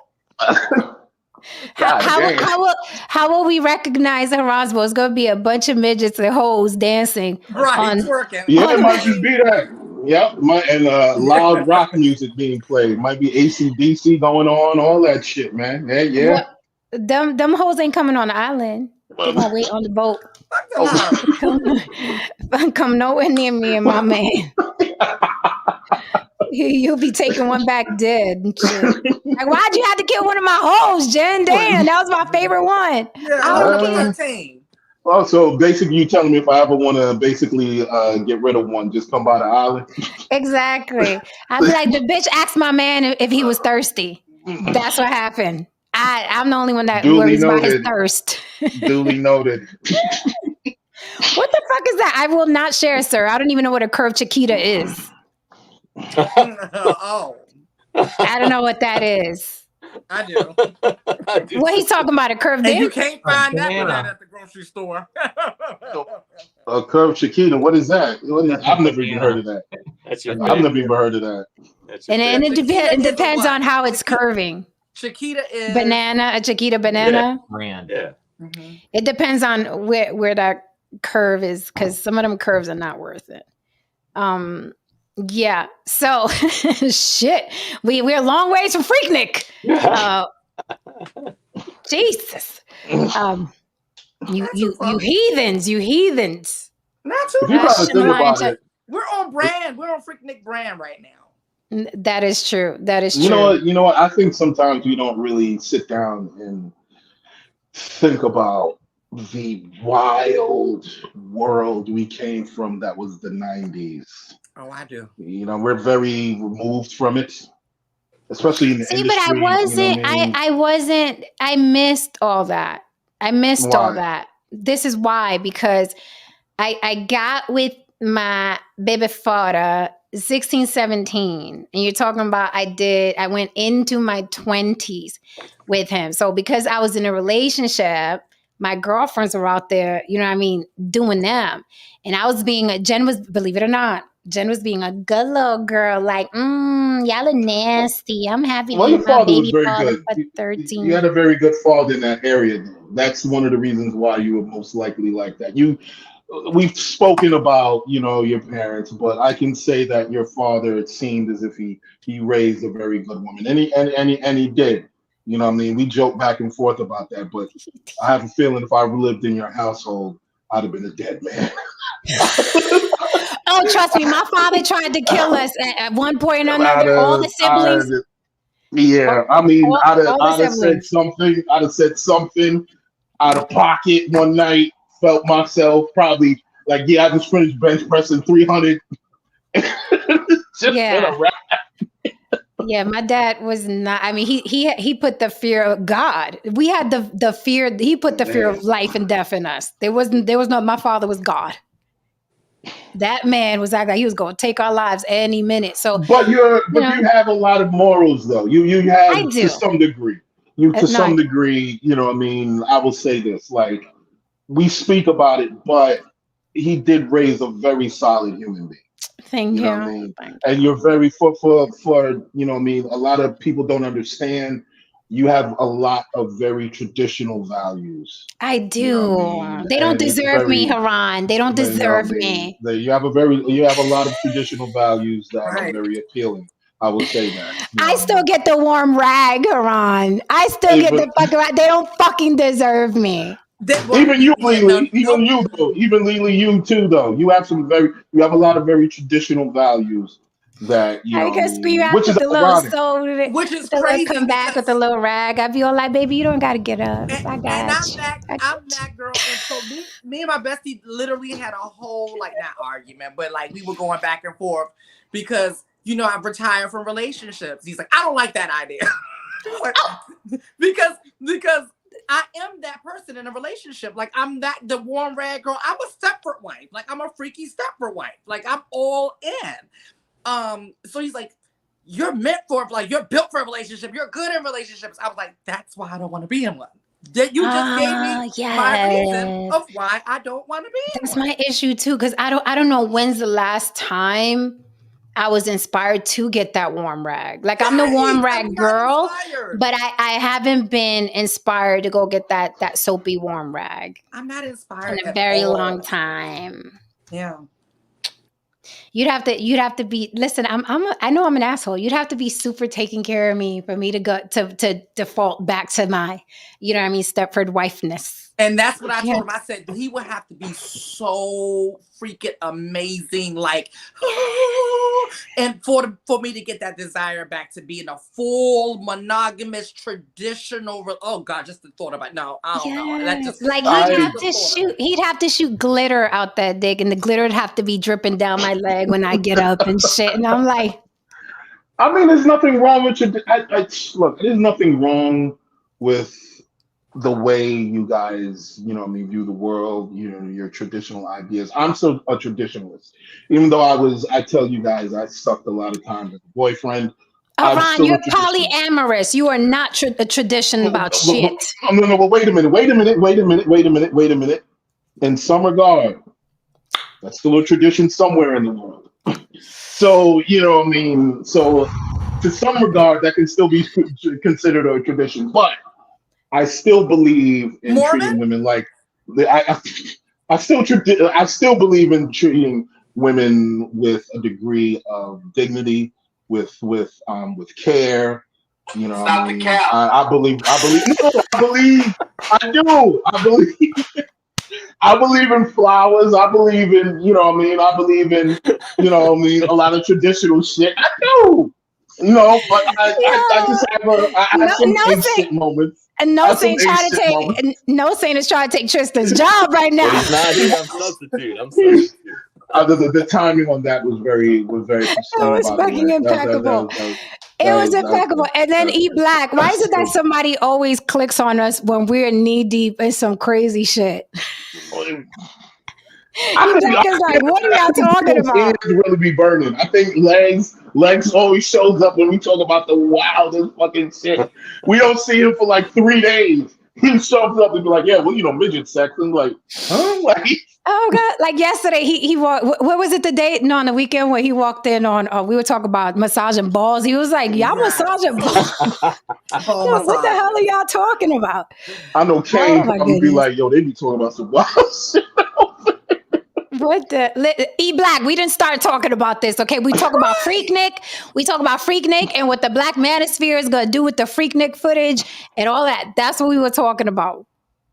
How will we recognize a Roswell? It's gonna be a bunch of midgets and hoes dancing, twerking. Yeah, it might just be that. Yep, and loud rock music being played. Might be AC/DC going on, all that shit, man. Yeah. Well, them hoes ain't coming on the island. They're gonna wait on the boat. Come nowhere near me and my man. You'll be taking one back dead and shit. Like, why'd you have to kill one of my hoes, Jen? Damn, that was my favorite one. Yeah, well, so basically, you telling me if I ever want to basically get rid of one, just come by the island? Exactly. I'd be like, the bitch asked my man if he was thirsty. That's what happened. I'm the only one that worries about his thirst. Duly noted. What the fuck is that? I will not share, sir. I don't even know what a curved chiquita is. Oh. I don't know what that is. I do. What he's talking about, a curved dick? You can't find that at the grocery store. A curved chiquita, what is that? I've never even heard of that. I've never even heard of that. And it depends on how it's curving. Chiquita is a Chiquita banana. Brand. Yeah. Mm-hmm. It depends on where that curve is, because some of them curves are not worth it. Yeah. So shit. We're a long ways from Freaknik. Jesus. You heathens. Not too much. We're on brand. We're on Freaknik brand right now. That is true. You know what? I think sometimes we don't really sit down and think about the wild world we came from. That was the 90s. Oh, I do. We're very removed from it, especially in the industry. But I wasn't. I wasn't. I missed all that. All that. This is why, because I got with my baby father 16, 17, and you're talking about I went into my 20s with him. So because I was in a relationship, my girlfriends were out there, doing them. And Jen was, believe it or not, Jen was being a good little girl, like, y'all are nasty. I'm happy to be my baby father for 13. You had a very good father in that area, though. That's one of the reasons why you were most likely like that. We've spoken about, your parents, but I can say that your father, it seemed as if he raised a very good woman, and he did. We joke back and forth about that, but I have a feeling if I lived in your household, I'd have been a dead man. Oh, trust me, my father tried to kill us at one point or another. All the siblings. I'd have said something. I'd have said something out of pocket one night. Felt myself probably like, I just finished bench pressing 300. Yeah, my dad was not. I mean, he put the fear of God. We had the fear. He put the fear of life and death in us. There was no. My father was God. That man was like he was going to take our lives any minute. So, but you have a lot of morals, though. You have to some degree. Some degree, I will say this, like, we speak about it, but he did raise a very solid human being. Thank you. What I mean? And you're very for a lot of people don't understand. You have a lot of very traditional values. I do. They don't deserve me, Haran. They don't deserve me. You have a lot of traditional values that are very appealing. I will say that. I still get the warm rag, Haran. I still get the fucking rag. They don't fucking deserve me. Even you, Lily. Even you, though. Even Lily, you too, though. You have a lot of very traditional values that I guess you have which is the little ironic. soul, which is crazy. Come back with a little rag. I'd be all like, baby, you don't got to get up. I got and you. I'm that girl. And so me and my bestie literally had a whole like not argument, but like we were going back and forth because I've retired from relationships. He's like, I don't like that idea. because I am that person in a relationship. Like I'm the warm rag girl. I'm a Stepford wife. Like I'm a freaky Stepford wife. Like I'm all in. So he's like, you're meant for you're built for a relationship. You're good in relationships. I was like, that's why I don't want to be in one. That you just gave me my reason of why I don't want to be in one. That's my issue too, because I don't know when's the last time I was inspired to get that warm rag. Like I'm the warm rag girl, but I haven't been inspired to go get that soapy warm rag. I'm not inspired in a very long time. Yeah. You'd have to be. Listen, I know I'm an asshole. You'd have to be super taking care of me for me to go to default back to my, Stepford wifeness. And that's what I told him. I said he would have to be so freaking amazing, like, and for me to get that desire back to being a full monogamous traditional. Oh God, just the thought about I don't know. That just like he'd have to shoot glitter out that dick, and the glitter would have to be dripping down my leg when I get up and shit. And I'm like, I mean, there's nothing wrong with look. There's nothing wrong with the way you guys, view the world, your traditional ideas. I'm still a traditionalist, even though I tell you guys, I sucked a lot of time as a boyfriend. Ron, you're polyamorous. You are not a tradition about shit. No, but wait a minute. In some regard, that's still a tradition somewhere in the world. So, So, to some regard, that can still be considered a tradition, but I still believe in treating women like I still believe in treating women with a degree of dignity, with care. Stop the cap. I believe I believe in flowers. I believe in I believe in a lot of traditional shit. I do. But I just have some instant moments. And no Saint is trying to take Tristan's job right now. He's not here. I'm substitute. The timing on that was very It was fucking impeccable. It was impeccable. And then E Black. Why is it that somebody always clicks on us when we're knee deep in some crazy shit? I'm like, what are y'all talking about? It's really be burning. I think Legs always shows up when we talk about the wildest fucking shit. We don't see him for like 3 days. He shows up and be like, yeah, well, midget sex. And like, huh? Like, oh God! Like yesterday, he walked. What was it? On the weekend where he walked in on. We were talking about massaging balls. He was like, "Y'all massaging balls? What the hell are y'all talking about?" I know Kane would be like, "Yo, they be talking about some wild shit." What the E Black? We didn't start talking about this, okay? We talk about Freaknik. We talk about Freaknik and what the Black Manosphere is gonna do with the Freaknik footage and all that. That's what we were talking about.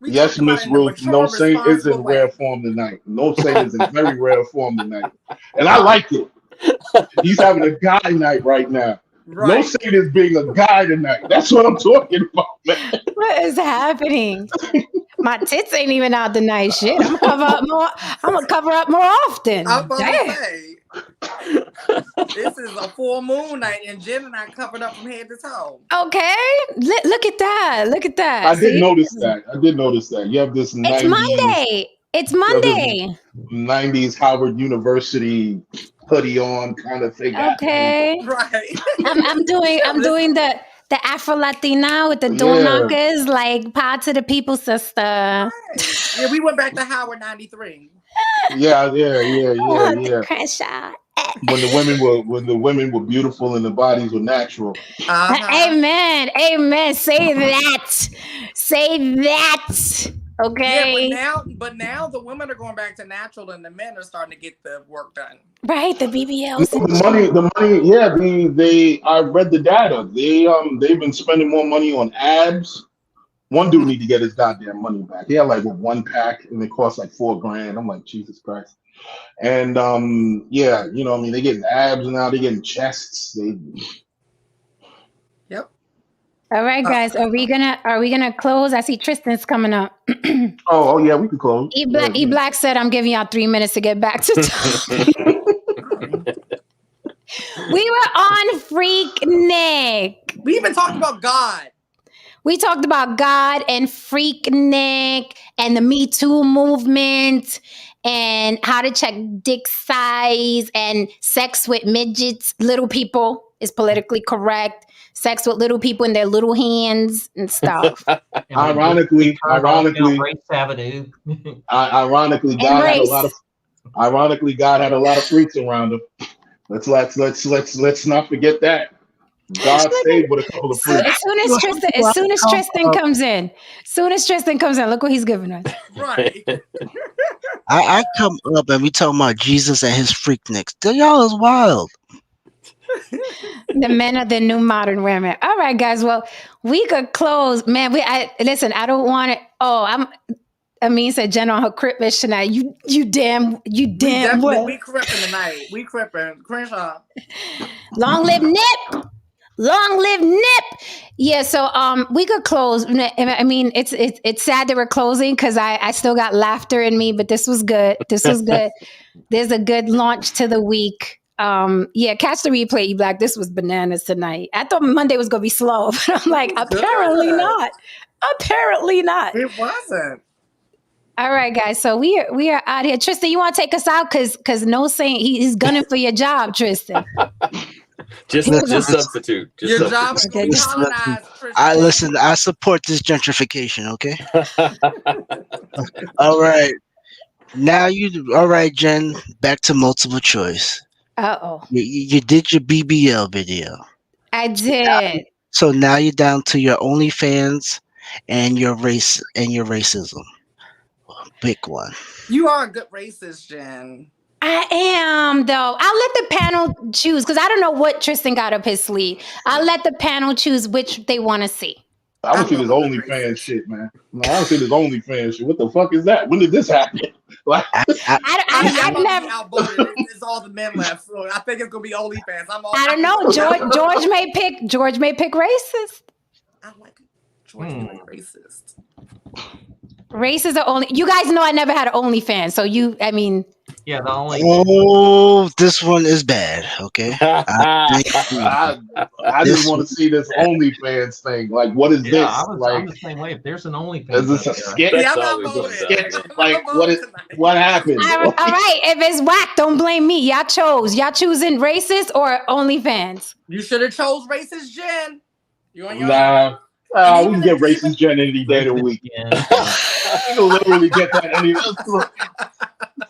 Yes, Miss Ruth. No saint is in rare form tonight. No saint is in very rare form tonight, and I like it. He's having a guy night right now. Right. No saint is being a guy tonight. That's what I'm talking about, man. What is happening? My tits ain't even out tonight. Shit, I'm gonna cover up more often. I'm about to say, this is a full moon night, and Jen and I covered up from head to toe. Okay, look at that. Look at that. I did notice that. You have this. It's Monday. It's Monday. 90s Howard University hoodie on kind of thing. Okay, right. I'm doing the Afro Latina with the door knockers, like pod to the people, sister. Right. Yeah, we went back to Howard 93. Yeah. Crenshaw. When the women were beautiful and the bodies were natural. Amen. Say that. Okay. Yeah, but now the women are going back to natural and the men are starting to get the work done. Right, the BBLs. The money. Yeah, I read the data. They've been spending more money on abs One dude need to get his goddamn money back. He had like one pack and it cost like $4,000. I'm like, Jesus Christ. And yeah, you know, I mean, they're getting abs now, they're getting chests. Yep. All right, guys. Are we gonna close? I see Tristan's coming up. Oh yeah, we can close. E Black said, "I'm giving y'all 3 minutes to get back to time." We were on Freaknik. We even talked about God. We talked about God and Freaknik and the Me Too movement and how to check dick size and sex with midgets, little people is politically correct. Sex with little people in their little hands and stuff. Ironically, Race Avenue. ironically, God had a lot of freaks around him. Let's not forget that. God stayed with a couple of freaks. As soon as Tristan comes in, look what he's giving us. Right. I come up and we talking about Jesus and his Freakniks. Y'all is wild. The men are the new modern women. All right, guys. Well, we could close, man. Listen. I don't want it. Oh, Amin said Jen on her crippish tonight. You damn well. We cripping tonight. We cripping. Crenshaw. Long live Nip. Long live Nip. Yeah, so we could close. I mean, it's sad that we're closing because I still got laughter in me, but this was good. This was good. There's a good launch to the week. Yeah, catch the replay, E Black. This was bananas tonight. I thought Monday was gonna be slow, but I'm like, apparently not. Apparently not. It wasn't. All right, guys. So we are out here. Tristan, you want to take us out? Cause no saying he's gunning for your job, Tristan. Just substitute. Your job is going to be colonized, Tristan. I support this gentrification. Okay. All right. Now all right, Jen. Back to multiple choice. You did your BBL video. I did. So now you're down to your OnlyFans and your race and your racism. Big one. You are a good racist, Jen. I am, though. I'll let the panel choose because I don't know what Tristan got up his sleeve. I'll let the panel choose which they want to see. I don't see this OnlyFans shit, man. No, I don't see this OnlyFans shit. What the fuck is that? When did this happen? Like, I never outvoted. It's all the men left, so I think it's gonna be OnlyFans. I don't know. George may pick racist. I like George being racist. Races are only. You guys know I never had an OnlyFans, so yeah, the only. Oh, this one is bad. Okay, I just want to see this OnlyFans thing. Like, what is this? I'm the same way. If there's an OnlyFans, is this a sketch? Yeah, like, what happened? All right, if it's whack, don't blame me. Y'all choosing racist or OnlyFans? You should have chose racist, Jen. You on your own? We can get racist Jen any day of the week. You can literally get that any.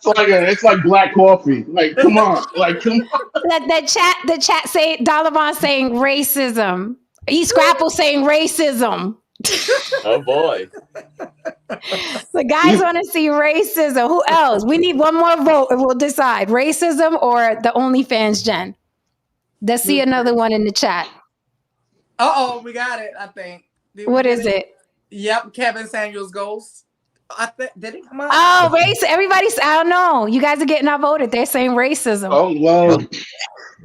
It's like black coffee. Like, come on. The chat say Dalai saying racism. Scrapple saying racism. Oh boy. The guys want to see racism. Who else? We need one more vote and we'll decide racism or the OnlyFans Jen. Let's see another one in the chat. We got it, I think. What is it? Yep, Kevin Samuels Ghost. Did it come out? Oh, race! Everybody's. I don't know. You guys are getting outvoted. They're saying racism. Oh well.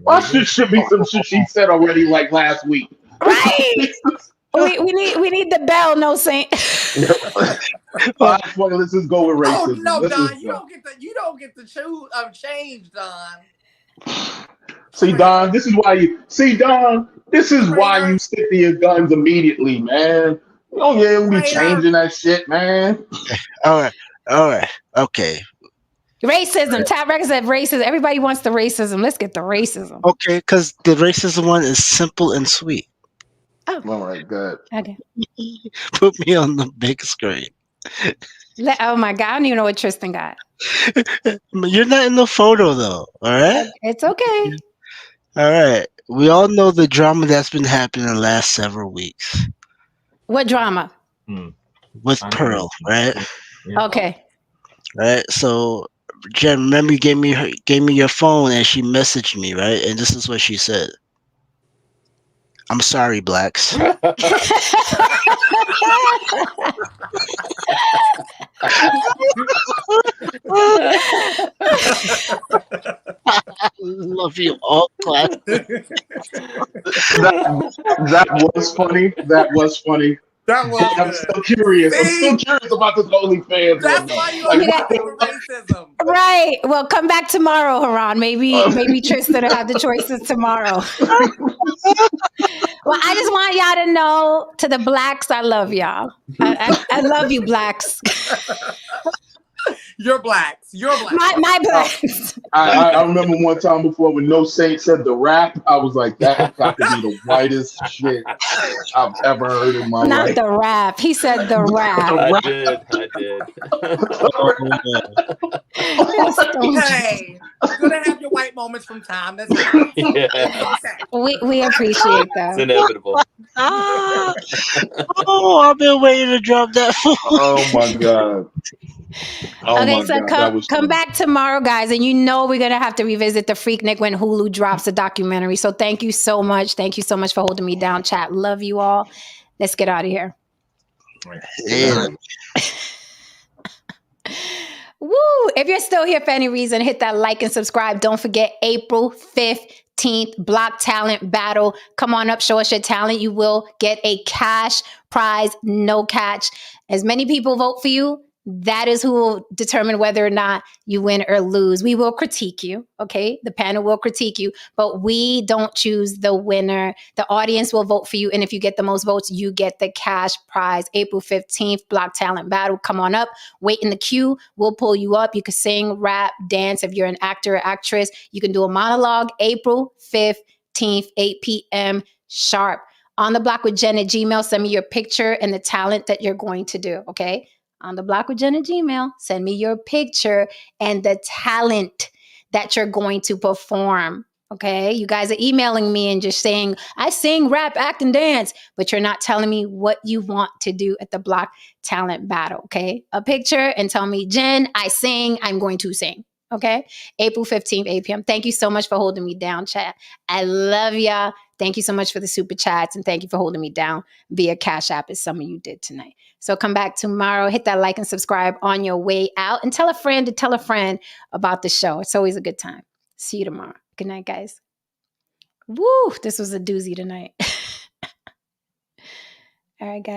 Well, should be some shit she said already, like last week. Right. we need the bell. No saying. Let's just go with racism. Oh no, Don, you don't get to choose change, Don. See, Don, this is why you stick to your guns immediately, man. We'll be changing that shit, man. All right. Okay. Racism. Top Record said racism. Everybody wants the racism. Let's get the racism. Okay, because the racism one is simple and sweet. Oh. All right, good. Okay. Put me on the big screen. Oh my God, I don't even know what Tristan got. You're not in the photo though, all right? It's okay. All right. We all know the drama that's been happening the last several weeks. What drama? With Pearl, right? Yeah. Okay. Right. So, Jen, remember you gave me your phone and she messaged me, right? And this is what she said. I'm sorry, blacks. I love you all, class. That was funny. That was funny. That was I'm still curious. I'm still curious about this OnlyFans. That's why you understand for racism. Right. Well, come back tomorrow, Haran. Maybe Tristan will have the choices tomorrow. Well, I just want y'all to know, to the blacks, I love y'all. I love you, blacks. You're blacks. You're blacks. My blacks. I remember one time before when No Saint said the rap, I was like, that got to be the whitest shit I've ever heard in my life. Not the rap. He said the rap. I did. Hey, you're gonna have your white moments from time to time. Yeah. We appreciate that. It's inevitable. Oh, I've been waiting to drop that. Oh my god. Okay, so come back tomorrow, guys, and you know we're gonna have to revisit the Freaknik when Hulu drops the documentary. So thank you so much. Thank you so much for holding me down, chat. Love you all. Let's get out of here. Yeah. Woo! If you're still here for any reason, hit that like and subscribe. Don't forget April 15th, Block Talent Battle. Come on up, show us your talent. You will get a cash prize, no catch. As many people vote for you, that is who will determine whether or not you win or lose. We will critique you, okay? The panel will critique you, but we don't choose the winner. The audience will vote for you, and if you get the most votes, you get the cash prize. April 15th, Block Talent Battle. Come on up, wait in the queue. We'll pull you up. You can sing, rap, dance. If you're an actor or actress, you can do a monologue. April 15th, 8 p.m. sharp. On the Block with Jen at Gmail, send me your picture and the talent that you're going to do, okay? On the Block with Jen at Gmail, send me your picture and the talent that you're going to perform. Okay. You guys are emailing me and just saying, I sing, rap, act, and dance, but you're not telling me what you want to do at the Block Talent Battle. Okay. A picture and tell me, Jen, I sing, I'm going to sing. Okay. April 15th, 8 p.m. Thank you so much for holding me down, chat. I love y'all. Thank you so much for the super chats, and thank you for holding me down via Cash App, as some of you did tonight. So come back tomorrow, hit that like and subscribe on your way out, and tell a friend to tell a friend about the show. It's always a good time. See you tomorrow. Good night, guys. Woo, this was a doozy tonight. All right, guys.